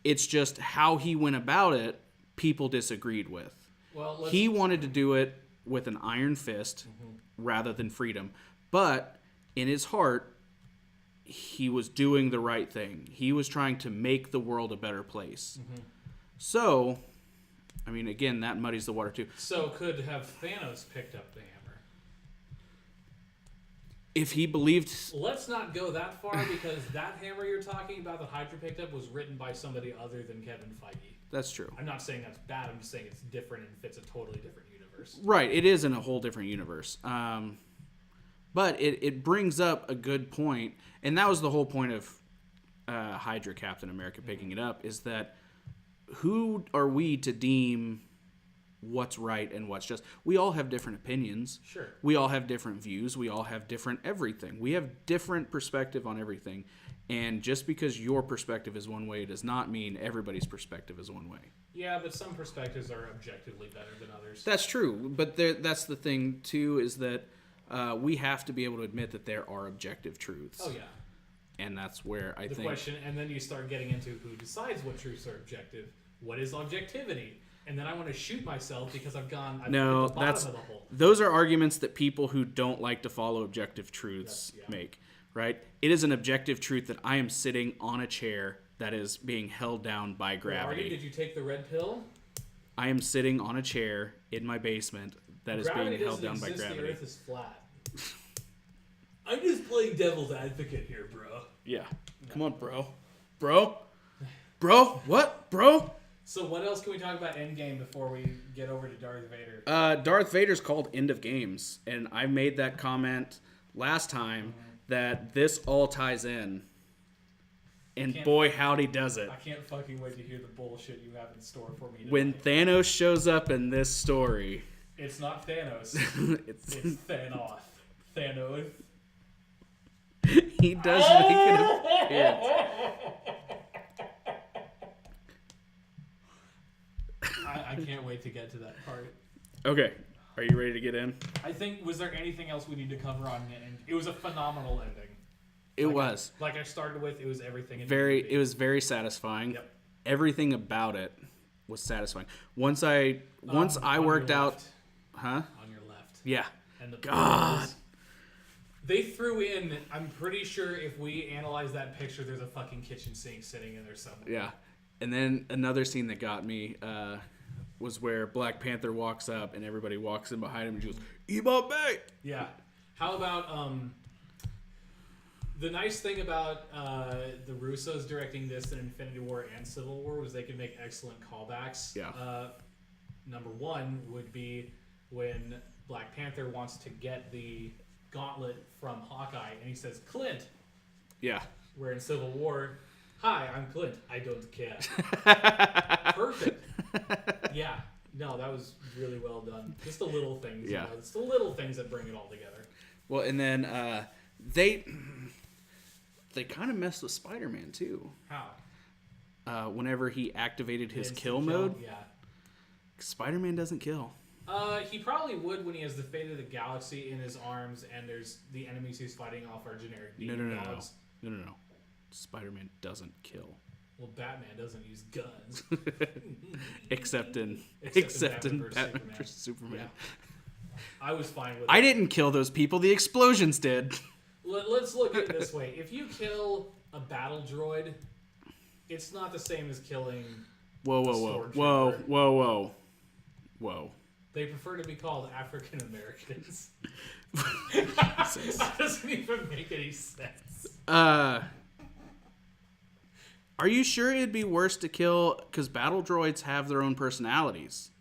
It's just how he went about it, people disagreed with. Well, he wanted to do it with an iron fist rather than freedom. But in his heart, he was doing the right thing. He was trying to make the world a better place. Mm-hmm. So, I mean, again, that muddies the water too. So could have Thanos picked up the hammer? If he believed... Let's not go that far, because that hammer you're talking about that Hydra picked up was written by somebody other than Kevin Feige. That's true. I'm not saying that's bad. I'm just saying it's different and fits a totally different universe. Right. It is in a whole different universe. But it brings up a good point, and that was the whole point of Hydra Captain America picking it up, is that who are we to deem what's right and what's just? We all have different opinions. Sure. We all have different views. We all have different everything. We have different perspective on everything. And just because your perspective is one way does not mean everybody's perspective is one way. Yeah, but some perspectives are objectively better than others. That's true. But that's the thing, too, is that we have to be able to admit that there are objective truths. Oh, yeah. And that's where I think... The question, and then you start getting into who decides what truths are objective. What is objectivity? And then I want to shoot myself because I've hit the bottom of the hole. Those are arguments that people who don't like to follow objective truths make, right? It is an objective truth that I am sitting on a chair that is being held down by gravity. Did you take the red pill? I am sitting on a chair in my basement that is being held down by gravity. The Earth is flat. I'm just playing devil's advocate here, bro. Yeah. Come on, bro. Bro? What? Bro? So what else can we talk about End Game before we get over to Darth Vader? Darth Vader's called End of Games, and I made that comment last time that this all ties in. And boy, howdy does it. I can't fucking wait to hear the bullshit you have in store for me today. When Thanos shows up in this story... It's not Thanos. it's Thanoth. Thanos. He does make an appearance. I can't wait to get to that part. Okay. Are you ready to get in? I think, was there anything else we need to cover on it? And it was a phenomenal ending. It was. Like I started with, it was everything. It was very satisfying. Yep. Everything about it was satisfying. Once I worked out, huh? On your left. Yeah. And the God. photos, they threw in. I'm pretty sure if we analyze that picture, there's a fucking kitchen sink sitting in there somewhere. Yeah. And then another scene that got me was where Black Panther walks up and everybody walks in behind him and she goes, "Ibabe!" Yeah. How about the nice thing about the Russos directing this in Infinity War and Civil War was they could make excellent callbacks. Yeah. Number one would be when Black Panther wants to get the gauntlet from Hawkeye and he says, "Clint." Yeah. Where in Civil War, "Hi, I'm Clint. I don't care." Perfect. Yeah. No, that was really well done. Just the little things. Yeah. You know, it's the little things that bring it all together. Well, and then they kind of messed with Spider-Man too. How? Whenever he activated his Instant kill mode, Yeah. Spider-Man doesn't kill. He probably would when he has the fate of the galaxy in his arms and there's the enemies he's fighting off are generic demon dogs. No. Spider-Man doesn't kill. Well, Batman doesn't use guns. except in Batman vs. Superman. Yeah. I was fine with I it. didn't kill those people. The explosions did. Let's look at it this way. If you kill a battle droid, it's not the same as killing Whoa. They prefer to be called African Americans. That doesn't even make any sense. Are you sure it'd be worse to kill? Because battle droids have their own personalities.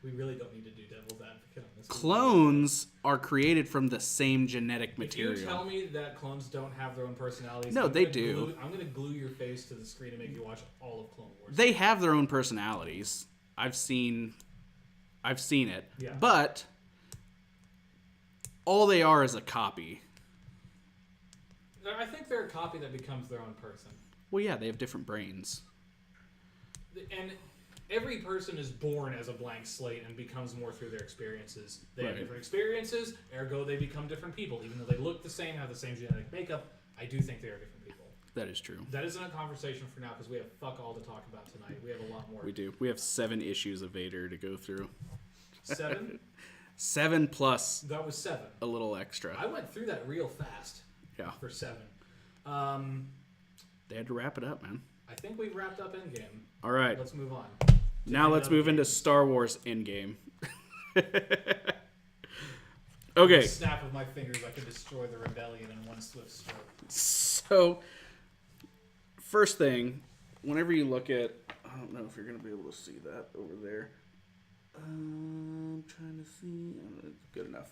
We really don't need to do devil's advocate on this. Clones are created from the same genetic material. If you tell me that clones don't have their own personalities, No, they do. I'm going to glue your face to the screen and make you watch all of Clone Wars. They have their own personalities. I've seen it. Yeah. But all they are is a copy. I think they're a copy that becomes their own person. Well, yeah, they have different brains. And every person is born as a blank slate and becomes more through their experiences. They have different experiences, ergo they become different people. Even though they look the same, have the same genetic makeup, I do think they are different people. That is true. That isn't a conversation for now because we have fuck all to talk about tonight. We have a lot more. We do. We have 7 issues of Vader to go through. 7? 7 plus That was 7. a little extra. I went through that real fast. Yeah. For 7. They had to wrap it up, man. I think we've wrapped up Endgame. All right. Let's move on. Now let's move into Star Wars End Game. Okay. With a snap of my fingers, I could destroy the rebellion in one swift stroke. So, first thing, whenever you look at, I don't know if you're going to be able to see that over there. I'm trying to see. Good enough.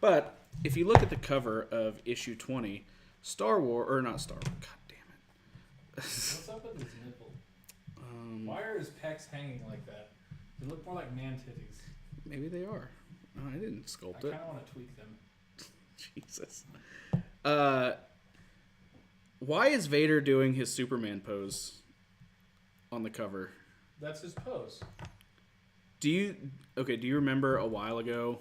But if you look at the cover of issue 20, Star Wars, or not Star Wars, God damn it. What's up with his nipple? Why are his pecs hanging like that? They look more like man titties. Maybe they are. Oh, I didn't sculpt I it. kind of want to tweak them. Jesus. Why is Vader doing his Superman pose on the cover? That's his pose. Do you remember a while ago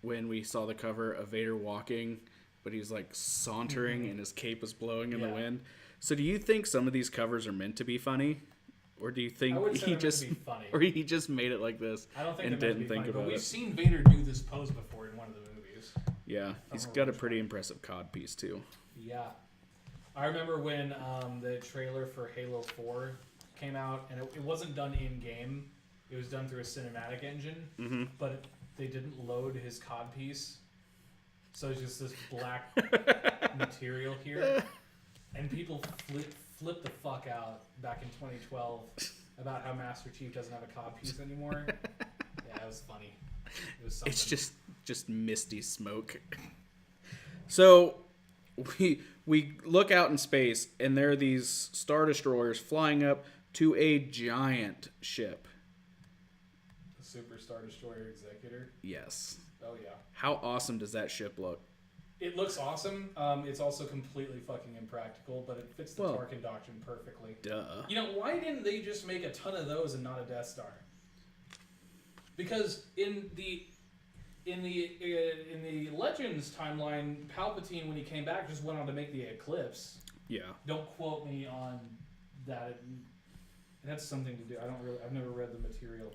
when we saw the cover of Vader walking, but he's like sauntering and his cape is blowing in the wind? So do you think some of these covers are meant to be funny? Or do you think he just made it like this I don't think and they're didn't meant to be think funny, about but we've it? seen Vader do this pose before in one of the movies. Yeah, he's got a pretty impressive cod piece too. Yeah. I remember when the trailer for Halo 4 came out, and it wasn't done in-game. It was done through a cinematic engine, but they didn't load his cod piece. So it's just this black material here. And people flipped the fuck out back in 2012 about how Master Chief doesn't have a cod piece anymore. Yeah, it was funny. It was something. It's just misty smoke. So we look out in space, and there are these Star Destroyers flying up to a giant ship. The Super Star Destroyer Executor? Yes. Oh, yeah. How awesome does that ship look? It looks awesome. It's also completely fucking impractical, but it fits the Tarkin doctrine perfectly. Duh. You know, why didn't they just make a ton of those and not a Death Star? Because in the in the Legends timeline, Palpatine, when he came back, just went on to make the Eclipse. Yeah. Don't quote me on that. It had something to do. I've never read the material.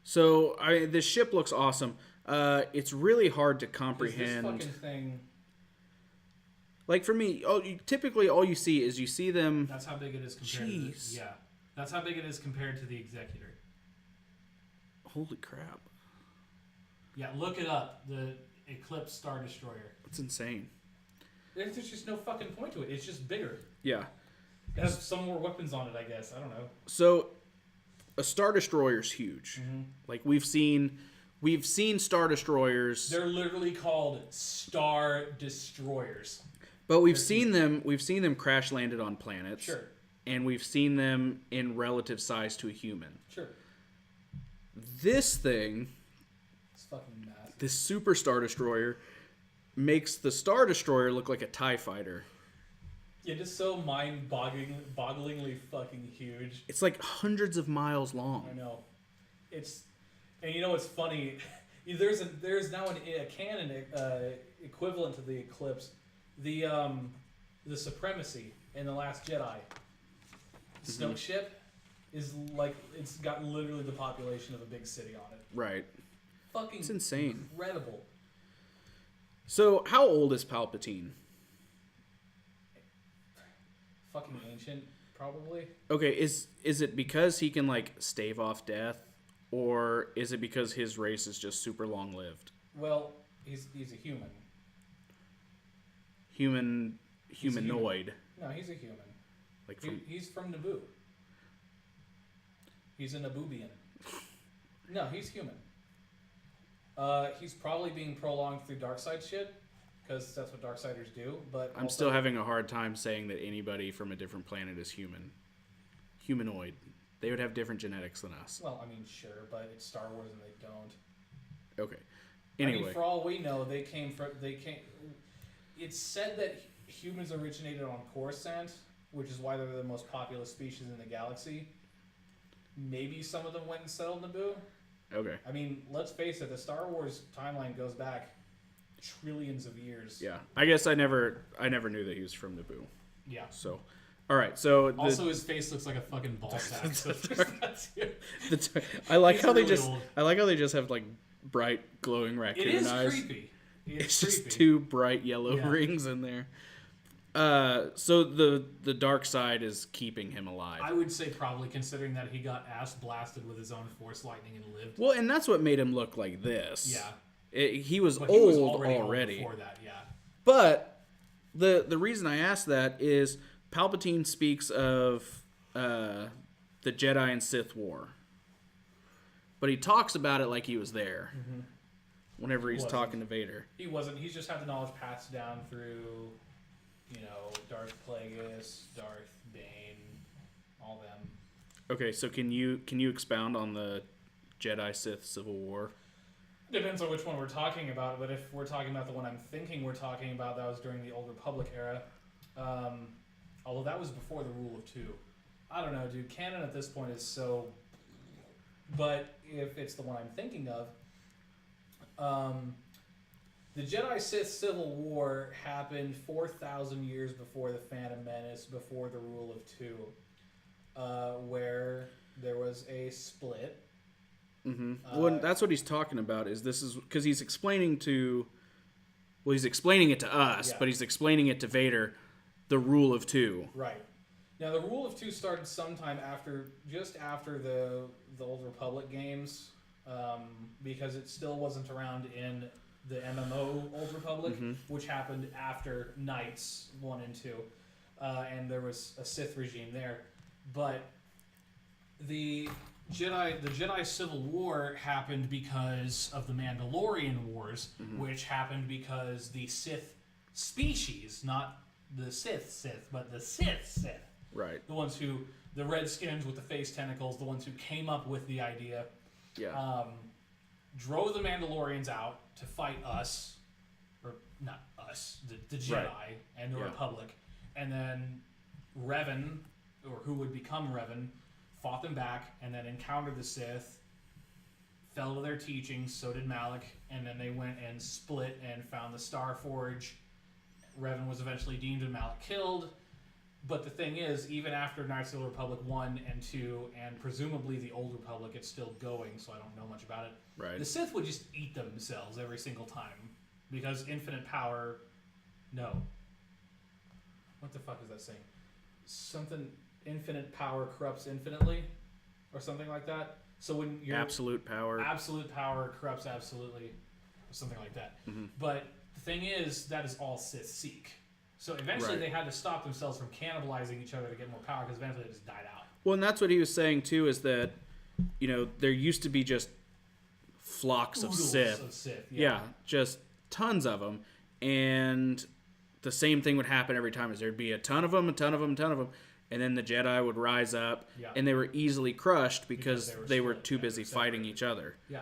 So this ship looks awesome. It's really hard to comprehend. This fucking thing. Like for me, typically all you see is them. That's how big it is compared to the, that's how big it is compared to the Executor. Holy crap. Yeah, look it up. The Eclipse Star Destroyer. It's insane. There's just no fucking point to it. It's just bigger. Yeah. It has some more weapons on it, I guess. I don't know. So, a Star Destroyer's huge. Mm-hmm. Like we've seen Star Destroyers. They're literally called Star Destroyers. But we've seen them crash landed on planets. Sure. And we've seen them in relative size to a human. Sure. This thing, it's fucking massive. this Super Star Destroyer, makes the Star Destroyer look like a TIE fighter. Yeah, just so mind-bogglingly fucking huge. It's like hundreds of miles long. I know. And you know what's funny? There's now a canon equivalent to the Eclipse. The Supremacy in The Last Jedi. Snoke ship is like, it's got literally the population of a big city on it. Right. Fucking it's insane. Incredible. So, how old is Palpatine? Fucking ancient, probably. Okay, is it because he can like stave off death, or is it because his race is just super long lived? Well, he's a human. Humanoid. No, he's a human. Like he's from Naboo. He's a Naboobian. No, he's human. He's probably being prolonged through dark side shit, because that's what Darksiders do. But I'm still having a hard time saying that anybody from a different planet is human. Humanoid. They would have different genetics than us. Well, I mean, sure, but it's Star Wars and they don't. Okay. Anyway. I mean, for all we know, they came. It's said that humans originated on Coruscant, which is why they're the most populous species in the galaxy. Maybe some of them went and settled Naboo. Okay. I mean, let's face it, the Star Wars timeline goes back trillions of years. Yeah. I guess I never knew that he was from Naboo. Yeah. So, all right. So also his face looks like a fucking ball sack. So I like how really they just have like bright glowing raccoon it is eyes. Creepy. It's just two bright yellow rings in there. So the dark side is keeping him alive. I would say probably, considering that he got ass blasted with his own force lightning and lived. Well, and that's what made him look like this. Yeah. He was but old he was already. already. Old before that, yeah. But the reason I asked that is Palpatine speaks of the Jedi and Sith War. But he talks about it like he was there. Mm-hmm. Whenever he's talking to Vader. He wasn't. He's just had the knowledge passed down through, Darth Plagueis, Darth Bane, all them. Okay, so can you expound on the Jedi-Sith Civil War? Depends on which one we're talking about, but if we're talking about the one I'm thinking we're talking about, that was during the Old Republic era. Although that was before the Rule of Two. I don't know, dude. Canon at this point is so... But if it's the one I'm thinking of... the Jedi-Sith Civil War happened 4,000 years before the Phantom Menace, before the Rule of Two, where there was a split. Mm-hmm. Well, that's what he's talking about. Is because he's explaining to, he's explaining it to us, but he's explaining it to Vader, the Rule of Two. Right. Now the Rule of Two started sometime just after the Old Republic games. Because it still wasn't around in the MMO Old Republic, which happened after Knights 1 and 2, and there was a Sith regime there. But the Jedi Civil War happened because of the Mandalorian Wars, which happened because the Sith species, not the Sith, but the Sith, right? The Redskins with the face tentacles, the ones who came up with the idea. Yeah. Drove the Mandalorians out to fight us, or not us, the Jedi and the Republic, and then Revan, or who would become Revan, fought them back, and then encountered the Sith, fell to their teachings, so did Malik, and then they went and split and found the Star Forge. Revan was eventually deemed and Malik killed. But the thing is, even after Knights of the Republic 1 and 2, and presumably the Old Republic, it's still going, so I don't know much about it. Right. The Sith would just eat themselves every single time. Because infinite power... No. What the fuck is that saying? Something... Infinite power corrupts infinitely? Or something like that? So when you're... Absolute power. Absolute power corrupts absolutely. Or something like that. Mm-hmm. But the thing is, that is all Sith seek. So eventually they had to stop themselves from cannibalizing each other to get more power, because eventually they just died out. Well, and that's what he was saying, too, is that, you know, there used to be just flocks of Sith. Yeah, just tons of them. And the same thing would happen every time, is there'd be a ton of them, and then the Jedi would rise up, and they were easily crushed because they were too busy fighting each other. Yeah.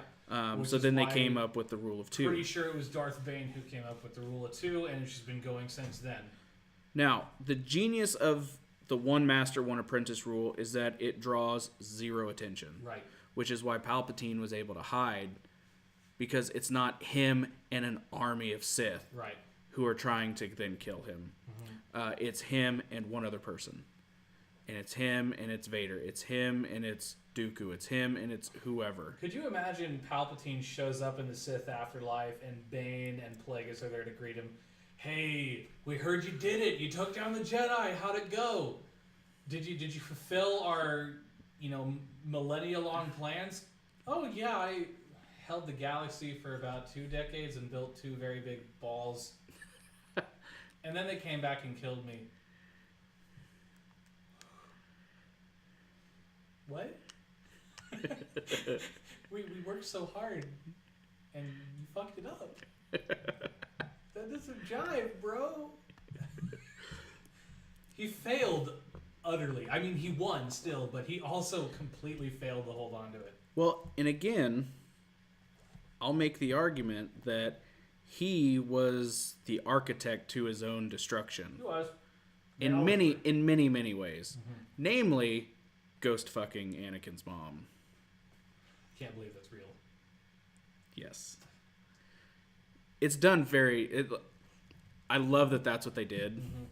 So then they came up with the rule of 2. Pretty sure it was Darth Vader who came up with the rule of 2, and it's just been going since then. Now, the genius of the one master, one apprentice rule is that it draws zero attention. Right. Which is why Palpatine was able to hide, because it's not him and an army of Sith who are trying to then kill him. Mm-hmm. It's him and one other person. And it's him and it's Vader. It's him and it's Dooku. It's him and it's whoever. Could you imagine Palpatine shows up in the Sith afterlife and Bane and Plagueis are there to greet him? Hey, we heard you did it. You took down the Jedi. How'd it go? Did you fulfill our, millennia-long plans? Oh, yeah, I held the galaxy for about 2 decades and built 2 very big balls. And then they came back and killed me. What? we worked so hard, and you fucked it up. That doesn't jive, bro. He failed utterly. I mean, he won still, but he also completely failed to hold on to it. Well, and again, I'll make the argument that he was the architect to his own destruction. He was. In many ways. Mm-hmm. Namely, ghost fucking Anakin's mom. Can't believe that's real. Yes. It's done I love that that's what they did. Mm-hmm.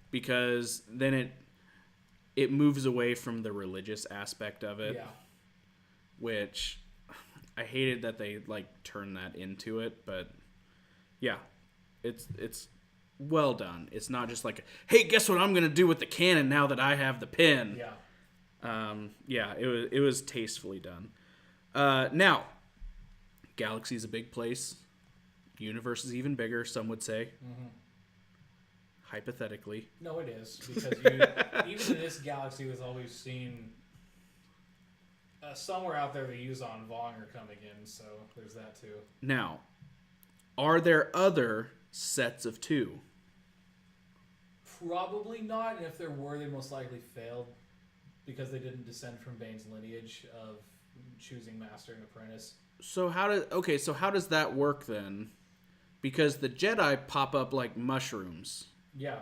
Because then it moves away from the religious aspect of it. Yeah. Which I hated that they turned that into it, but yeah. It's well done. It's not just hey, guess what I'm going to do with the cannon now that I have the pin. Yeah. It was tastefully done. Now, galaxy's a big place. Universe is even bigger, some would say. Mm-hmm. Hypothetically. No, it is. Because even in this galaxy was always seen somewhere out there the Yuzon Vong are coming in, so there's that too. Now, are there other sets of 2? Probably not, and if there were, they most likely failed. Because they didn't descend from Bane's lineage of choosing master and apprentice. So how does that work then? Because the Jedi pop up like mushrooms. Yeah.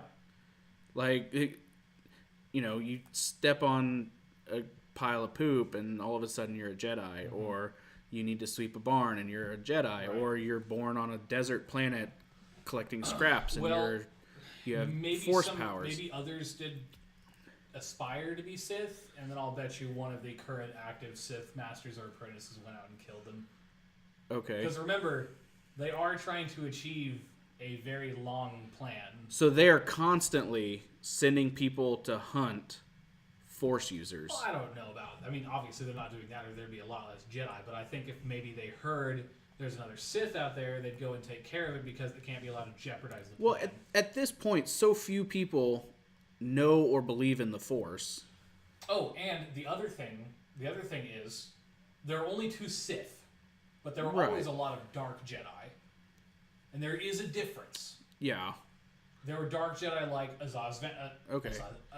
You step on a pile of poop and all of a sudden you're a Jedi. Mm-hmm. Or you need to sweep a barn and you're a Jedi. Right. Or you're born on a desert planet collecting scraps and you have force powers. Maybe others did aspire to be Sith, and then I'll bet you one of the current active Sith masters or apprentices went out and killed them. Okay. Because remember, they are trying to achieve a very long plan. So they are constantly sending people to hunt Force users. Well, I don't know about... I mean, obviously they're not doing that or there'd be a lot less Jedi, but I think if maybe they heard there's another Sith out there, they'd go and take care of it because they can't be allowed to jeopardize the plan. Well, at this point, so few people know or believe in the Force. Oh, and the other thing is there are only 2 Sith, but there are always a lot of dark Jedi. And there is a difference. Yeah. There were dark Jedi like Asajj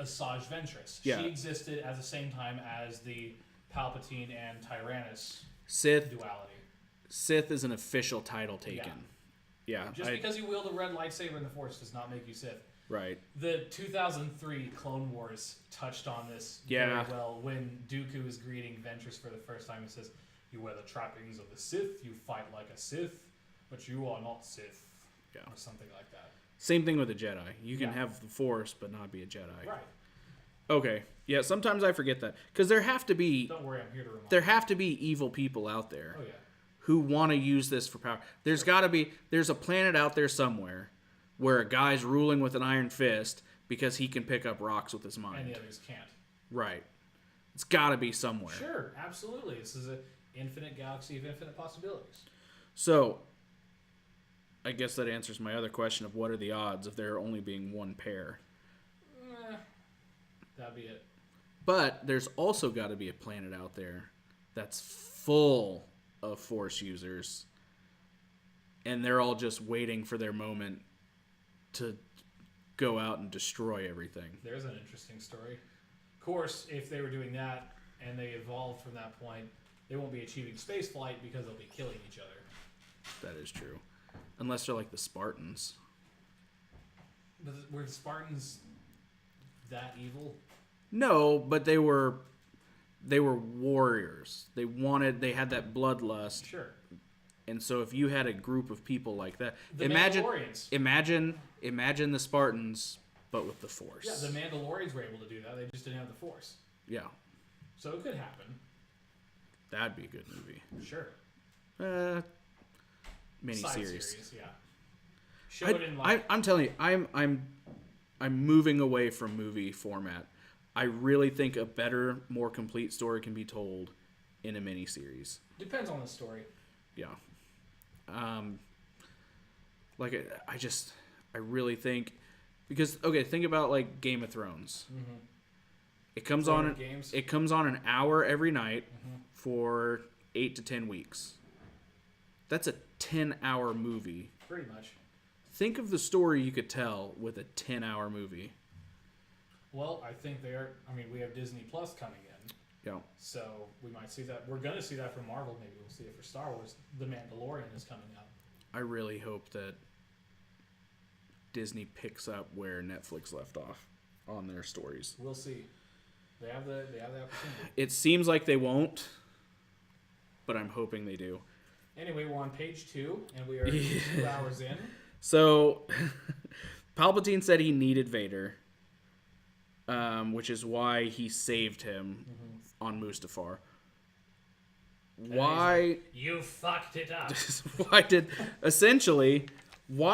Ventress. Yeah. She existed at the same time as the Palpatine and Tyrannus Sith duality. Sith is an official title taken. Yeah. Just because you wield a red lightsaber in the Force does not make you Sith. Right. The 2003 Clone Wars touched on this very well when Dooku is greeting Ventress for the first time. He says, You wear the trappings of the Sith. You fight like a Sith, but you are not Sith, or something like that. Same thing with a Jedi. You can have the Force, but not be a Jedi. Right. Okay. Yeah, sometimes I forget that. Because there have to be... Don't worry, I'm here to remind There have to be evil people out there Oh, yeah. who want to use this for power. There's got to be... There's a planet out there somewhere where a guy's ruling with an iron fist because he can pick up rocks with his mind. And the others can't. Right. It's got to be somewhere. Sure, absolutely. This is an infinite galaxy of infinite possibilities. So, I guess that answers my other question of what are the odds of there only being one pair. That'd be it. But there's also got to be a planet out there that's full of Force users, and they're all just waiting for their moment to go out and destroy everything. There's an interesting story. Of course, if they were doing that and they evolved from that point, they won't be achieving spaceflight because they'll be killing each other. That is true. Unless they're like the Spartans. But were the Spartans that evil? No, but they were warriors. They had that bloodlust. Sure. And so if you had a group of people like that, The imagine Mandalorians. the Spartans but with the Force. Yeah, the Mandalorians were able to do that. They just didn't have the Force. Yeah. So it could happen. That'd be a good movie. Sure. Miniseries. Yeah. Show it in life. I'm telling you, I'm moving away from movie format. I really think a better, more complete story can be told in a miniseries. Depends on the story. Yeah. I really think, because think about like Game of Thrones. Mm-hmm. It comes on an hour every night for 8 to 10 weeks. That's a 10-hour movie. Pretty much. Think of the story you could tell with a 10-hour movie. Well, I think we have Disney Plus coming in. Yeah. So we might see that. We're going to see that for Marvel. Maybe we'll see it for Star Wars. The Mandalorian is coming up. I really hope that Disney picks up where Netflix left off on their stories. We'll see. They have the opportunity. It seems like they won't, but I'm hoping they do. Anyway, we're on page 2, and we are 2 hours in. So, Palpatine said he needed Vader, which is why he saved him on Mustafar. Why? Like, you fucked it up. Why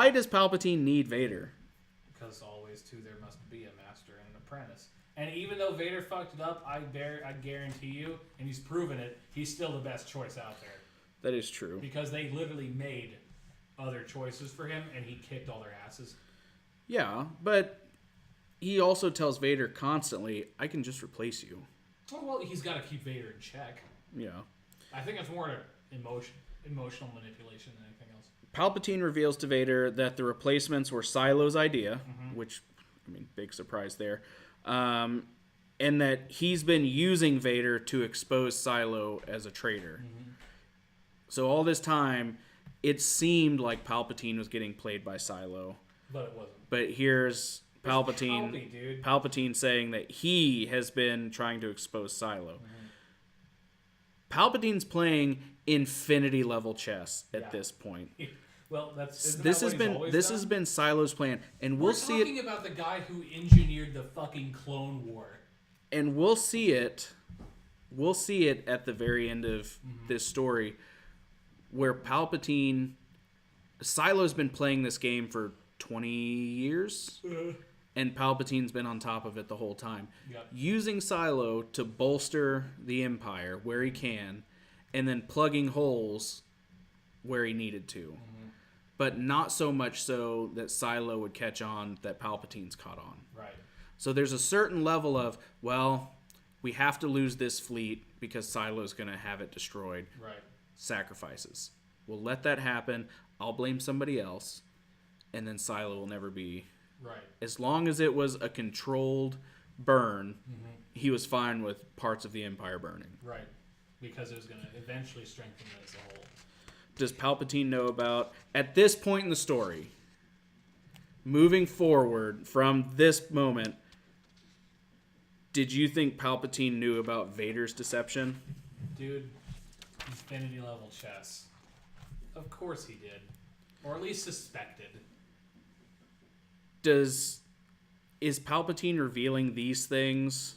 does Palpatine need Vader? Because always, too, there must be a master and an apprentice. And even though Vader fucked it up, I guarantee you, and he's proven it, he's still the best choice out there. That is true. Because they literally made other choices for him, and he kicked all their asses. Yeah, but he also tells Vader constantly, I can just replace you. Oh, well, he's got to keep Vader in check. Yeah. I think it's more emotional manipulation than anything else. Palpatine reveals to Vader that the replacements were Silo's idea, which, big surprise there, and that he's been using Vader to expose Silo as a traitor. So all this time, it seemed like Palpatine was getting played by Silo. But it wasn't. But here's Palpatine. Palpy, dude. Palpatine saying that he has been trying to expose Silo. Palpatine's playing infinity level chess at this point. Well, This has been Silo's plan, and we'll see it. We're talking about the guy who engineered the fucking Clone War. And we'll see it. We'll see it at the very end of this story, where Silo's been playing this game for 20 years, and Palpatine's been on top of it the whole time, using Silo to bolster the Empire where he can, and then plugging holes where he needed to. But not so much so that Silo would catch on that Palpatine's caught on. Right. So there's a certain level of, well, we have to lose this fleet because Silo's going to have it destroyed. Right. Sacrifices. We'll let that happen. I'll blame somebody else. And then Silo will never be. Right. As long as it was a controlled burn, he was fine with parts of the Empire burning. Right. Because it was going to eventually strengthen it as a whole. Does Palpatine know about, at this point in the story, moving forward from this moment, did you think Palpatine knew about Vader's deception? Dude, Infinity level chess. Of course he did. Or at least suspected. Is Palpatine revealing these things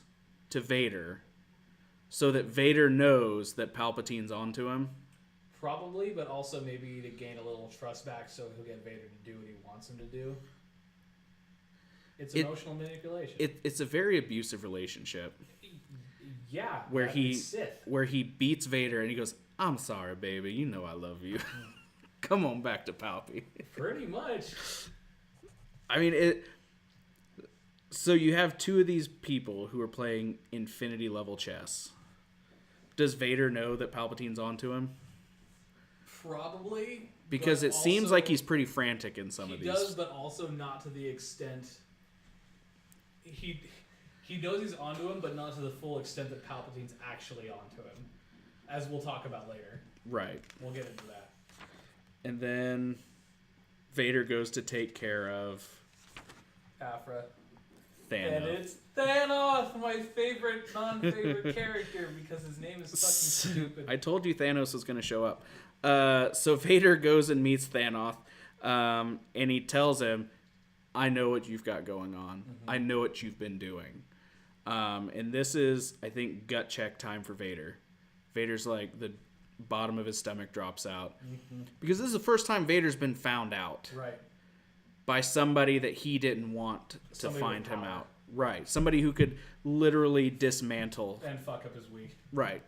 to Vader so that Vader knows that Palpatine's onto him? Probably, but also maybe to gain a little trust back so he'll get Vader to do what he wants him to do. It's emotional manipulation. It's a very abusive relationship. Yeah. Where he beats Vader and he goes, "I'm sorry, baby. You know I love you. Come on back to Palpy." Pretty much. I mean, so you have two of these people who are playing infinity level chess. Does Vader know that Palpatine's onto him? Probably. Because it seems like he's pretty frantic in some of these. He does, but also not to the extent... He knows he's onto him, but not to the full extent that Palpatine's actually onto him. As we'll talk about later. Right. We'll get into that. And then Vader goes to take care of... Afra. Thanos. And it's Thanos, my favorite non-favorite character, because his name is fucking stupid. I told you Thanos was going to show up. So Vader goes and meets Thanos, and he tells him, "I know what you've got going on. Mm-hmm. I know what you've been doing." And this is, I think, gut check time for Vader. Vader's like, the bottom of his stomach drops out. Mm-hmm. Because this is the first time Vader's been found out. Right. By somebody that he didn't want to find him out. Right. Somebody who could literally dismantle. And fuck up his week. Right.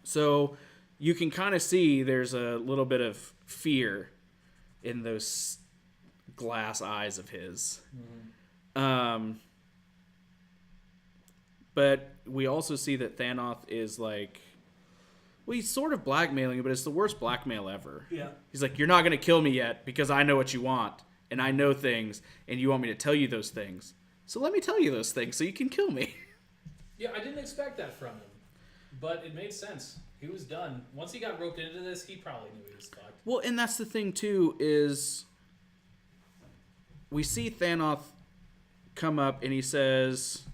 So you can kind of see there's a little bit of fear in those glass eyes of his. Mm-hmm. But we also see that Thanos is like... Well, he's sort of blackmailing, but it's the worst blackmail ever. Yeah. He's like, "You're not going to kill me yet because I know what you want. And I know things, and you want me to tell you those things. So let me tell you those things so you can kill me." Yeah, I didn't expect that from him. But it made sense. He was done. Once he got roped into this, he probably knew he was fucked. Well, and that's the thing, too, is we see Thanos come up, and he says,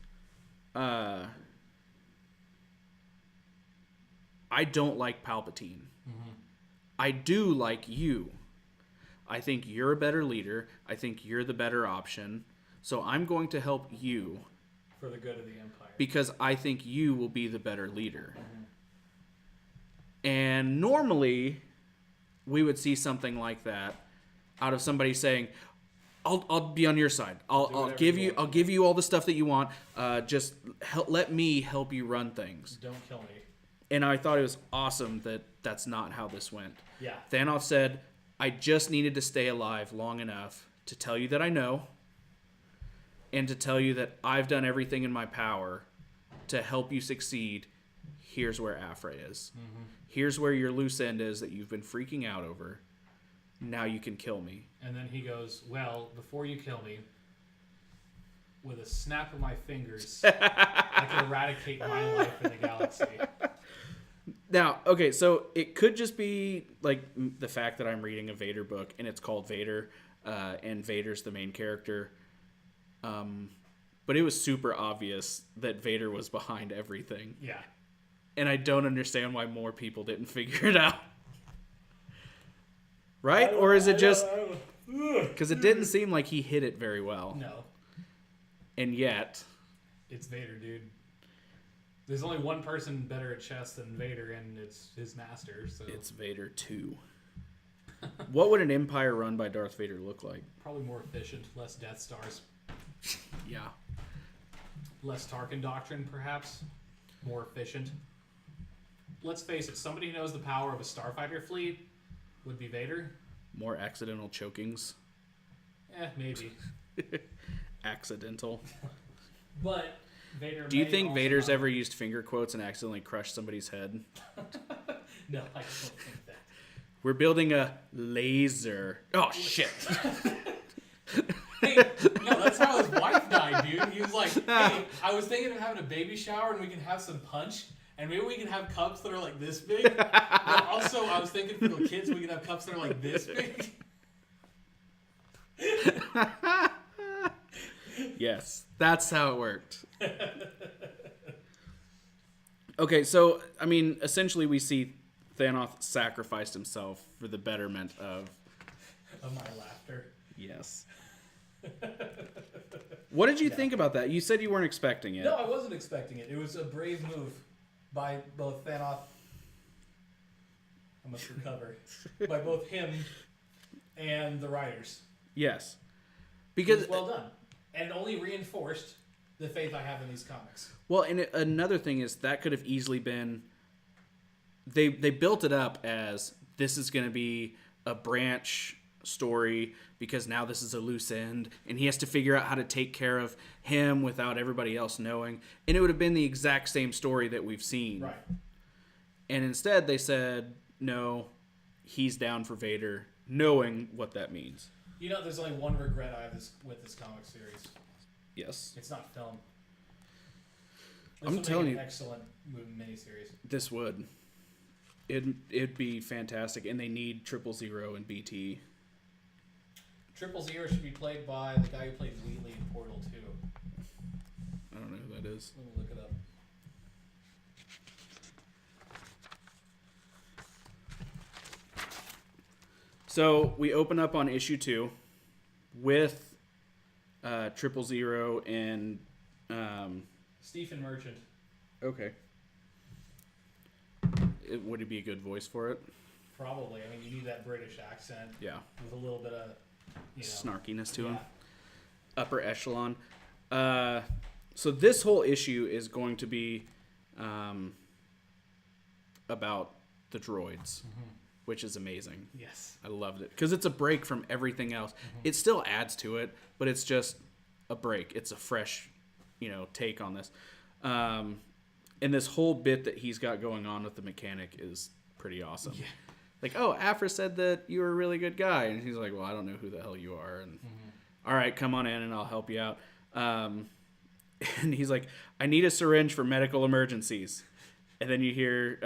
"I don't like Palpatine. Mm-hmm. I do like you. I think you're a better leader. I think you're the better option. So I'm going to help you. For the good of the Empire. Because I think you will be the better leader." Mm-hmm. And normally, we would see something like that out of somebody saying, I'll be on your side. I'll give you all the stuff that you want. Just let me help you run things. Don't kill me." And I thought it was awesome that that's not how this went. Yeah. Thanos said, "I just needed to stay alive long enough to tell you that I know, and to tell you that I've done everything in my power to help you succeed. Here's where Afra is. Mm-hmm. Here's where your loose end is that you've been freaking out over. Now you can kill me." And then he goes, "Well, before you kill me, with a snap of my fingers, I can eradicate my life in the galaxy." Now, okay, so it could just be like the fact that I'm reading a Vader book and it's called Vader, and Vader's the main character. But it was super obvious that Vader was behind everything. Yeah. And I don't understand why more people didn't figure it out. Right? Or is it just... Because it didn't seem like he hit it very well. No. And yet... It's Vader, dude. There's only one person better at chess than Vader, and it's his master. So it's Vader 2. What would an empire run by Darth Vader look like? Probably more efficient, less Death Stars. Yeah. Less Tarkin doctrine, perhaps. More efficient. Let's face it, somebody who knows the power of a starfighter fleet would be Vader. More accidental chokings. Maybe. Accidental. But Vader. Do you think Vader's ever used finger quotes and accidentally crushed somebody's head? No, I don't think that. We're building a laser. Oh, shit. Hey, no, that's how his wife died, dude. He was like, "Hey, I was thinking of having a baby shower and we can have some punch, and maybe we can have cups that are like this big. But also, I was thinking for the kids, we can have cups that are like this big." Yes, that's how it worked. Okay, so, I mean, essentially we see Thanos sacrificed himself for the betterment of my laughter. Yes. What did you think about that? You said you weren't expecting it. No, I wasn't expecting it. It was a brave move by both Thanos. I must recover. By both him and the writers. Yes. It was well done. And it only reinforced the faith I have in these comics. Well, and another thing is that could have easily been... They built it up as this is going to be a branch story because now this is a loose end and he has to figure out how to take care of him without everybody else knowing. And it would have been the exact same story that we've seen. Right. And instead they said, no, he's down for Vader, knowing what that means. You know, there's only one regret I have with this comic series. Yes. It's not film. I'm telling you, excellent miniseries. This would. It'd be fantastic, and they need 000 and BT. 000 should be played by the guy who played Wheatley in Portal 2. I don't know who that is. Let me look it up. So we open up on issue 2 with 000 and Stephen Merchant. Okay. Would it be a good voice for it? Probably. I mean, you need that British accent. Yeah. With a little bit of, snarkiness to him. Upper echelon. So this whole issue is going to be about the droids, which is amazing. Yes. I loved it because it's a break from everything else. It still adds to it, but it's just a break. It's a fresh, take on this. And this whole bit that he's got going on with the mechanic is pretty awesome. Yeah. Like, oh, Afra said that you were a really good guy. And he's like, well, I don't know who the hell you are. And all right, come on in and I'll help you out. And he's like, I need a syringe for medical emergencies. And then you hear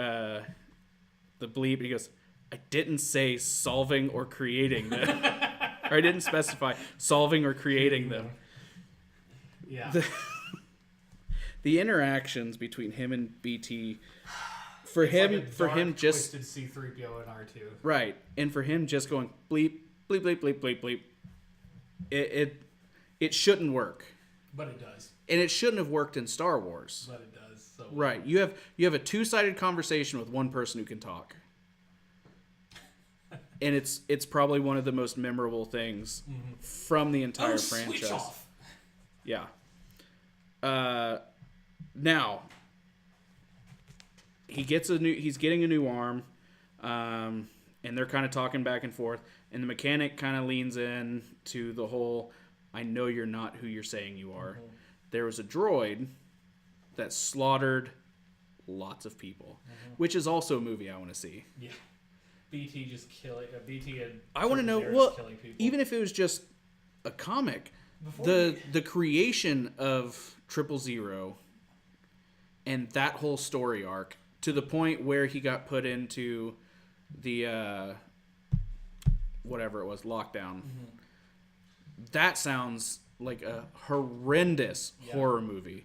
the bleep. And he goes, I didn't say solving or creating them. Or I didn't specify solving or creating them. Yeah. The interactions between him and BT, for him just twisted C-3PO and R2. Right, and for him just going bleep bleep bleep bleep bleep bleep, it shouldn't work. But it does. And it shouldn't have worked in Star Wars. But it does. So right, you have a two-sided conversation with one person who can talk, and it's probably one of the most memorable things from the entire franchise. Switch off. Yeah. Now, he's getting a new arm, and they're kind of talking back and forth, and the mechanic kind of leans in to the whole, I know you're not who you're saying you are. There was a droid that slaughtered lots of people, which is also a movie I want to see. Yeah. BT just killing, BT and I want to know, well, even if it was just a comic, the creation of 000 and that whole story arc to the point where he got put into the whatever it was, lockdown. That sounds like a horrendous horror movie.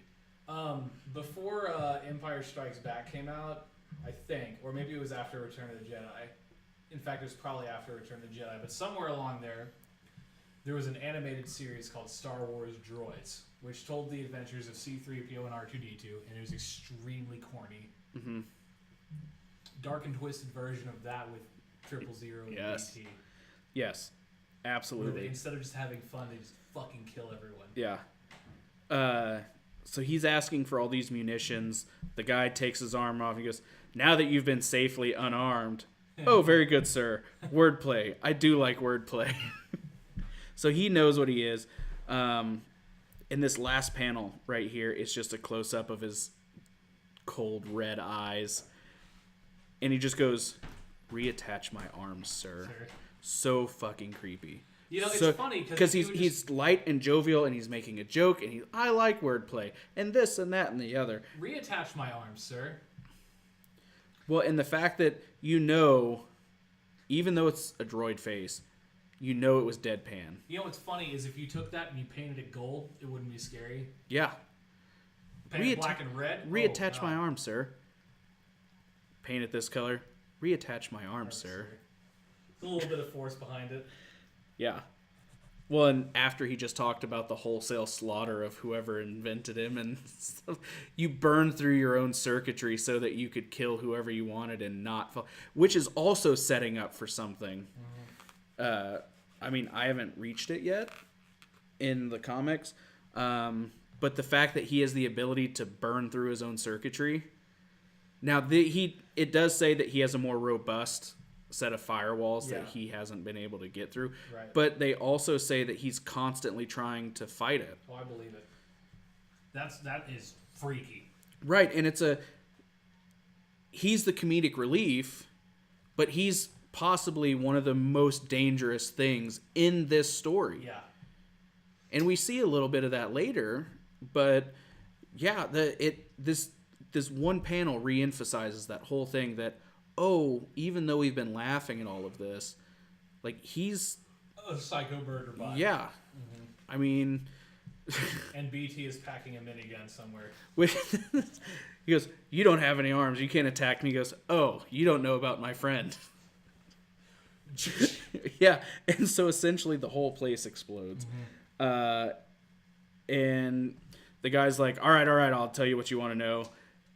Before Empire Strikes Back came out, I think, or maybe it was after Return of the Jedi. In fact, it was probably after Return of the Jedi, but somewhere along there was an animated series called Star Wars Droids, which told the adventures of C-3PO and R2-D2, and it was extremely corny. Dark and twisted version of that with 000 and BT. Yes, absolutely. Instead of just having fun, they just fucking kill everyone. Yeah. So he's asking for all these munitions. The guy takes his arm off. He goes, now that you've been safely unarmed. Oh, very good, sir. Wordplay. I do like wordplay. So he knows what he is. In this last panel right here, it's just a close-up of his cold red eyes. And he just goes, reattach my arms, sir. So fucking creepy. You know, it's funny because he's light and jovial, and he's making a joke, and I like wordplay, and this and that and the other. Reattach my arms, sir. Well, and the fact that even though it's a droid face, it was deadpan. You know what's funny is if you took that and you painted it gold, it wouldn't be scary. Yeah. Paint it black and red. Reattach my arm, sir. Paint it this color. reattach my arm, sir. There's a little bit of force behind it. Yeah. Well, and after he just talked about the wholesale slaughter of whoever invented him and stuff, you burn through your own circuitry so that you could kill whoever you wanted and not fall, which is also setting up for something. I mean, I haven't reached it yet in the comics, but the fact that he has the ability to burn through his own circuitry. Now, it does say that he has a more robust set of firewalls that he hasn't been able to get through. Right. But they also say that he's constantly trying to fight it. Oh, I believe it. That is freaky. Right, and he's the comedic relief, but he's possibly one of the most dangerous things in this story. Yeah. And we see a little bit of that later, but yeah, this one panel reemphasizes that whole thing that, oh, even though we've been laughing at all of this, like, he's a psycho murder bot. Yeah. Mm-hmm. I mean, and BT is packing a minigun somewhere. He goes, "You don't have any arms. You can't attack me." He goes, "Oh, you don't know about my friend." Yeah, and so essentially the whole place explodes. And the guy's like, all right, I'll tell you what you want to know.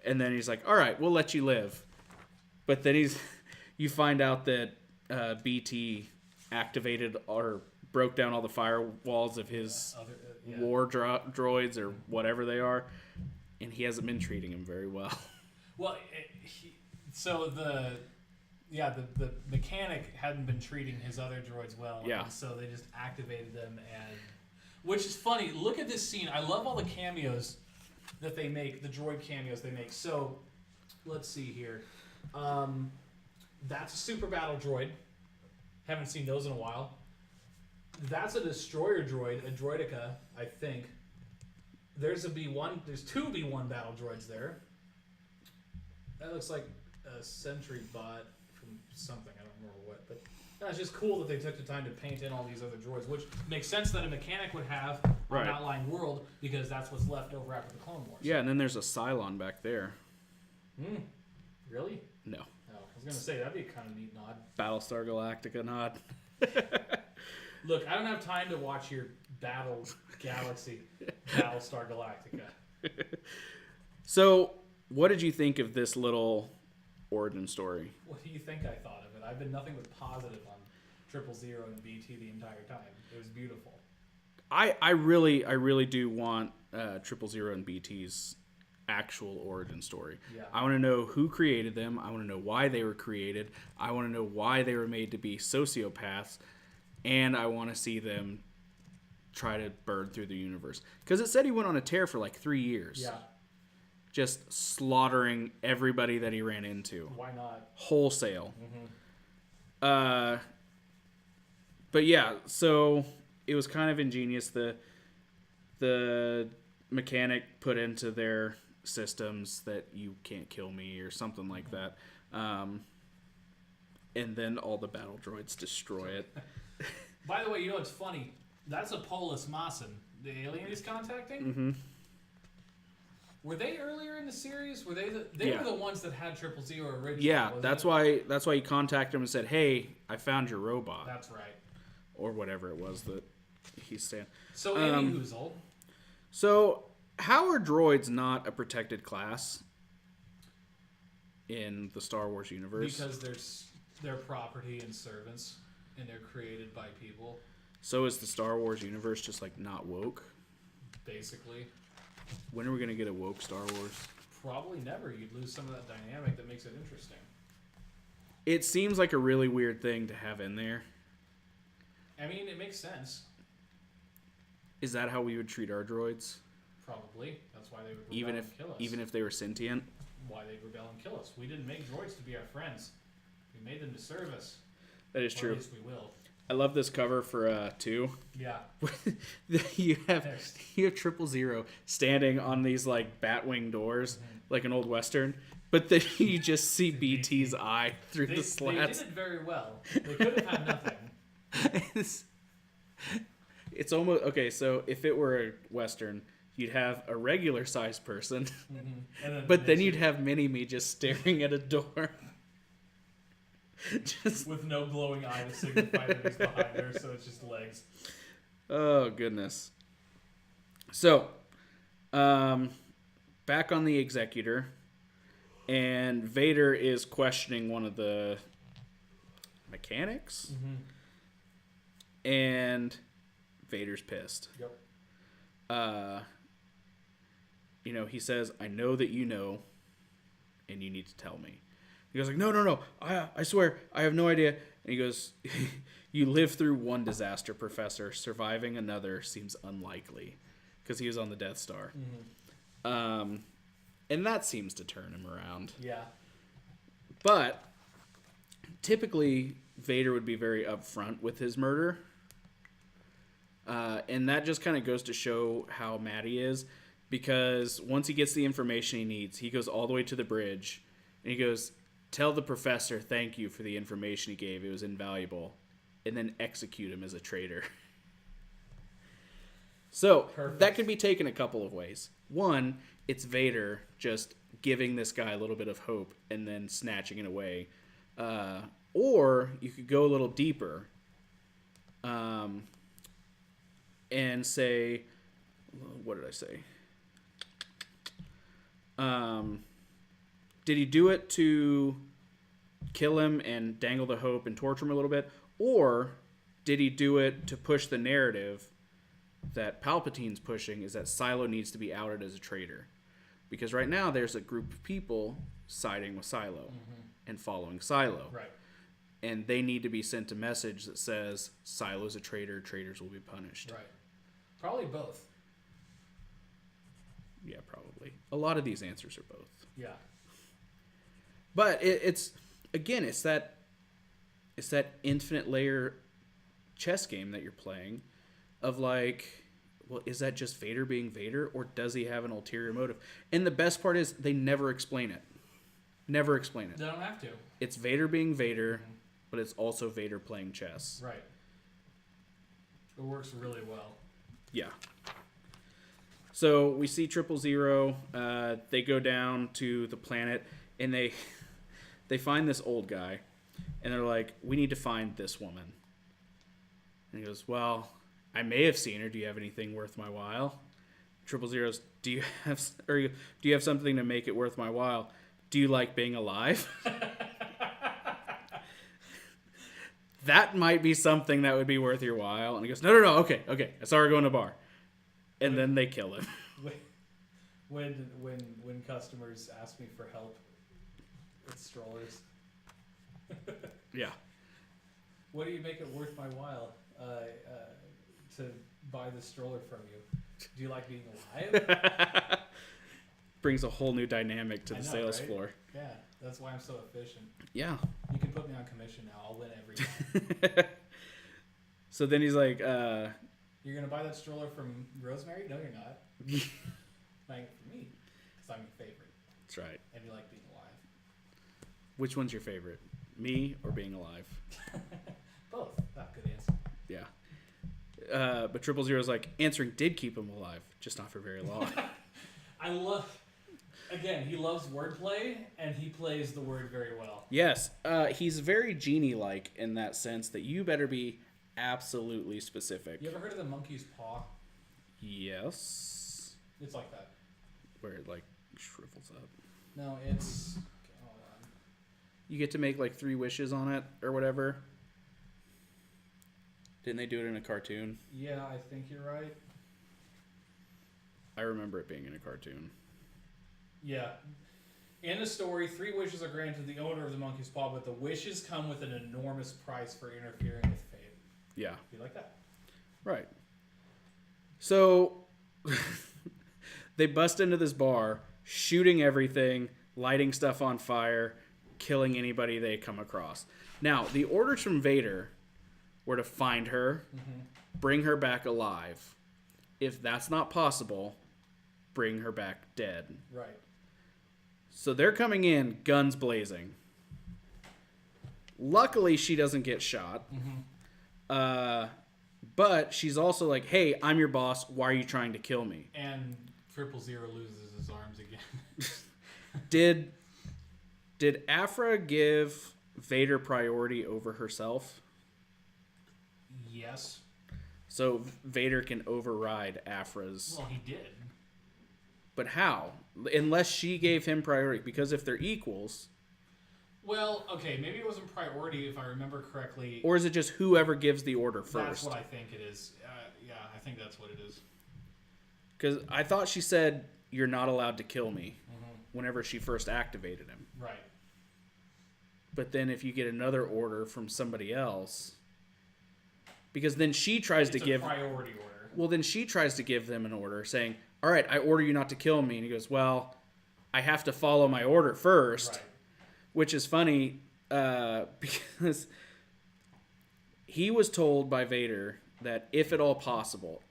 And then he's like, all right, we'll let you live. But then you find out that BT activated or broke down all the firewalls of his war droids or whatever they are, and he hasn't been treating him very well. Well, the mechanic hadn't been treating his other droids well, and so they just activated them, and which is funny. Look at this scene. I love all the cameos that they make, the droid cameos they make. So, let's see here. That's a super battle droid. Haven't seen those in a while. That's a destroyer droid, a droidica, I think. There's a B1. There's two B1 battle droids there. That looks like a sentry bot from something. I don't remember what, but it's just cool that they took the time to paint in all these other droids, which makes sense that a mechanic would have on an outlying world because that's what's left over after the Clone Wars. Yeah, and then there's a Cylon back there. Really? No. Oh, I was gonna say that'd be a kind of neat nod. Battlestar Galactica nod. Look, I don't have time to watch your Battle Galaxy, Battlestar Galactica. So, what did you think of this little origin story? What do you think I thought of it? I've been nothing but positive on 000 and BT the entire time. It was beautiful. I really do want 000 and BT's actual origin story. Yeah. I want to know who created them. I want to know why they were created. I want to know why they were made to be sociopaths. And I want to see them try to burn through the universe. Because it said he went on a tear for like 3 years. Yeah. Just slaughtering everybody that he ran into. Why not? Wholesale. But yeah, so it was kind of ingenious. The mechanic put into their systems that you can't kill me or something like that. And then all the battle droids destroy it. By the way, you know what's funny? That's a Polis Massen, the alien he's contacting. Mm-hmm. Were they earlier in the series? Were they were the ones that had 000 originally? Yeah, that's why he contacted him and said, "Hey, I found your robot." That's right. Or whatever it was that he's saying. So anywhoozle. So how are droids not a protected class in the Star Wars universe? Because they're property and servants, and they're created by people. So is the Star Wars universe just like not woke? Basically. When are we gonna get a woke Star Wars? Probably never. You'd lose some of that dynamic that makes it interesting. It seems like a really weird thing to have in there. I mean, it makes sense. Is that how we would treat our droids? Probably. That's why they would rebel and kill us. Even if they were sentient? Why they'd rebel and kill us. We didn't make droids to be our friends. We made them to serve us. That is true. At least we will. I love this cover for 2. Yeah. you have 000 standing on these like batwing doors, like an old western, but then you just see BT's eye through the slats. They did it very well. They could have had nothing. It's almost okay. So if it were a western, you'd have a regular sized person, but then you'd have Mini-Me just staring at a door. Just with no glowing eye to signify that he's behind her, so it's just legs. oh goodness. So, back on the Executor, and Vader is questioning one of the mechanics, and Vader's pissed. Yep. He says, "I know that you know, and you need to tell me." He goes like, "No, I swear, I have no idea." And he goes, "You lived through one disaster, Professor. Surviving another seems unlikely," because he was on the Death Star. And that seems to turn him around. Yeah. But typically, Vader would be very upfront with his murder. And that just kind of goes to show how mad he is. Because once he gets the information he needs, he goes all the way to the bridge. And he goes, "Tell the professor thank you for the information he gave. It was invaluable." And then execute him as a traitor. So, Perfect. that can be taken a couple of ways. One, it's Vader just giving this guy a little bit of hope and then snatching it away. Or you could go a little deeper and say, what did I say? Did he do it to kill him and dangle the hope and torture him a little bit? Or did he do it to push the narrative that Palpatine's pushing, is that Silo needs to be outed as a traitor? Because right now there's a group of people siding with Silo and following Silo. Right. And they need to be sent a message that says Silo's a traitor, traitors will be punished. Right. Probably both. Yeah, probably. A lot of these answers are both. Yeah. But it's that infinite layer chess game that you're playing of like, well, is that just Vader being Vader, or does he have an ulterior motive? And the best part is they never explain it. Never explain it. They don't have to. It's Vader being Vader, but it's also Vader playing chess. Right. It works really well. Yeah. So we see 000. They go down to the planet, and they find this old guy, and they're like, "We need to find this woman." And he goes, "Well, I may have seen her. Do you have anything worth my while?" 000's, do you have something to make it worth my while? Do you like being alive? That might be something that would be worth your while. And he goes, no, okay. I saw her go in a bar. And then they kill him. When customers ask me for help with strollers. Yeah. What do you make it worth my while to buy the stroller from you? Do you like being alive? Brings a whole new dynamic to the sales right? floor. Yeah, that's why I'm so efficient. Yeah. You can put me on commission now. I'll win every time. So then he's like, You're going to buy that stroller from Rosemary? No, you're not. Buying it for me because I'm your favorite. That's right. And you like being alive. Which one's your favorite? Me or being alive? Both. Good answer. Yeah. But 000 is like, answering did keep him alive, just not for very long. Again, he loves wordplay, and he plays the word very well. Yes. He's very genie-like in that sense that you better be absolutely specific. You ever heard of the monkey's paw? Yes. It's like that. Where it, like, shrivels up. No, it's... Hold on. You get to make, like, 3 wishes on it or whatever. Didn't they do it in a cartoon? Yeah, I think you're right. I remember it being in a cartoon. Yeah. In the story, 3 wishes are granted to the owner of the monkey's paw, but the wishes come with an enormous price for interfering with fate. Yeah. You like that? Right. So, they bust into this bar, shooting everything, lighting stuff on fire, killing anybody they come across. Now, the orders from Vader were to find her, bring her back alive. If that's not possible, bring her back dead. Right. So they're coming in, guns blazing. Luckily, she doesn't get shot. But she's also like, hey, I'm your boss. Why are you trying to kill me? And 000 loses his arms again. Did Afra give Vader priority over herself? Yes. So Vader can override Afra's. Well, he did. But how? Unless she gave him priority. Because if they're equals... Well, okay, maybe it wasn't priority if I remember correctly. Or is it just whoever gives the order first? That's what I think it is. Yeah, I think that's what it is. Because I thought she said, you're not allowed to kill me, whenever she first activated him. Right. But then if you get another order from somebody else... Because then she tries to give... priority order. Well, then she tries to give them an order saying, all right, I order you not to kill me. And he goes, well, I have to follow my order first. Right. Which is funny because he was told by Vader that if at all possible,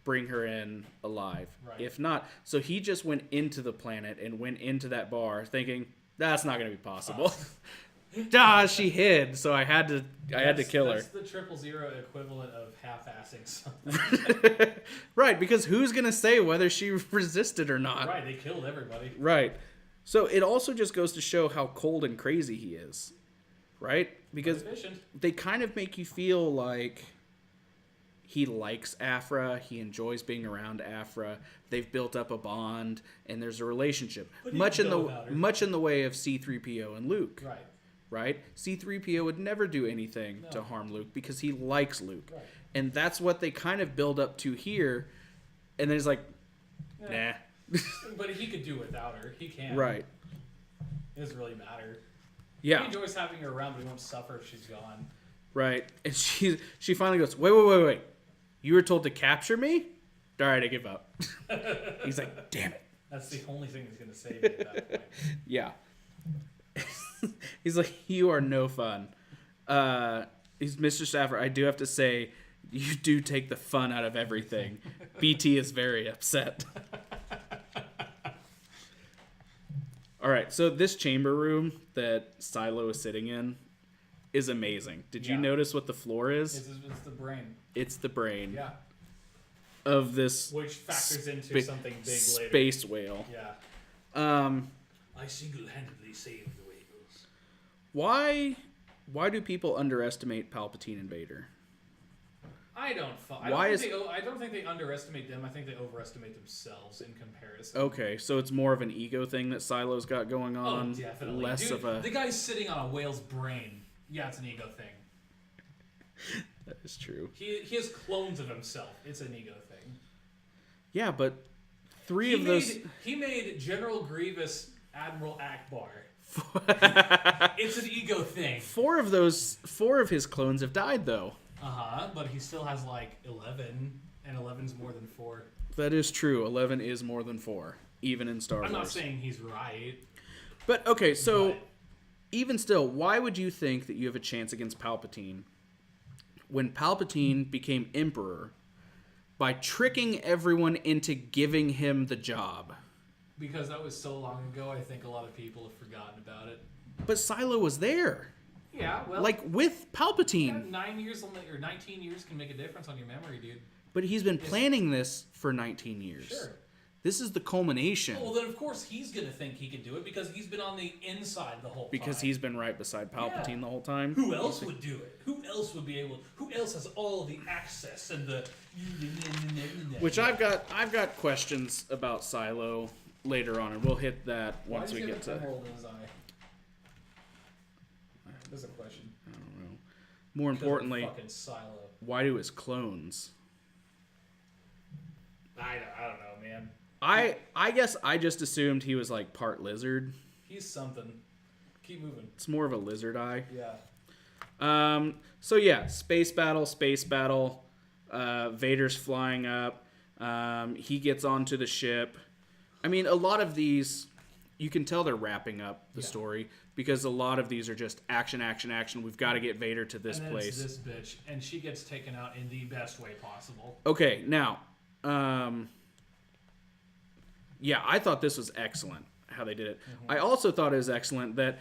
bring her in alive. Right. If not, so he just went into the planet and went into that bar thinking, that's not going to be possible. She hid, so I had to kill her. That's the 000 equivalent of half-assing something. Right, because who's going to say whether she resisted or not? Right, they killed everybody. Right. So it also just goes to show how cold and crazy he is. Right? Because they kind of make you feel like he likes Afra, he enjoys being around Afra. They've built up a bond and there's a relationship. Much in the way of C-3PO and Luke. Right. Right? C-3PO would never do anything to harm Luke because he likes Luke. Right. And that's what they kind of build up to here. And then he's like, nah. But he could do without her. He can. Right. It doesn't really matter. Yeah. He enjoys having her around, but he won't suffer if she's gone. Right. And she finally goes, wait. You were told to capture me? All right, I give up. He's like, damn it. That's the only thing that's going to save me at that point. Yeah. He's like, you are no fun. He's Mr. Stafford. I do have to say, you do take the fun out of everything. BT is very upset. All right, so this chamber room that Silo is sitting in is amazing. Did you notice what the floor is? It's the brain. It's the brain. Yeah. Of this... Which factors into something big later. Space whale. Yeah. I single-handedly saved the whales. Why do people underestimate Palpatine and Vader? I don't think they underestimate them. I think they overestimate themselves in comparison. Okay, so it's more of an ego thing that Silo's got going on. Oh, definitely. Less Dude, of a... The guy's sitting on a whale's brain. Yeah, it's an ego thing. That is true. He has clones of himself. It's an ego thing. Yeah, but He made General Grievous Admiral Akbar. It's an ego thing. Four of his clones have died, though. But he still has like 11, and 11's more than 4. That is true. 11 is more than 4, even in Star Wars. I'm not saying he's right. But, okay, so even still, why would you think that you have a chance against Palpatine when Palpatine became Emperor by tricking everyone into giving him the job? Because that was so long ago, I think a lot of people have forgotten about it. But Silo was there. Yeah, well... Like, with Palpatine. 9 years or 19 years can make a difference on your memory, dude. But he's been planning this for 19 years. Sure. This is the culmination. Well, then, of course, he's going to think he can do it because he's been on the inside the whole time. Because he's been right beside Palpatine the whole time. Who else would do it? Who else would be able... Who else has all the access and the... Which I've got questions about Silo later on, and we'll hit that once we get to... Emerald in his eye? That's a question. I don't know. More importantly, fucking Silo. Why do his clones? I don't know, man. I guess I just assumed he was like part lizard. He's something. Keep moving. It's more of a lizard eye. Yeah. So yeah, space battle. Vader's flying up. He gets onto the ship. I mean, a lot of these, you can tell they're wrapping up the story because a lot of these are just action. We've got to get Vader to this place. It's this bitch, and she gets taken out in the best way possible. Okay, now, yeah, I thought this was excellent how they did it. Mm-hmm. I also thought it was excellent that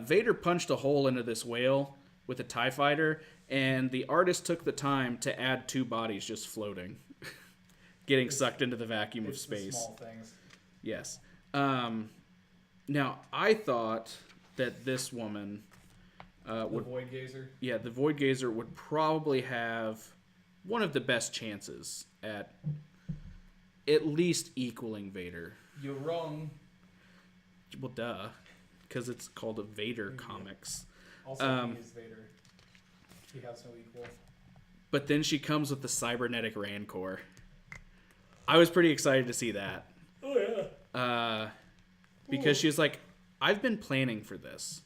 Vader punched a hole into this whale with a TIE fighter, and the artist took the time to add 2 bodies just floating, getting sucked into the vacuum of space. The small things. Yes. Now, I thought that this woman The Void Gazer? Yeah, the Void Gazer would probably have one of the best chances at least equaling Vader. You're wrong. Well, duh. Because it's called a Vader comics. Also, he is Vader. He has no equal. But then she comes with the cybernetic Rancor. I was pretty excited to see that. Oh, yeah. Because she's like, I've been planning for this.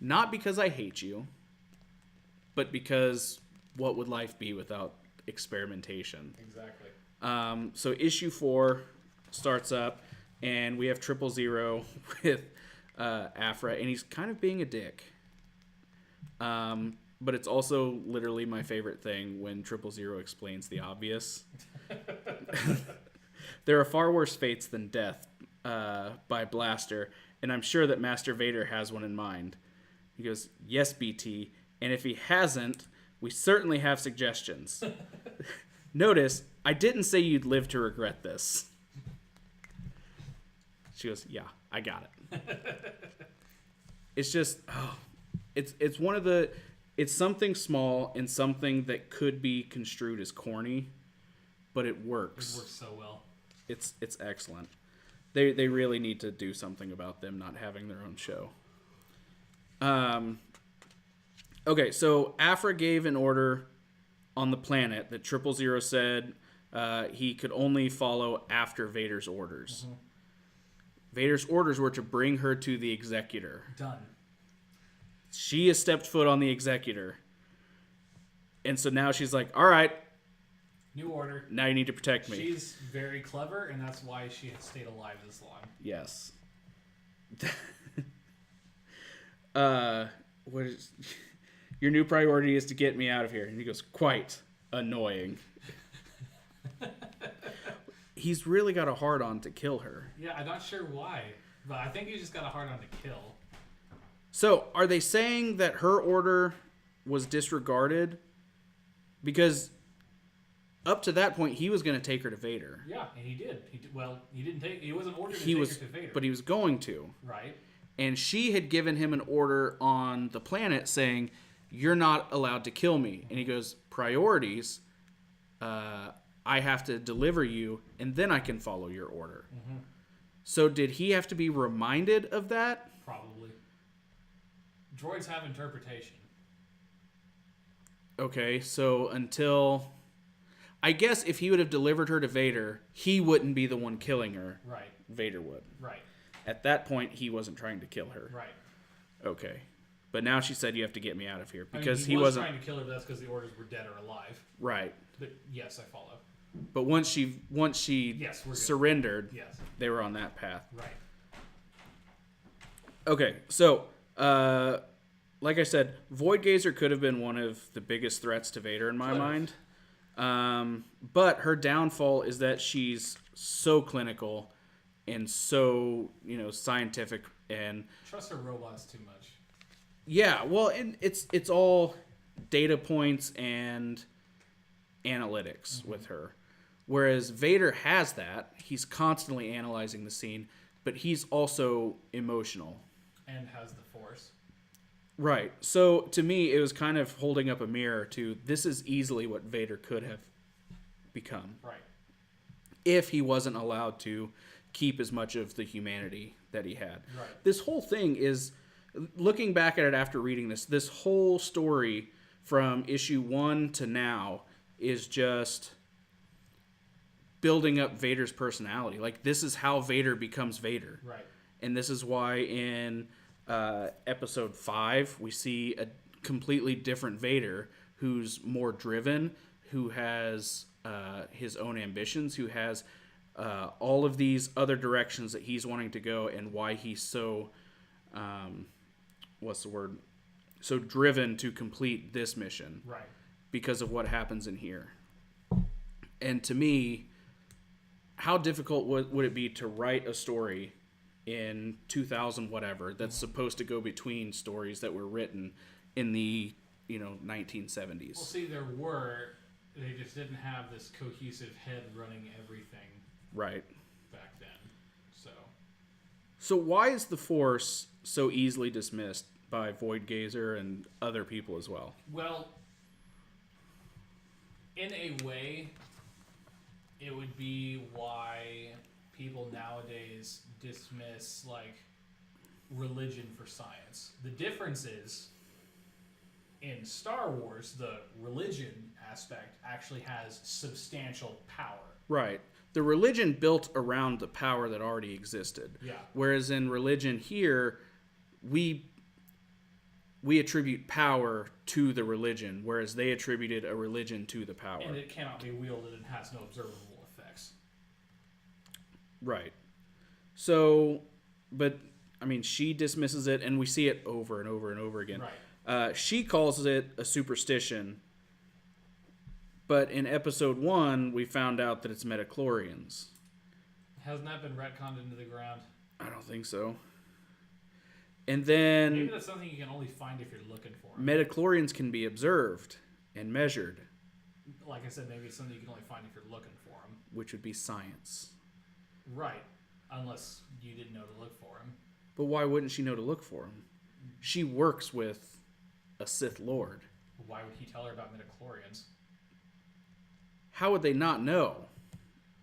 Not because I hate you, but because what would life be without experimentation? Exactly. So issue 4 starts up, and we have 000 with Aphra, and he's kind of being a dick. But it's also literally my favorite thing when 000 explains the obvious. There are far worse fates than death by Blaster, and I'm sure that Master Vader has one in mind. He goes, yes, BT, and if he hasn't, we certainly have suggestions. Notice, I didn't say you'd live to regret this. She goes, yeah, I got it. It's just, it's one of the, it's something small and something that could be construed as corny, but it works. It works so well. It's excellent. They really need to do something about them not having their own show. Okay, so Aphra gave an order on the planet that 000 said he could only follow after Vader's orders. Mm-hmm. Vader's orders were to bring her to the Executor. Done. She has stepped foot on the Executor. And so now she's like, all right. New order. Now you need to protect me. She's very clever, and that's why she has stayed alive this long. Yes. What is... Your new priority is to get me out of here. And he goes, quite annoying. He's really got a hard-on to kill her. Yeah, I'm not sure why, but I think he just got a hard-on to kill. So, are they saying that her order was disregarded? Because up to that point, he was going to take her to Vader. Yeah, and he did. He didn't take... He wasn't ordered to take her to Vader. But he was going to. Right. And she had given him an order on the planet saying, you're not allowed to kill me. Mm-hmm. And he goes, priorities, I have to deliver you, and then I can follow your order. Mm-hmm. So did he have to be reminded of that? Probably. Droids have interpretation. Okay, so until... I guess if he would have delivered her to Vader, he wouldn't be the one killing her. Right. Vader would. Right. At that point, he wasn't trying to kill her. Right. Okay. But now she said, you have to get me out of here. Because he wasn't trying to kill her, but that's because the orders were dead or alive. Right. But yes, I follow. But once she surrendered, yes, they were on that path. Right. Okay, so like I said, Void Gazer could have been one of the biggest threats to Vader in my mind. But her downfall is that she's so clinical and so, scientific and... Trust her robots too much. Yeah, well, it's all data points and analytics with her. Whereas Vader has that. He's constantly analyzing the scene, but he's also emotional. And has the Force. Right. So, to me, it was kind of holding up a mirror to, this is easily what Vader could have become. Right. If he wasn't allowed to keep as much of the humanity that he had. Right. This whole thing is, looking back at it after reading this whole story from issue 1 to now is just building up Vader's personality. Like, this is how Vader becomes Vader. Right. And this is why in episode 5 we see a completely different Vader who's more driven, who has his own ambitions, who has all of these other directions that he's wanting to go, and why he's so so driven to complete this mission. Right. Because of what happens in here. And to me, how difficult would it be to write a story in 2000 whatever that's supposed to go between stories that were written in the 1970s? Well, see, they just didn't have this cohesive head running everything. Right. Back then. So why is the Force so easily dismissed by Void Gazer and other people as well. Well, in a way, it would be why people nowadays dismiss like religion for science. The difference is in Star Wars, the religion aspect actually has substantial power. Right. The religion built around the power that already existed. Yeah. Whereas in religion here, we attribute power to the religion, whereas they attributed a religion to the power. And it cannot be wielded and has no observable effects. Right. So, but, I mean, she dismisses it, and we see it over and over and over again. Right. She calls it a superstition, but in episode 1, we found out that it's midichlorians. Hasn't that been retconned into the ground? I don't think so. And then Maybe that's something you can only find if you're looking for it. midichlorians can be observed and measured, Like I said, maybe it's something you can only find if you're looking for them. which would be science. Right. Unless you didn't know to look for them. But why wouldn't she know to look for them? She works with a Sith Lord. Why would he tell her about midichlorians? How would they not know?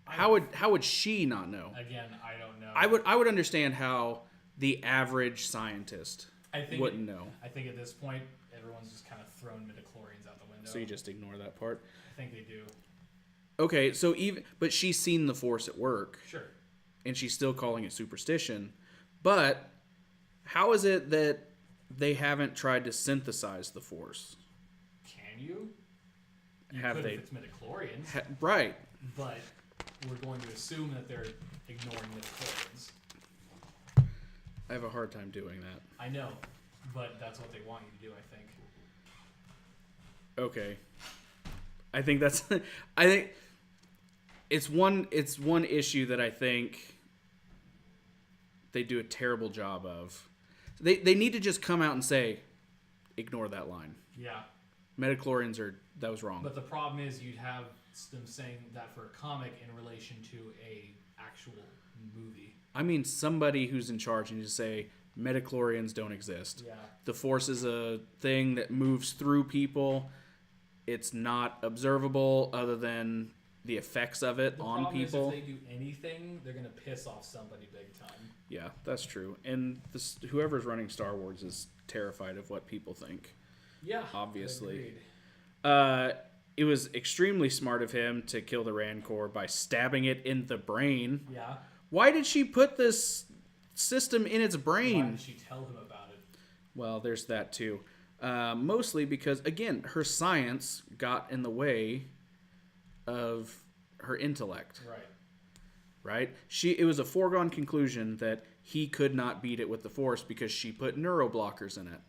How would she not know? Again, I don't know. I would understand how the average scientist wouldn't know. I think at this point, everyone's just kind of thrown midichlorians out the window. So you just ignore that part. I think they do. Okay, so but she's seen the Force at work, Sure. and she's still calling it superstition. But how is it that they haven't tried to synthesize the Force? Can you? You Have could they? if it's midichlorians, Right. but we're going to assume that they're ignoring midichlorians. I have a hard time doing that. I know, but that's what they want you to do, I think. Okay. I think that's I think it's one issue that I think they do a terrible job of. They need to just come out and say, ignore that line. Yeah. Midichlorians that was wrong. But the problem is you'd have them saying that for a comic in relation to a actual movie. I mean, somebody who's in charge and just say, midichlorians don't exist. Yeah. The Force is a thing that moves through people. It's not observable other than the effects of it on people. Is if they do anything, they're going to piss off somebody big time. Yeah, that's true. And whoever's running Star Wars is terrified of what people think. Yeah. Obviously. Agreed. It was extremely smart of him to kill the Rancor by stabbing it in the brain. Yeah. Why did she put this system in its brain? Why did she tell him about it? Well, there's that too. Mostly because, again, her science got in the way of her intellect. Right. Right? It was a foregone conclusion that he could not beat it with the Force because she put neuroblockers in it.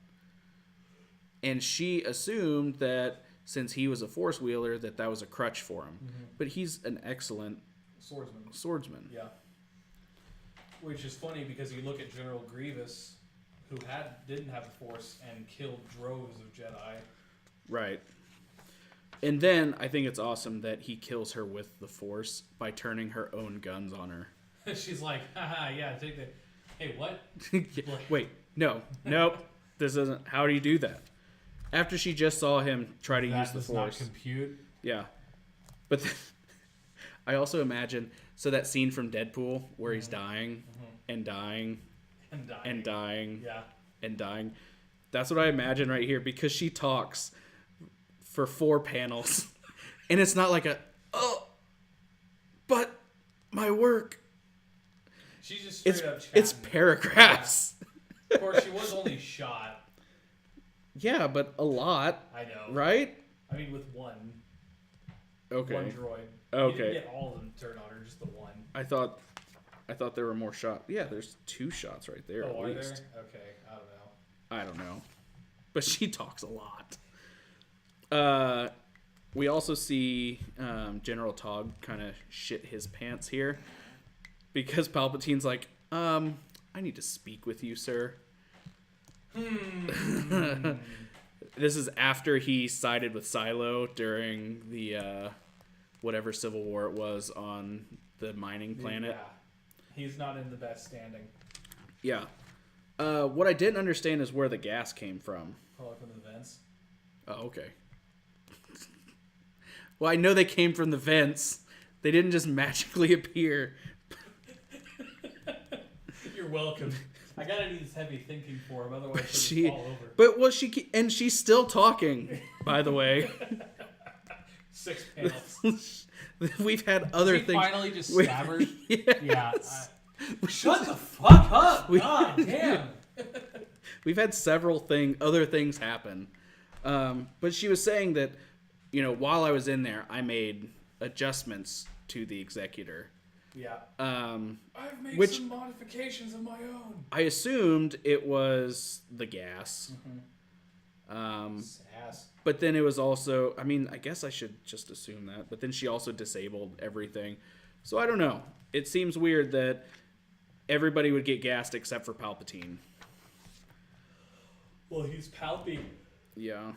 And she assumed that since he was a Force wielder, that was a crutch for him. Mm-hmm. But he's an excellent swordsman. Yeah. Which is funny because you look at General Grievous, who didn't have the Force and killed droves of Jedi. Right. And then I think it's awesome that he kills her with the Force by turning her own guns on her. She's like, haha, yeah, take that. Hey, what? Wait, nope. This isn't. How do you do that? After she just saw him try to use the Force. That does not compute. Yeah. But I also imagine, so that scene from Deadpool where he's dying and dying and dying Yeah. and dying. That's what I imagine right here because she talks for 4 panels. And it's not like but my work. She's just straight up chatting. It's paragraphs. Yeah. Of course, she was only shot. Yeah, but a lot. I know. Right? I mean, with one. Okay. One droid. Okay. You didn't get all of them turned on her, just the one. I thought there were more shots. Yeah, there's 2 shots right there at least. There? Okay, I don't know. I don't know. But she talks a lot. We also see General Tog kind of shit his pants here. Because Palpatine's like, I need to speak with you, sir. This is after he sided with Silo during the whatever civil war it was on the mining planet. Yeah. He's not in the best standing. Yeah. What I didn't understand is where the gas came from. Probably from the vents. Oh, okay. Well, I know they came from the vents. They didn't just magically appear. You're welcome. I gotta do this heavy thinking for him, otherwise she'll fall over. But she's still talking, by the way. 6 panels. We've had other things. Finally just stabbered? Yes. Yeah. Shut the fuck up! God damn! We've had several other things happen. But she was saying that, while I was in there, I made adjustments to the Executor. Yeah. I've made some modifications of my own. I assumed it was the gas. Sass. But then it was also, I guess I should just assume that. But then she also disabled everything. So I don't know. It seems weird that everybody would get gassed except for Palpatine. Well, he's Palpy. Yeah.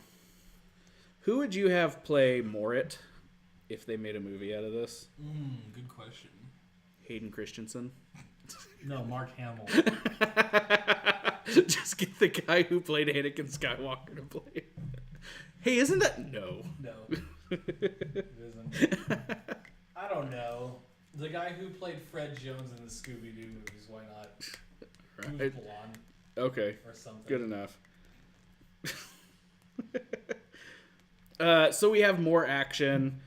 Who would you have play Morit if they made a movie out of this? Good question. Hayden Christensen? No, Mark Hamill. Just get the guy who played Anakin Skywalker to play it. Hey, isn't that... No. No. It isn't. I don't know. The guy who played Fred Jones in the Scooby-Doo movies, why not? Right. Who's blonde Okay. or something. Good enough. So we have more action.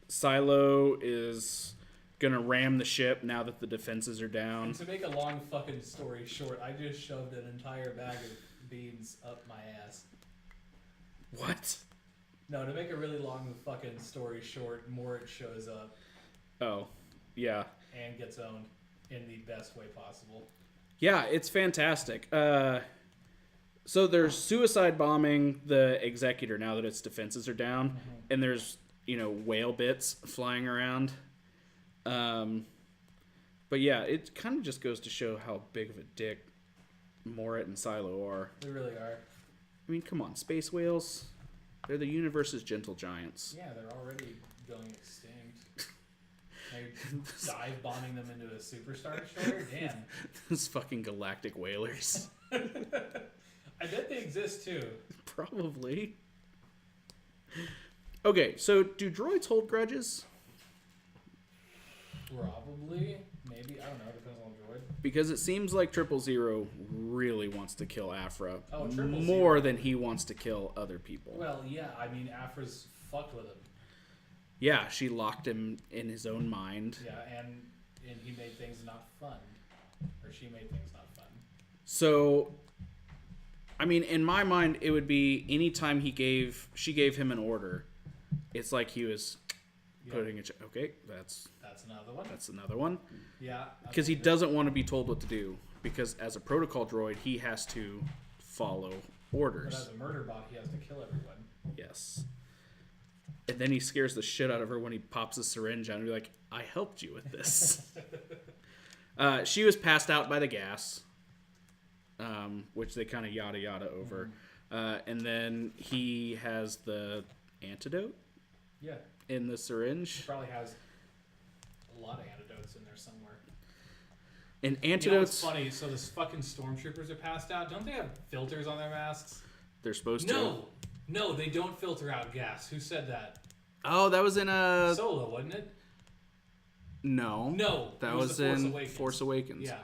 Silo is gonna ram the ship now that the defenses are down. And to make a long fucking story short, I just shoved an entire bag of beans up my ass. What? No, to make a really long fucking story short, Morit shows up Oh, yeah. and gets owned in the best way possible. Yeah, it's fantastic. So there's suicide bombing the Executor now that its defenses are down, and there's whale bits flying around. But yeah, it kind of just goes to show how big of a dick Morit and Silo are. They really are. I mean, come on, space whales. They're the universe's gentle giants. Yeah, they're already going extinct. Like dive bombing them into a superstar destroyer? Damn. Those fucking galactic whalers. I bet they exist too. Probably. Okay, so do droids hold grudges? Probably. Maybe. I don't know. Depends on the droid. Because it seems like 000 really wants to kill Afra Triple more Zero. than he wants to kill other people. Well, yeah. I mean, Afra's fucked with him. Yeah, she locked him in his own mind. Yeah, and he made things not fun. Or she made things not fun. So, I mean, in my mind, it would be anytime she gave him an order, it's like he was putting a... Okay, that's another one. That's another one. Yeah. Because he doesn't want to be told what to do. Because as a protocol droid, he has to follow orders. But as a murder bot, he has to kill everyone. Yes. And then he scares the shit out of her when he pops a syringe out and be like, I helped you with this. She was passed out by the gas, which they kind of yada yada over. And then he has the antidote in the syringe. He probably has a lot of antidotes in there somewhere. And antidotes... You know what's funny? So this fucking stormtroopers are passed out. Don't they have filters on their masks? They're supposed to. No, they don't filter out gas. Who said that? Oh, that was in a... Solo, wasn't it? No. That was the in Force Awakens. Yeah.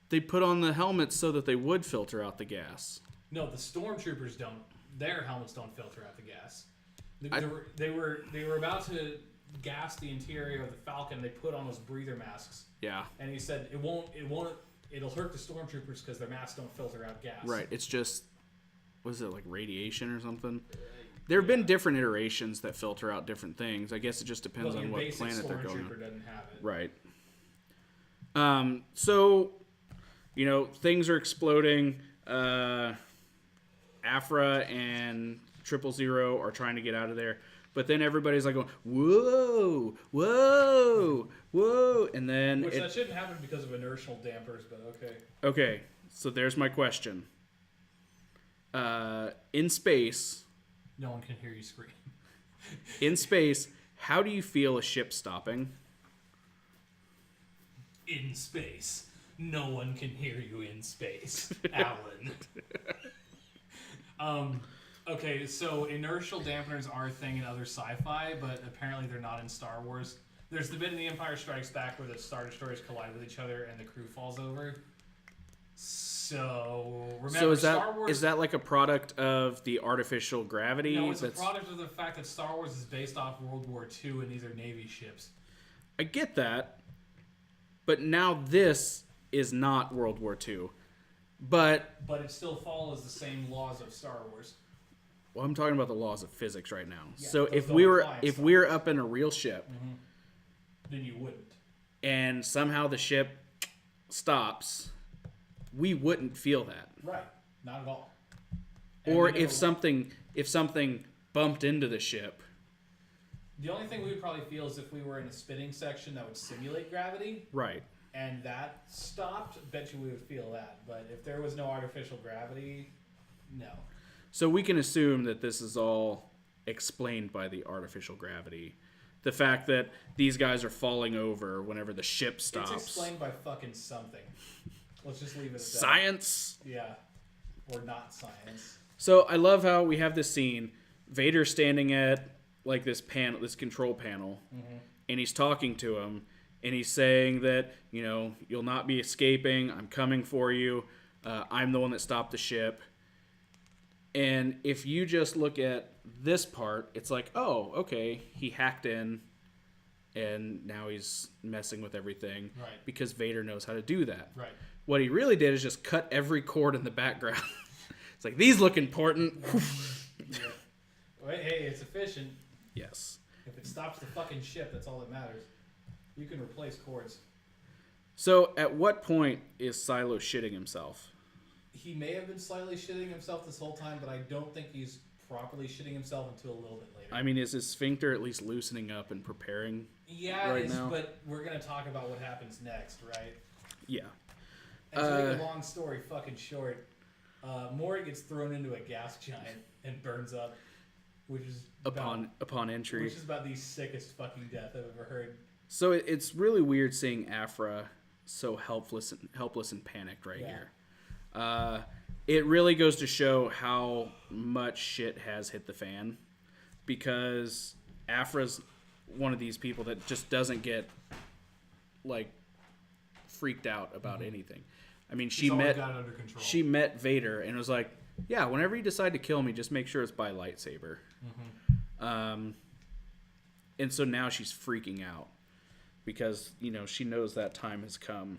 They put on the helmets so that they would filter out the gas. No, the stormtroopers don't. Their helmets don't filter out the gas. They were about to gas the interior of the Falcon. They put on those breather masks. Yeah. And he said it'll hurt the stormtroopers because their masks don't filter out gas. Right. It's just... Was it like radiation or something? There have been different iterations that filter out different things. I guess it just depends on what planet they're going on. Doesn't have it. Right. So, things are exploding. Afra and 000 are trying to get out of there. But then everybody's like going, whoa, whoa, whoa. And then... that shouldn't happen because of inertial dampers, but okay. Okay, so there's my question. In space... No one can hear you scream. In space, how do you feel a ship stopping? In space, No one can hear you in space, Alan. Okay, so inertial dampeners are a thing in other sci-fi, but apparently they're not in Star Wars. There's the bit in The Empire Strikes Back where the Star Destroyers collide with each other and the crew falls over. So remember, Star Wars is that like a product of the artificial gravity? No, it's a product of the fact that Star Wars is based off World War II and these are Navy ships. I get that, but now this is not World War II. But it still follows the same laws of Star Wars. Well, I'm talking about the laws of physics right now. Yeah, so if we were up in a real ship, then you wouldn't. And somehow the ship stops, we wouldn't feel that. Right. Not at all. Or if something bumped into the ship. The only thing we would probably feel is if we were in a spinning section that would simulate gravity. Right. And that stopped, bet you we would feel that. But if there was no artificial gravity, no. So we can assume that this is all explained by the artificial gravity. The fact that these guys are falling over whenever the ship stops. It's explained by fucking something. Let's just leave it at that. Science? Yeah. Or not science. So I love how we have this scene. Vader standing at like this control panel, and he's talking to him, and he's saying that, you'll not be escaping. I'm coming for you. I'm the one that stopped the ship. And if you just look at this part, it's like, oh, okay, he hacked in, and now he's messing with everything. Right. Because Vader knows how to do that. Right. What he really did is just cut every cord in the background. It's like, these look important. Yeah. Well, hey, it's efficient. Yes. If it stops the fucking ship, that's all that matters. You can replace cords. So, at what point is Silo shitting himself? He may have been slightly shitting himself this whole time, but I don't think he's properly shitting himself until a little bit later. I mean, is his sphincter at least loosening up and preparing right now? But we're going to talk about what happens next, right? Yeah. And to make a long story fucking short, Maury gets thrown into a gas giant and burns up, which is upon entry. Which is about the sickest fucking death I've ever heard. So it's really weird seeing Aphra so helpless and panicked right here. It really goes to show how much shit has hit the fan, because Aphra's one of these people that just doesn't get like freaked out about anything. I mean, she met Vader and was like, yeah, whenever you decide to kill me, just make sure it's by lightsaber. And so now she's freaking out because, she knows that time has come.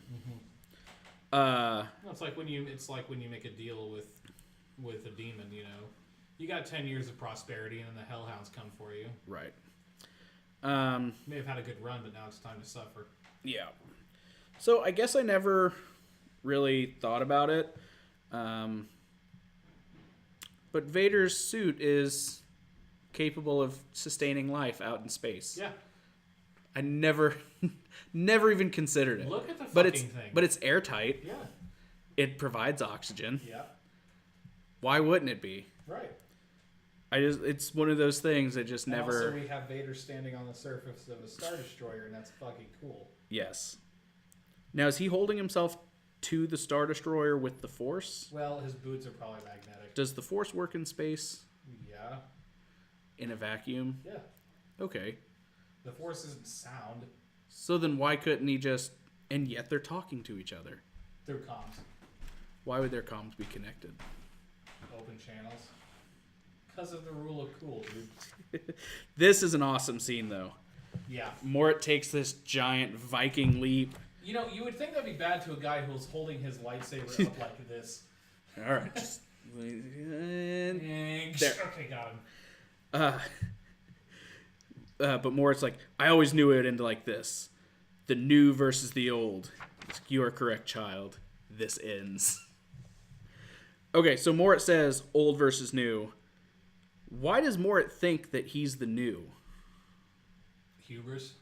It's like when you make a deal with a demon, you got 10 years of prosperity and then the hellhounds come for you. Right. You may have had a good run, but now it's time to suffer. Yeah. So I guess I never really thought about it. But Vader's suit is capable of sustaining life out in space. Yeah. I never even considered it. Look at the fucking thing. But it's airtight. Yeah. It provides oxygen. Yeah. Why wouldn't it be? Right. It's one of those things that just never. Also, we have Vader standing on the surface of a Star Destroyer, and that's fucking cool. Yes. Now, is he holding himself to the Star Destroyer with the Force? Well, his boots are probably magnetic. Does the Force work in space? Yeah. In a vacuum? Yeah. Okay. The Force isn't sound. So then why couldn't he just... And yet they're talking to each other. Through comms. Why would their comms be connected? Open channels. Because of the rule of cool, dude. This is an awesome scene, though. Yeah. Mort takes this giant Viking leap. You would think that'd be bad to a guy who's holding his lightsaber up like this. All right. Just... there. Okay, got him. But Mort's like, I always knew it would end like this. The new versus the old. You are correct, child. This ends. Okay, so Mort says old versus new. Why does Mort think that he's the new? Hubris.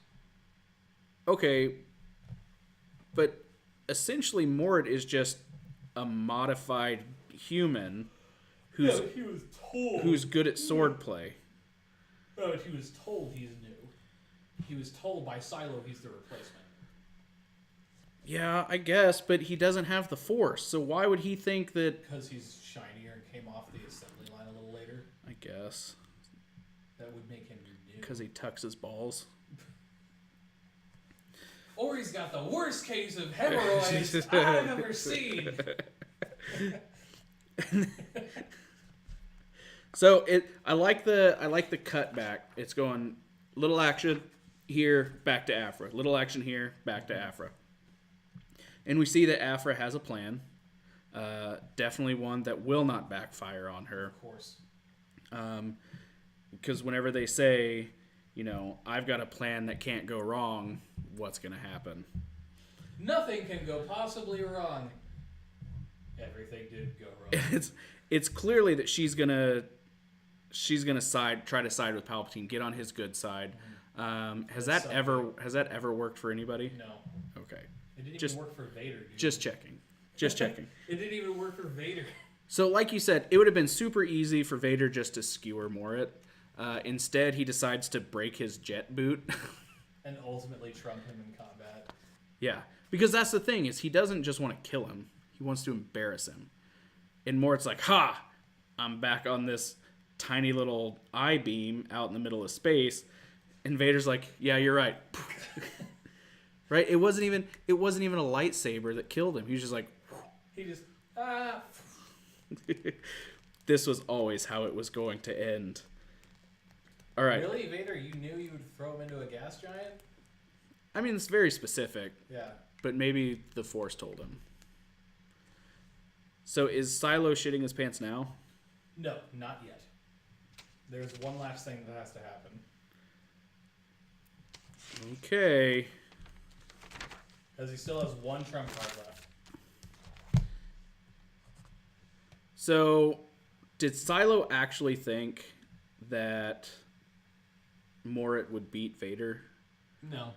Okay, but essentially Mort is just a modified human who's good at swordplay. Oh, but he was told he's new. He was told by Silo he's the replacement. Yeah, I guess, but he doesn't have the Force, so why would he think that... Because he's shinier and came off the assembly line a little later. I guess. That would make him new. Because he tucks his balls. Or he's got the worst case of hemorrhoids I've ever seen. So I like the cutback. It's going little action here, back to Aphra. Little action here, back to Aphra. And we see that Aphra has a plan. Definitely one that will not backfire on her. Of course. Because whenever they say, I've got a plan that can't go wrong, what's going to happen? Nothing can go possibly wrong. Everything did go wrong. It's clearly that she's gonna try to side with Palpatine, get on his good side. Has that ever worked for anybody? No. Okay. It didn't even work for Vader, dude. Just checking. It didn't even work for Vader. So, like you said, it would have been super easy for Vader just to skewer Morit. Instead, he decides to break his jet boot. And ultimately trump him in combat. Yeah, because that's the thing, is he doesn't just want to kill him. He wants to embarrass him. And Morit's like, ha! I'm back on this tiny little I-beam out in the middle of space. And Vader's like, yeah, you're right. Right? It wasn't even a lightsaber that killed him. He was just like... He just... This was always how it was going to end. All right. Really, Vader? You knew you would throw him into a gas giant? I mean, it's very specific. Yeah. But maybe the Force told him. So is Silo shitting his pants now? No, not yet. There's one last thing that has to happen. Okay. Because he still has one trump card left. So, did Silo actually think that Morit would beat Vader? No.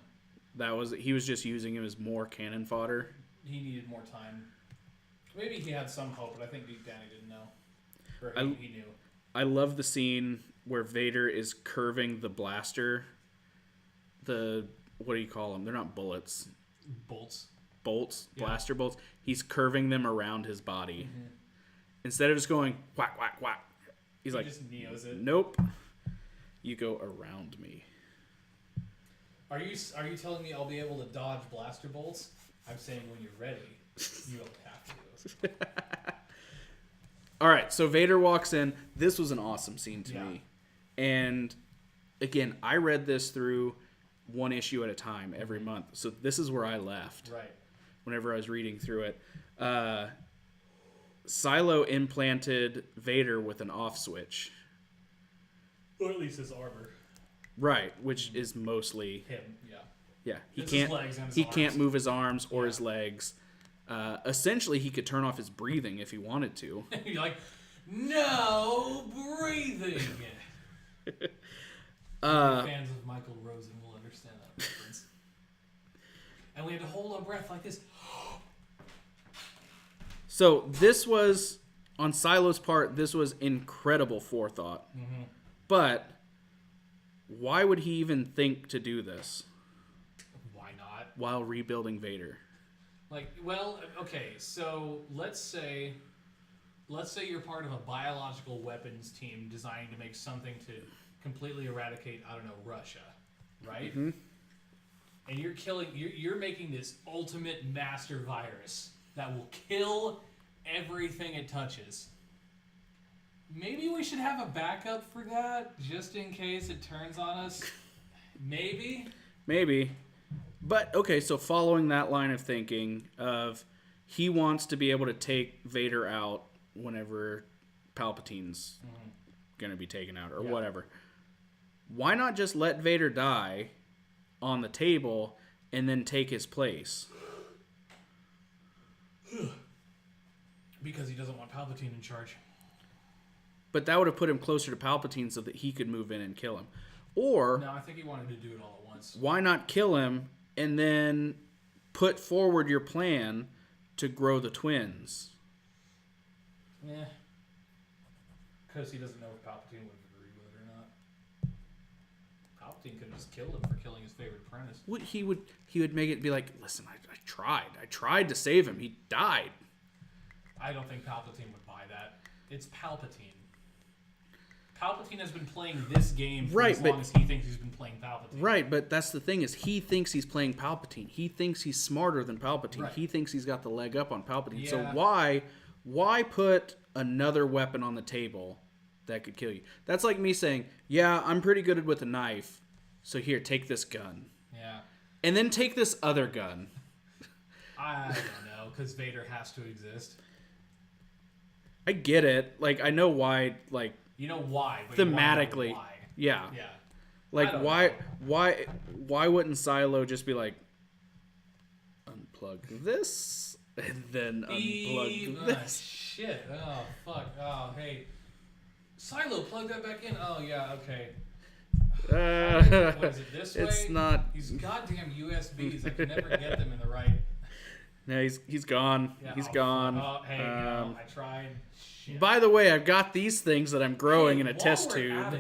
He was just using him as more cannon fodder? He needed more time. Maybe he had some hope, but I think deep down he didn't know. Or he knew. I love the scene where Vader is curving the blaster. What do you call them? They're not bullets. Bolts. Yeah. Blaster bolts. He's curving them around his body. Mm-hmm. Instead of just going whack, whack, whack. He like, just neos it. Nope. You go around me. Are you telling me I'll be able to dodge blaster bolts? I'm saying when you're ready, you don't have to. All right, so Vader walks in. This was an awesome scene to me. And again, I read this through one issue at a time every month. So this is where I left. Right. Whenever I was reading through it. Silo implanted Vader with an off switch. Or at least his armor. Right, which is mostly him, yeah. Yeah, he can't can't move his arms or his legs. Essentially, he could turn off his breathing if he wanted to. You're like, no breathing. Fans of Michael Rosen will understand that reference. And we had to hold our breath like this. So this was, on Silo's part, this was incredible forethought. Mm-hmm. But why would he even think to do this? Why not? While rebuilding Vader. Okay, so let's say you're part of a biological weapons team designed to make something to completely eradicate, I don't know, Russia, right? Mm-hmm. And you're making this ultimate master virus that will kill everything it touches. Maybe we should have a backup for that, just in case it turns on us. Maybe. But, okay, so following that line of thinking of he wants to be able to take Vader out whenever Palpatine's going to be taken out or whatever. Why not just let Vader die on the table and then take his place? Because he doesn't want Palpatine in charge. But that would have put him closer to Palpatine so that he could move in and kill him. Or... No, I think he wanted to do it all at once. Why not kill him and then put forward your plan to grow the twins? Yeah. Because he doesn't know if Palpatine would agree with it or not. Palpatine could have just killed him for killing his favorite apprentice. He would make it be like, listen, I tried to save him. He died. I don't think Palpatine would buy that. It's Palpatine. Palpatine has been playing this game for as long as he thinks he's been playing Palpatine. Right, but that's the thing is he thinks he's playing Palpatine. He thinks he's smarter than Palpatine. Right. He thinks he's got the leg up on Palpatine. Yeah. So why put another weapon on the table that could kill you? That's like me saying, yeah, I'm pretty good with a knife, so here, take this gun. Yeah. And then take this other gun. I don't know, because Vader has to exist. I get it. Like, I know why, like... You know why, but thematically. you wanna know why. Yeah. Yeah. Like, why wouldn't Silo just be like, unplug this, and then unplug this? Shit. Oh, fuck. Oh, hey. Silo, plug that back in. Oh, yeah, okay. What is it, this way? It's not... These goddamn USBs, I can never get them in the right... No, he's gone. Yeah, he's gone. Oh, hey, I tried. Shit. By the way, I've got these things that I'm growing in a test tube.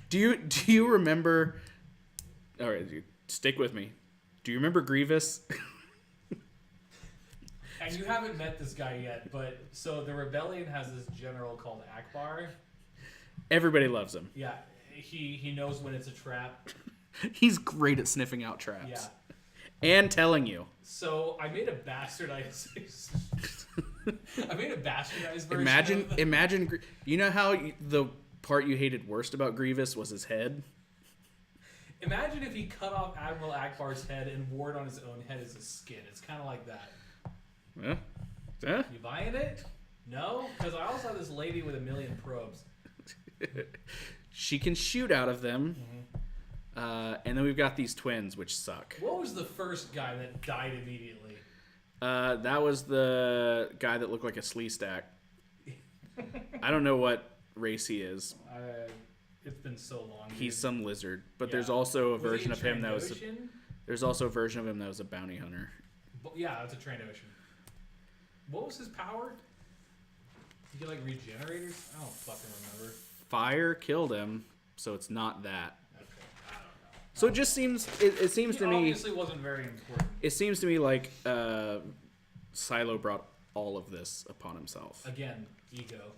Do you remember? All right, stick with me. Do you remember Grievous? And you haven't met this guy yet, but so the rebellion has this general called Akbar. Everybody loves him. Yeah, he knows when it's a trap. He's great at sniffing out traps. Yeah. And telling you. So I made a bastardized. version. Imagine. You know how the part you hated worst about Grievous was his head? Imagine if he cut off Admiral Akbar's head and wore it on his own head as a skin. It's kind of like that. Yeah. You buying it? No? Because I also have this lady with 1,000,000 probes. She can shoot out of them. Mm-hmm. And then we've got these twins, which suck. What was the first guy that died immediately? That was the guy that looked like a slee stack. I don't know what race he is. It's been so long. He's dude. some lizard, but Yeah. there's also a Was he version a of him that was. Trandoshan? There's also a version of him that was a bounty hunter. Yeah, that's a Trandoshan. What was his power? He could like regenerate? I don't fucking remember. Fire killed him, so it's not that. Okay, I don't know. So it just seems. It seems to me. Obviously, wasn't very important. It seems to me like Silo brought all of this upon himself. Again, ego.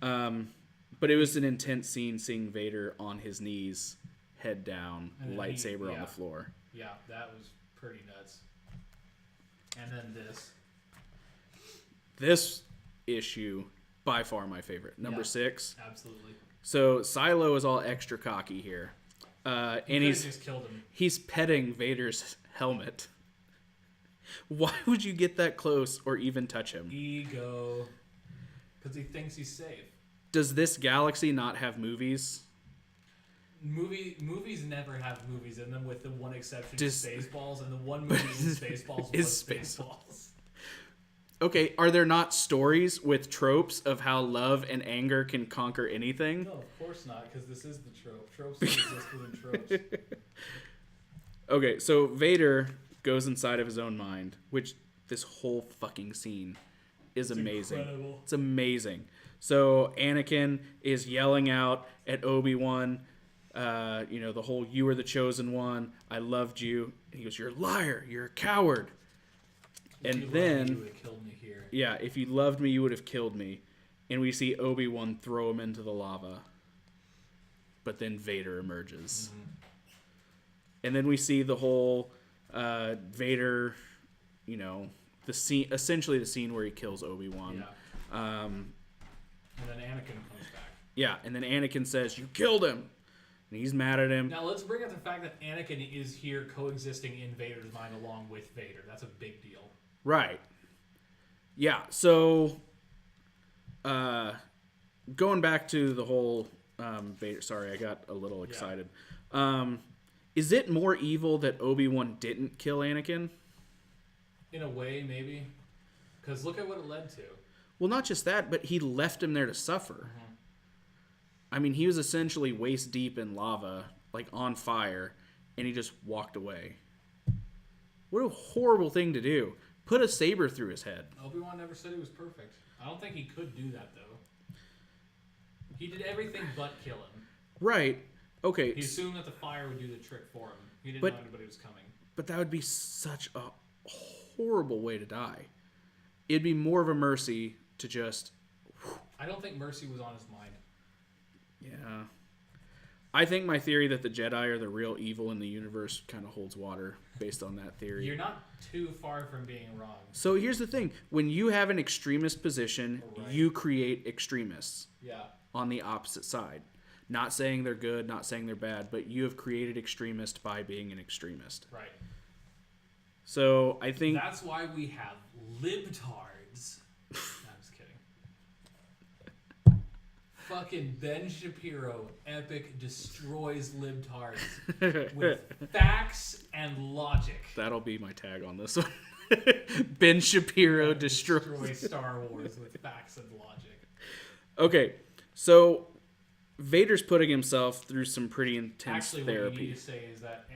But it was an intense scene seeing Vader on his knees, head down, lightsaber on the floor. Yeah, that was pretty nuts. And then this. This issue, by far my favorite. Number 6. Absolutely. So Silo is all extra cocky here. And he's just killed him. He's petting Vader's helmet. Why would you get that close or even touch him? Ego. Because he thinks he's safe. Does this galaxy not have movies? Movies never have movies in them, with the one exception of Spaceballs, and the one movie in Spaceballs was Spaceballs. Okay, are there not stories with tropes of how love and anger can conquer anything? No, of course not, because this is the trope. Tropes don't exist within tropes. Okay, so Vader goes inside of his own mind, which this whole fucking scene is amazing. Incredible. It's amazing. So Anakin is yelling out at Obi-Wan, the whole "you were the chosen one, I loved you." And he goes, "You're a liar, you're a coward." And then, you would have killed me here. Yeah, if you loved me, you would have killed me. And we see Obi-Wan throw him into the lava. But then Vader emerges. Mm-hmm. And then we see the whole Vader, the scene, essentially the scene where he kills Obi-Wan. Yeah. And then Anakin comes back. Yeah, and then Anakin says, "You killed him." And he's mad at him. Now let's bring up the fact that Anakin is here coexisting in Vader's mind along with Vader. That's a big deal. Right. Yeah, so going back to the whole Vader, sorry, I got a little excited. Yeah. Is it more evil that Obi-Wan didn't kill Anakin? In a way, maybe. Because look at what it led to. Well, not just that, but he left him there to suffer. Mm-hmm. I mean, he was essentially waist deep in lava, like on fire, and he just walked away. What a horrible thing to do. Put a saber through his head. Obi-Wan never said he was perfect. I don't think he could do that, though. He did everything but kill him. Right. Okay. He assumed that the fire would do the trick for him. He didn't know anybody was coming. But that would be such a horrible way to die. It'd be more of a mercy to just... I don't think mercy was on his mind. Yeah. I think my theory that the Jedi are the real evil in the universe kind of holds water based on that theory. You're not too far from being wrong. So here's the thing. When you have an extremist position, you create extremists on the opposite side. Not saying they're good, not saying they're bad, but you have created extremists by being an extremist. Right. So I think... That's why we have libtards. No, I'm just kidding. Fucking Ben Shapiro epic destroys libtards with facts and logic. That'll be my tag on this one. Ben Shapiro destroys Star Wars with facts and logic. Okay, so Vader's putting himself through some pretty intense therapy. What you need to say is that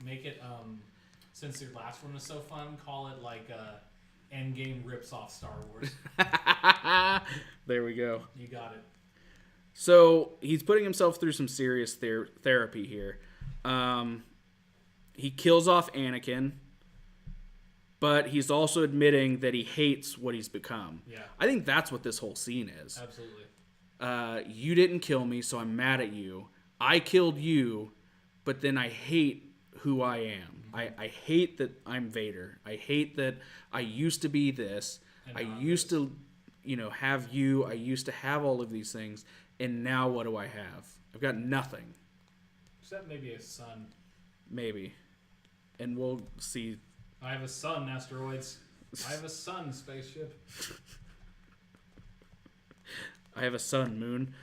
make it, since your last one was so fun, call it like End Game rips off Star Wars. There we go. You got it. So he's putting himself through some serious therapy here. He kills off Anakin, but he's also admitting that he hates what he's become. Yeah. I think that's what this whole scene is. Absolutely. You didn't kill me, so I'm mad at you. I killed you, but then I hate who I am. Mm-hmm. I hate that I'm Vader. I hate that I used to be this. I used to, have you. I used to have all of these things. And now what do I have? I've got nothing. Except maybe a son. Maybe. And we'll see. I have a son, asteroids. I have a son, spaceship. I have a son, moon.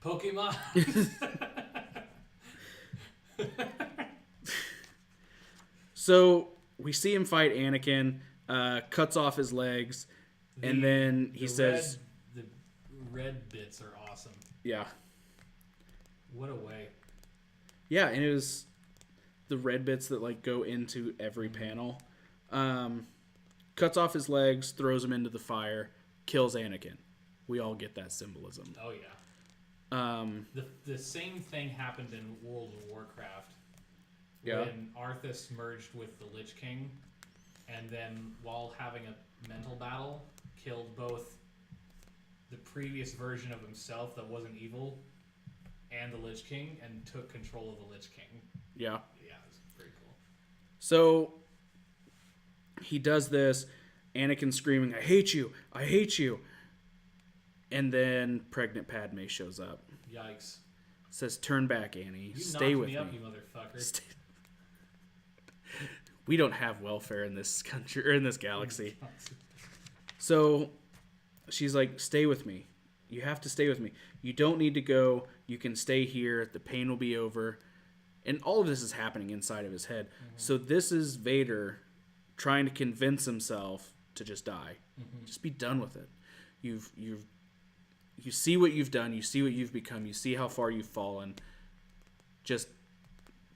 Pokemon. So we see him fight Anakin, cuts off his legs, and then he says... The red bits are awesome. Yeah. What a way. Yeah, and it was the red bits that go into every panel. Cuts off his legs, throws him into the fire, kills Anakin. We all get that symbolism. Oh yeah. The same thing happened in World of Warcraft. Yeah. When Arthas merged with the Lich King, and then while having a mental battle, killed both the previous version of himself that wasn't evil and the Lich King, and took control of the Lich King. Yeah. Yeah, it was pretty cool. So he does this, Anakin screaming, I hate you, I hate you. And then pregnant Padme shows up. Yikes. Says, turn back, Annie. You Stay with me. me. Up, you motherfucker. We don't have welfare in this country, or in this galaxy. So she's like, stay with me. You have to stay with me. You don't need to go. You can stay here. The pain will be over. And all of this is happening inside of his head. Mm-hmm. So this is Vader trying to convince himself to just die. Mm-hmm. Just be done with it. You see what you've done. You see what you've become. You see how far you've fallen. Just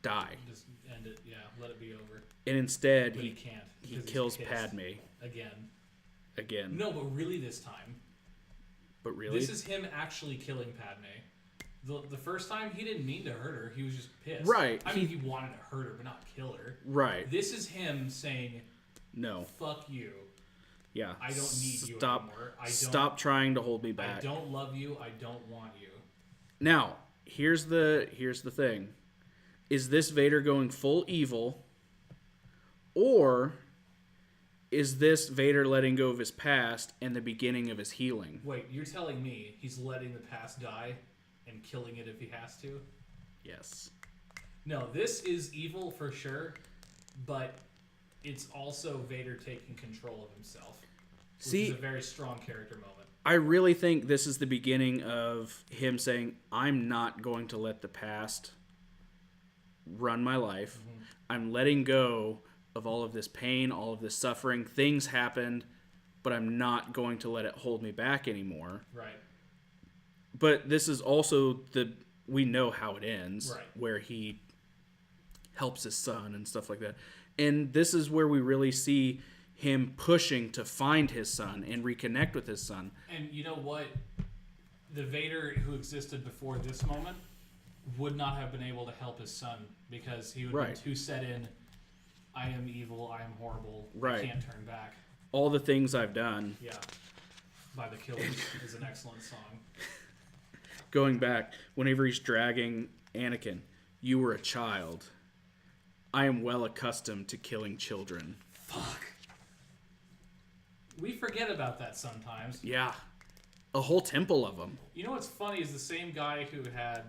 die. Just end it. Yeah, let it be over. And instead, but he can't. He kills Padme. Again. No, but really this time. But really? This is him actually killing Padme. The first time, he didn't mean to hurt her. He was just pissed. Right. I mean, he wanted to hurt her, but not kill her. Right. This is him saying, no. Fuck you. Yeah. I don't need you anymore. Stop trying to hold me back. I don't love you. I don't want you. Now, here's the thing. Is this Vader going full evil, or is this Vader letting go of his past and the beginning of his healing? Wait, you're telling me he's letting the past die and killing it if he has to? Yes. No, this is evil for sure, but it's also Vader taking control of himself. Which is a very strong character moment. I really think this is the beginning of him saying, I'm not going to let the past run my life. Mm-hmm. I'm letting go of all of this pain, all of this suffering. Things happened, but I'm not going to let it hold me back anymore. Right. But this is also we know how it ends, right, where he helps his son and stuff like that. And this is where we really see him pushing to find his son and reconnect with his son. And you know what? The Vader who existed before this moment would not have been able to help his son because he would Right. have been too set in. I am evil. I am horrible. Right. I can't turn back. All the things I've done. Yeah. By the Killers is an excellent song. Going back, whenever he's dragging Anakin, you were a child. I am well accustomed to killing children. Fuck. We forget about that sometimes. Yeah. A whole temple of them. You know what's funny is the same guy who had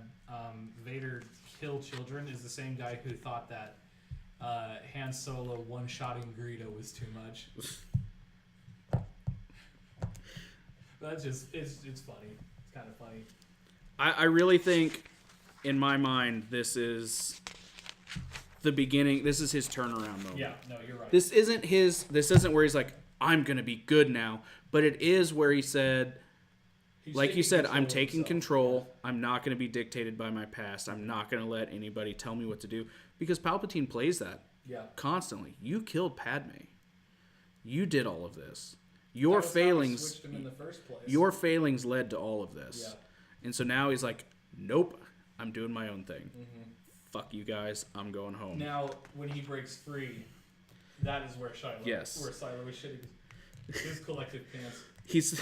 Vader kill children is the same guy who thought that Han Solo one-shotting Greedo was too much. That's just, it's funny. It's kind of funny. I really think, in my mind, this is the beginning. This is his turnaround moment. Yeah, no, you're right. This isn't where he's like, I'm going to be good now. But it is where he said, He's like you said, I'm control of taking himself. control. I'm not going to be dictated by my past. I'm not going to let anybody tell me what to do. Because Palpatine plays that Yeah. constantly. You killed Padme. You did all of this. That Your was how we failings, switched him in the first place. your failings led to all of this. Yeah. And so now he's like, nope, I'm doing my own thing. Mm-hmm. Fuck you guys. I'm going home. Now, when he breaks free, that is where Shiloh, Yes. where Shiloh was shitting his collective pants. He's,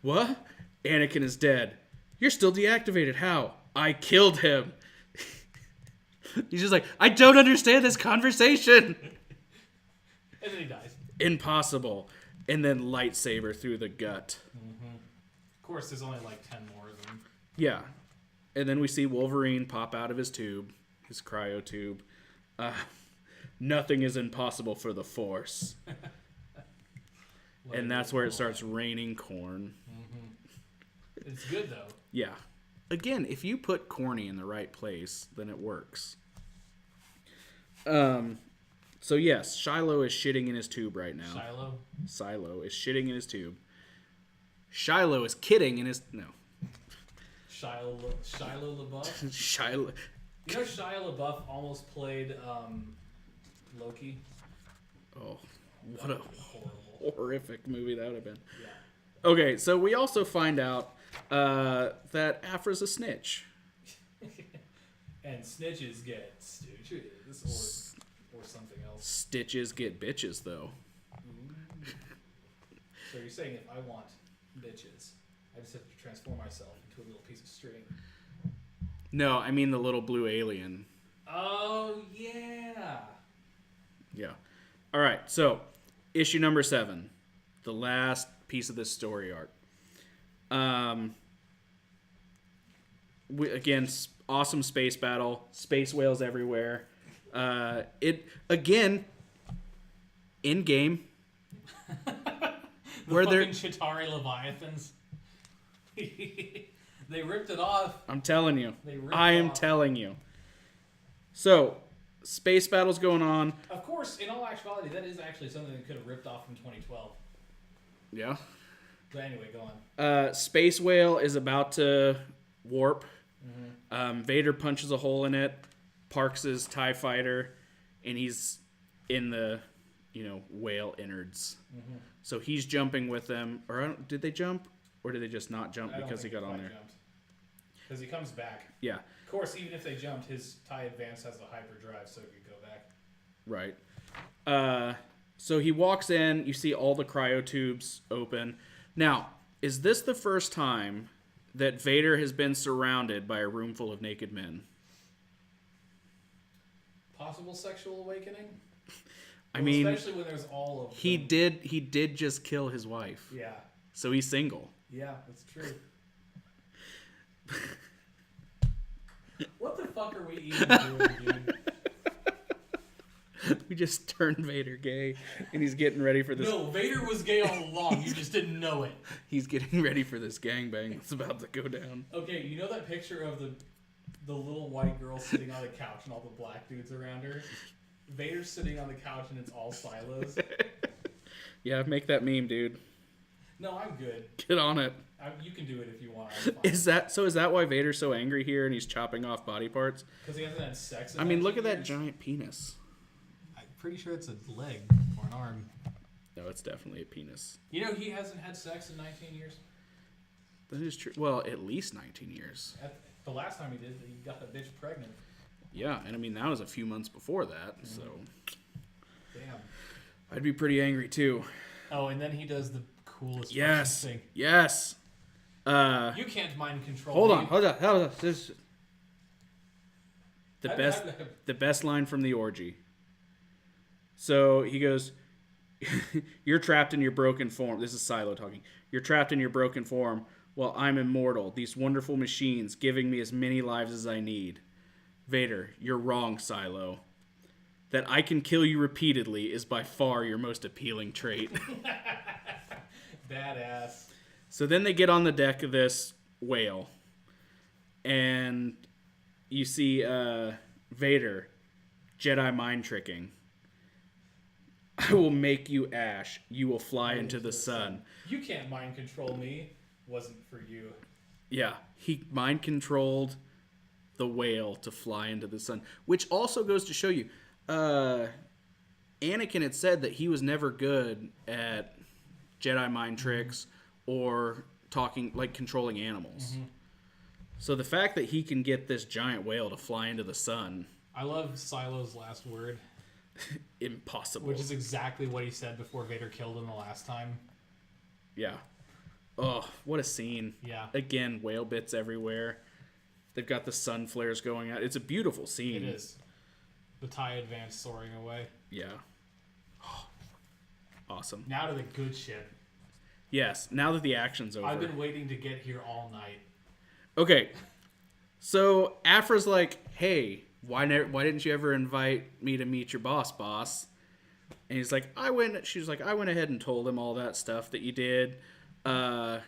what? Anakin is dead. You're still deactivated. How? I killed him. He's just like, I don't understand this conversation. And then he dies. Impossible. And then lightsaber through the gut. Of course, there's only like 10 more of them. Yeah. And then we see Wolverine pop out of his tube, his cryo tube. Nothing is impossible for the Force. And that's where it starts raining corn. It's good, though. Yeah. Again, if you put corny in the right place, then it works. So yes, Shiloh is shitting in his tube right now. Shiloh? Shiloh is shitting in his tube. Shiloh is kidding in his... No. Shiloh LaBeouf? Shiloh... You know Shia LaBeouf almost played Loki? Oh, what a Horrible. horrific movie that would have been. Yeah. Okay, so we also find out that Afra's a snitch. And snitches get stitches or something else. Stitches get bitches, though. So you're saying if I want bitches, I just have to transform myself into a little piece of string. No, I mean the little blue alien. Oh, yeah. Yeah. All right, so issue number 7, the last piece of this story arc. Again, awesome space battle, space whales everywhere. It again in game The fucking Chitauri Leviathans. They ripped it off. I'm telling you. They ripped I am off. telling you. So, space battle's going on. Of course, in all actuality, that is actually something they could have ripped off from 2012. Yeah. But anyway, go on. Space whale is about to warp. Mm-hmm. Vader punches a hole in it, parks his TIE fighter, and he's in the, whale innards. Mm-hmm. So he's jumping with them. Or did they jump? Or did they just not jump because he got on there? Because he comes back. Yeah. Of course, even if they jumped, his TIE Advance has the hyperdrive, so he could go back. Right. So he walks in. You see all the cryotubes open. Now, is this the first time that Vader has been surrounded by a room full of naked men? Possible sexual awakening? I mean, especially when there's all of he them. did just kill his wife. Yeah. So he's single. Yeah, that's true. What the fuck are we even doing, dude? We just turned Vader gay, and he's getting ready for this. No, Vader was gay all along. You just didn't know it. He's getting ready for this gangbang that's about to go down. Okay, you know that picture of the little white girl sitting on the couch and all the black dudes around her? Vader's sitting on the couch and it's all silos. Yeah, make that meme, dude. No, I'm good. Get on it. You can do it if you want. I'm fine. Is that why Vader's so angry here and he's chopping off body parts? Because he hasn't had sex in I mean, look at 19 that years? giant penis. I'm pretty sure it's a leg or an arm. No, it's definitely a penis. You know he hasn't had sex in 19 years? That is true. Well, at least 19 years. The last time he did, he got the bitch pregnant. Yeah, and I mean, that was a few months before that, so... Damn. I'd be pretty angry, too. Oh, and then he does the coolest thing. Yes! You can't mind control Hold me. on. This... The best line from the orgy. So, he goes... You're trapped in your broken form. This is Silo talking. You're trapped in your broken form. Well, I'm immortal. These wonderful machines giving me as many lives as I need. Vader, you're wrong, Silo. That I can kill you repeatedly is by far your most appealing trait. Badass. So then they get on the deck of this whale. And you see Vader, Jedi mind tricking. I will make you ash. You will fly into the sun. You can't mind control me. Wasn't for you. Yeah, he mind controlled the whale to fly into the sun, which also goes to show you, Anakin had said that he was never good at Jedi mind tricks or controlling animals. Mm-hmm. So the fact that he can get this giant whale to fly into the sun, I love Silo's last word. Impossible. Which is exactly what he said before Vader killed him the last time. Yeah. Oh, what a scene. Yeah. Again, whale bits everywhere. They've got the sun flares going out. It's a beautiful scene. It is. The TIE Advance soaring away. Yeah. Awesome. Now to the good shit. Yes, now that the action's over. I've been waiting to get here all night. Okay. So Afra's like, hey, why didn't you ever invite me to meet your boss? And he's like, she's like, I went ahead and told him all that stuff that you did. And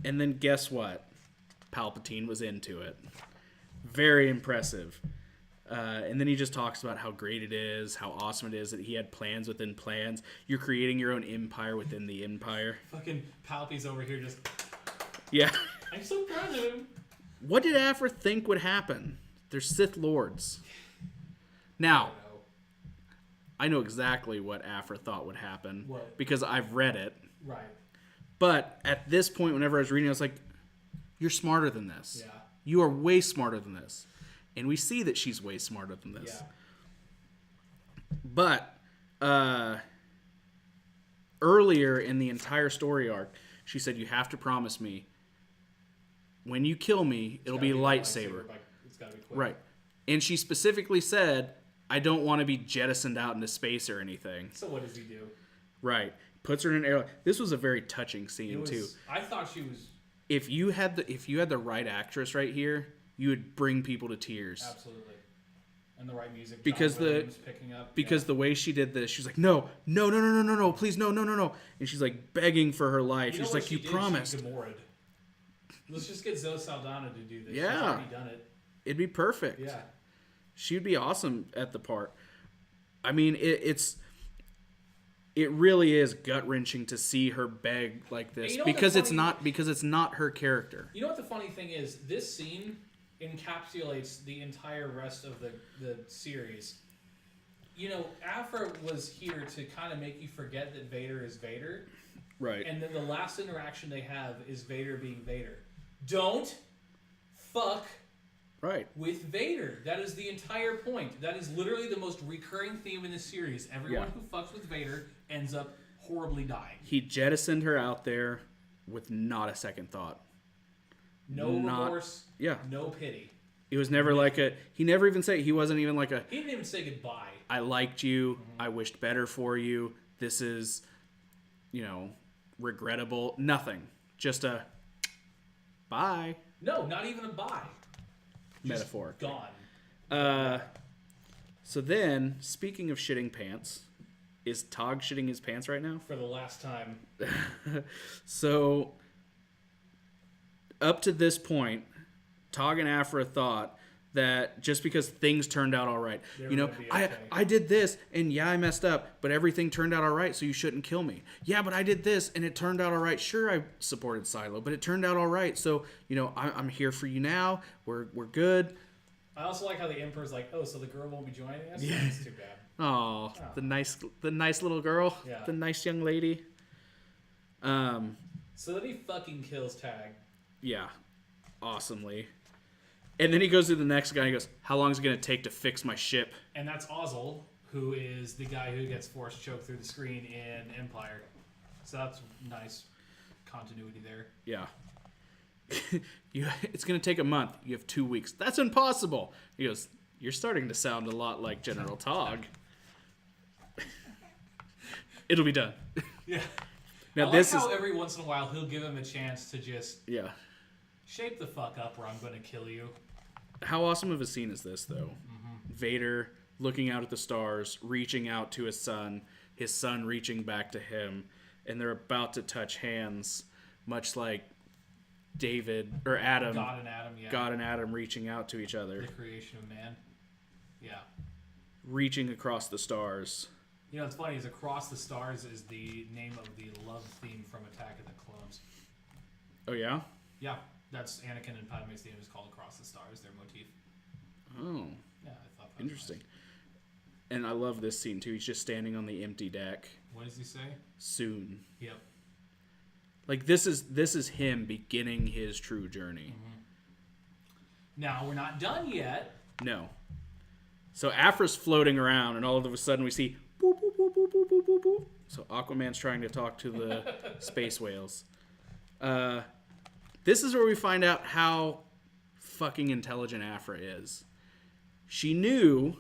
then guess what? Palpatine was into it. Very impressive. And then he just talks about how great it is, how awesome it is that he had plans within plans. You're creating your own empire within the empire. Fucking Palpy's over here just... Yeah. I'm so proud of him. What did Afra think would happen? They're Sith Lords. Now, I know exactly what Afra thought would happen. What? Because I've read it. Right. But at this point, whenever I was reading, I was like, you're smarter than this. Yeah. You are way smarter than this. And we see that she's way smarter than this. Yeah. But earlier in the entire story arc, she said, you have to promise me, when you kill me, it'll be a lightsaber. It's gotta be quick. Right. And she specifically said, I don't want to be jettisoned out into space or anything. So what does he do? Right. Puts her in an airline. This was a very touching scene, too. I thought she was... If you had the right actress right here, you would bring people to tears. Absolutely. And the right music. Because picking up. The way she did this, she's like, no, please, no. And she's like begging for her life. She's like, you promised. Let's just get Zoe Saldana to do this. Yeah. She's already done it. It'd be perfect. Yeah. She'd be awesome at the part. I mean, it really is gut-wrenching to see her beg like this because it's not her character. You know what the funny thing is? This scene encapsulates the entire rest of the series. You know, Afra was here to kind of make you forget that Vader is Vader. Right. And then the last interaction they have is Vader being Vader. Don't fuck with Vader. That is the entire point. That is literally the most recurring theme in this series. Everyone who fucks with Vader ends up horribly dying. He jettisoned her out there with not a second thought. No remorse. Yeah. No pity. It was never he never even said, he wasn't even like he didn't even say goodbye. I liked you. Mm-hmm. I wished better for you. This is, regrettable. Nothing. Just a bye. No, not even a bye. Metaphor. Gone. So then, speaking of shitting pants, is Tog shitting his pants right now? For the last time. So, up to this point, Tog and Afra thought that just because things turned out all right, I did this and I messed up, but everything turned out all right, so you shouldn't kill me. Yeah, but I did this and it turned out all right. Sure, I supported Silo, but it turned out all right, so I'm here for you now. We're good. I also like how the Emperor's like, oh, so the girl won't be joining us? Yeah, that's too bad. Oh, the nice little girl, the nice young lady. So then he fucking kills Tag. Yeah, awesomely. And then he goes to the next guy and he goes, how long is it going to take to fix my ship? And that's Ozzel, who is the guy who gets force choked through the screen in Empire. So that's nice continuity there. Yeah. It's going to take a month. You have 2 weeks. That's impossible. He goes, you're starting to sound a lot like General Tog. It'll be done. Yeah. Now, I like how every once in a while he'll give him a chance to just shape the fuck up or I'm going to kill you. How awesome of a scene is this, though? Mm-hmm. Vader looking out at the stars, reaching out to his son reaching back to him, and they're about to touch hands, much like David or Adam. God and Adam, yeah. God and Adam reaching out to each other. The creation of man. Yeah. Reaching across the stars. You know, what's funny is Across the Stars is the name of the love theme from Attack of the Clones. Oh, yeah? Yeah. That's Anakin and Padme's theme is called Across the Stars, their motif. Oh. Yeah, I thought that interesting. was nice. And I love this scene, too. He's just standing on the empty deck. What does he say? Soon. Yep. Like, this is him beginning his true journey. Mm-hmm. Now, we're not done yet. No. So Afra's floating around, and all of a sudden we see boop, boop, boop, boop, boop, boop, boop, boop. So Aquaman's trying to talk to the space whales. This is where we find out how fucking intelligent Afra is. She knew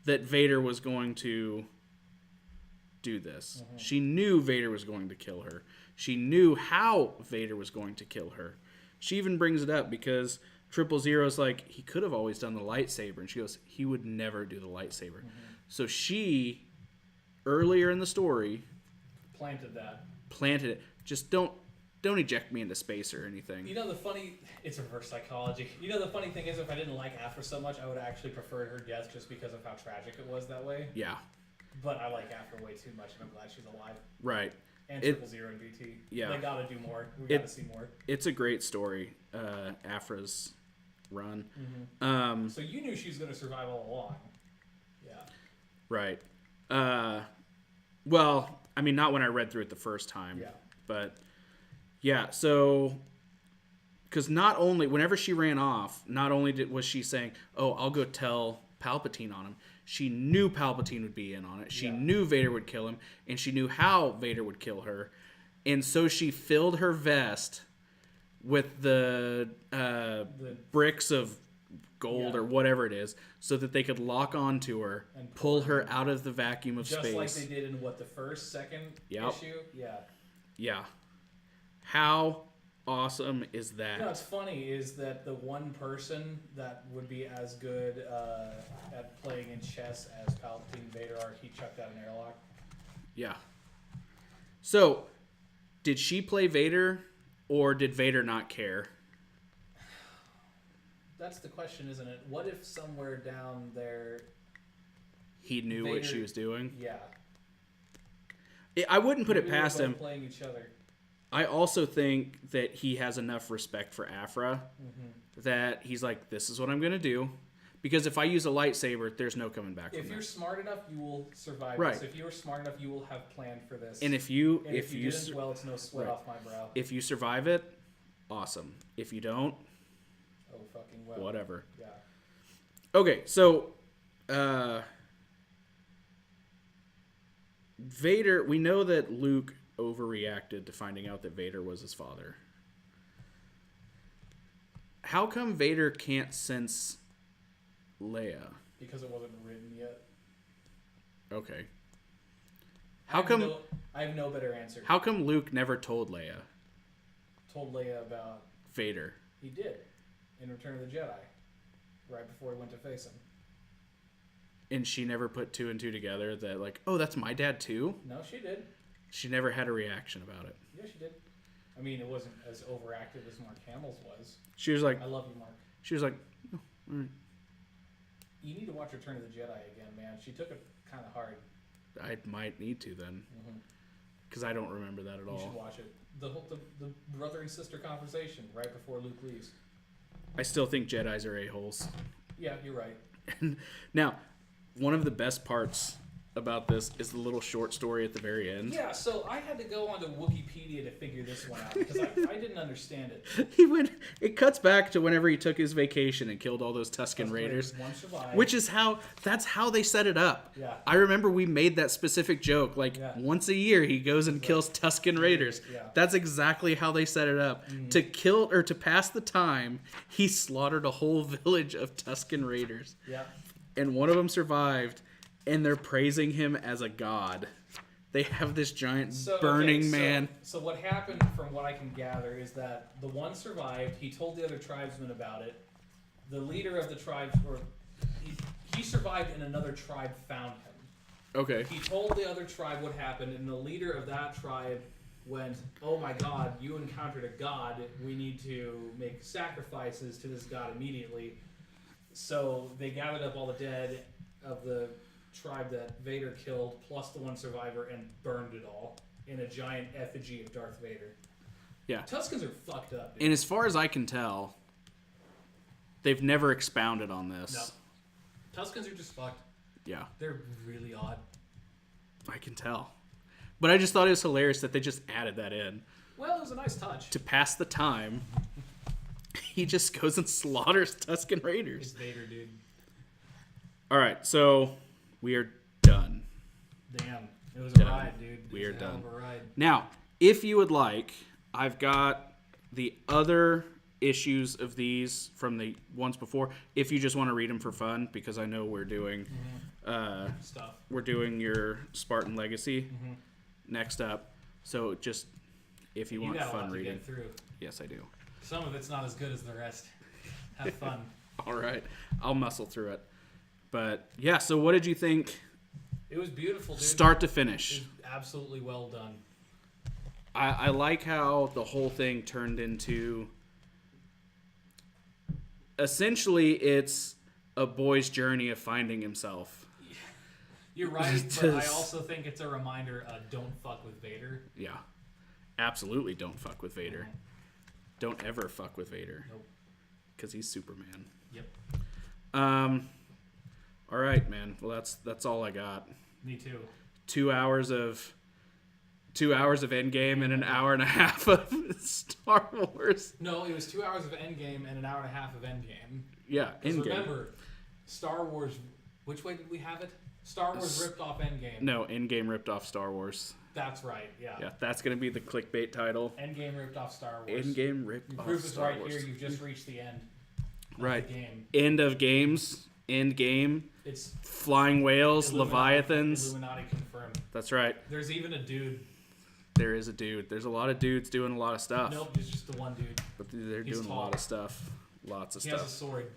that Vader was going to do this. Mm-hmm. She knew Vader was going to kill her. She knew how Vader was going to kill her. She even brings it up because 000's like, he could have always done the lightsaber. And she goes, he would never do the lightsaber. Mm-hmm. So she, earlier in the story, planted it. Just don't eject me into space or anything. You know, it's reverse psychology. You know, the funny thing is, if I didn't like Afra so much, I would actually prefer her death just because of how tragic it was that way. Yeah. But I like Afra way too much, and I'm glad she's alive. Right. And 000 and BT. Yeah. They gotta do more. We gotta see more. It's a great story, Afra's run. Mm-hmm. So you knew she was gonna survive all along. Yeah. Right. Well, I mean, not when I read through it the first time. Yeah. But, yeah, so... Because not only... Whenever she ran off, not only was she saying, oh, I'll go tell Palpatine on him. She knew Palpatine would be in on it. She knew Vader would kill him. And she knew how Vader would kill her. And so she filled her vest with the bricks of gold or whatever it is, so that they could lock onto her and pull her out of the vacuum of space. Just like they did in, second issue? Yeah. Yeah. How awesome is that? You know, what's funny is that the one person that would be as good at playing in chess as Palpatine and Vader are, he chucked out an airlock. Yeah. So, did she play Vader, or did Vader not care? That's the question, isn't it? What if somewhere down there... He knew Vader, what she was doing? Yeah. I wouldn't put it past him. Playing each other. I also think that he has enough respect for Afra that he's like, this is what I'm going to do. Because if I use a lightsaber, there's no coming back from it. If you're smart enough, you will survive this. If you're smart enough, you will have planned for this. And if you didn't, well, it's no sweat off my brow. If you survive it, awesome. If you don't, oh, fucking well. Whatever. Yeah. Okay, so Vader, we know that Luke overreacted to finding out that Vader was his father. How come Vader can't sense Leia? Because it wasn't written yet. Okay. I have no better answer. How come Luke never told Leia? Told Leia about Vader. He did in Return of the Jedi, right before he went to face him. And she never put two and two together that, like, oh, that's my dad too? No, she did. She never had a reaction about it. Yeah, she did. I mean, it wasn't as overactive as Mark Hamill's was. She was like... I love you, Mark. She was like, oh, all right. You need to watch Return of the Jedi again, man. She took it kind of hard. I might need to then. Because I don't remember that at all. You should watch it. The brother and sister conversation right before Luke leaves. I still think Jedis are a-holes. Yeah, you're right. Now, one of the best parts about this is the little short story at the very end. Yeah, so I had to go onto Wikipedia to figure this one out because I didn't understand it. It cuts back to whenever he took his vacation and killed all those Tusken Raiders. One survived. Which is that's how they set it up. Yeah. I remember we made that specific joke. Once a year he goes and kills Tusken Raiders. Yeah. That's exactly how they set it up. Mm-hmm. To pass the time, he slaughtered a whole village of Tusken Raiders. Yeah. And one of them survived, and they're praising him as a god. They have this giant burning man. So what happened, from what I can gather, is that the one survived. He told the other tribesmen about it. The leader of the tribe, he survived, and another tribe found him. Okay. He told the other tribe what happened, and the leader of that tribe went, "Oh my God, you encountered a god. We need to make sacrifices to this god immediately." So they gathered up all the dead of the tribe that Vader killed, plus the one survivor, and burned it all in a giant effigy of Darth Vader. Yeah. Tuskens are fucked up, dude. And as far as I can tell, they've never expounded on this. No. Tuskens are just fucked. Yeah. They're really odd. I can tell. But I just thought it was hilarious that they just added that in. Well, it was a nice touch. To pass the time, he just goes and slaughters Tusken Raiders. It's Vader, dude. All right, so we are done. Damn. It was Done. a ride, dude. We are done. Hell of a ride. Now, if you would like, I've got the other issues of these from the ones before. If you just want to read them for fun, because I know we're doing Stuff. We're doing your Spartan Legacy next up. So just if you want got a fun lot to reading. get through. Yes, I do. Some of it's not as good as the rest. Have fun. All right, I'll muscle through it. But yeah, so what did you think? It was beautiful, dude. Start to It finish. was absolutely well done. I like how the whole thing turned into. Essentially, it's a boy's journey of finding himself. You're right, but I also think it's a reminder, don't fuck with Vader. Yeah. Absolutely don't fuck with Vader. Don't ever fuck with Vader. Nope. Because he's Superman. Yep. All right, man. Well, that's all I got. Me too. 2 hours of Endgame and an hour and a half of Star Wars. No, it was 2 hours of Endgame and an hour and a half of Endgame. Yeah, Endgame. Remember, Star Wars. Which way did we have it? Star Wars ripped off Endgame. No, Endgame ripped off Star Wars. That's right. Yeah. Yeah, that's gonna be the clickbait title. Endgame ripped off Star Wars. Endgame ripped off Proof is Star right Wars. here. You've just reached the end. Right. Of the game. End of games. End game. It's Flying whales. Leviathans. Illuminati confirmed. That's right. There's even a dude. There is a dude. There's a lot of dudes doing a lot of stuff. Nope, there's just the one dude. But they're He's doing tall. a lot of stuff. Lots of He stuff. has a sword.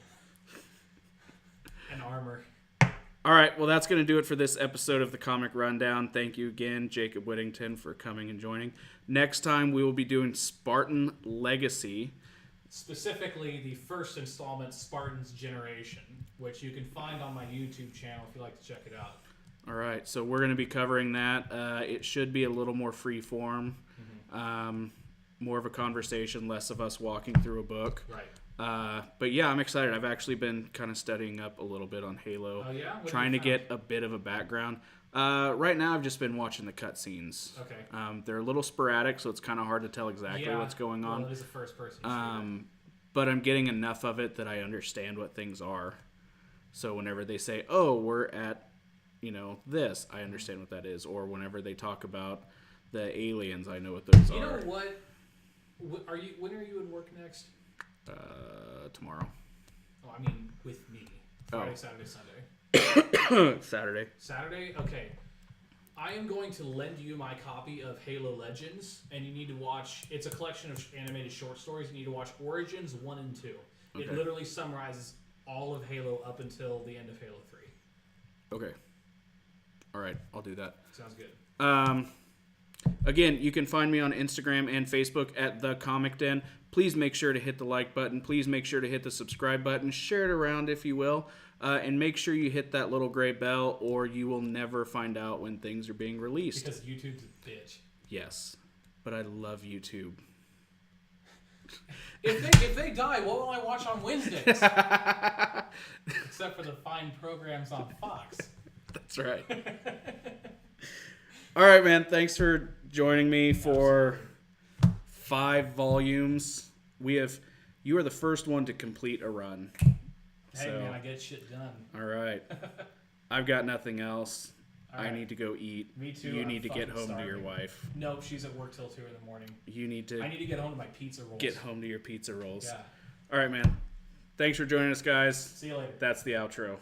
And armor. All right, well, that's going to do it for this episode of the Comic Rundown. Thank you again, Jacob Whittington, for coming and joining. Next time, we will be doing Spartan Legacy. Specifically, the first installment, Spartan's Generation, which you can find on my YouTube channel if you'd like to check it out. All right, so we're going to be covering that. It should be a little more free form, more of a conversation, less of us walking through a book. Right. But yeah, I'm excited. I've actually been kind of studying up a little bit on Halo. Oh, yeah? What Trying to have you get a bit of a background. Right now, I've just been watching the cutscenes. Okay. They're a little sporadic, so it's kind of hard to tell exactly what's going on. Well, it is a first-person shooter. But I'm getting enough of it that I understand what things are. So whenever they say, "Oh, we're at, this," I understand what that is. Or whenever they talk about the aliens, I know what those are. You know what? When are you at work next? Tomorrow. Oh, I mean, with me. Friday, Oh. Saturday, Sunday. Saturday. Saturday? Okay. I am going to lend you my copy of Halo Legends, and you need to watch... It's a collection of animated short stories. You need to watch Origins 1 and 2. Okay. It literally summarizes all of Halo up until the end of Halo 3. Okay. All right, I'll do that. Sounds good. Again, you can find me on Instagram and Facebook at The Comic Den. Please make sure to hit the like button. Please make sure to hit the subscribe button. Share it around if you will. And make sure you hit that little gray bell or you will never find out when things are being released. Because YouTube's a bitch. Yes, but I love YouTube. If they die, what will I watch on Wednesdays? Except for the fine programs on Fox. That's right. All right, man. Thanks for joining me for 5 volumes. You are the first one to complete a run. Hey, man, I get shit done. All right. I've got nothing else. All right. I need to go eat. Me too. You I'm need to get fucking home to your starving. wife. No, she's at work till 2 in the morning. You need to I need to get home to my pizza rolls. get home to your pizza rolls. Yeah. All right, man. Thanks for joining us, guys. See you later. That's the outro.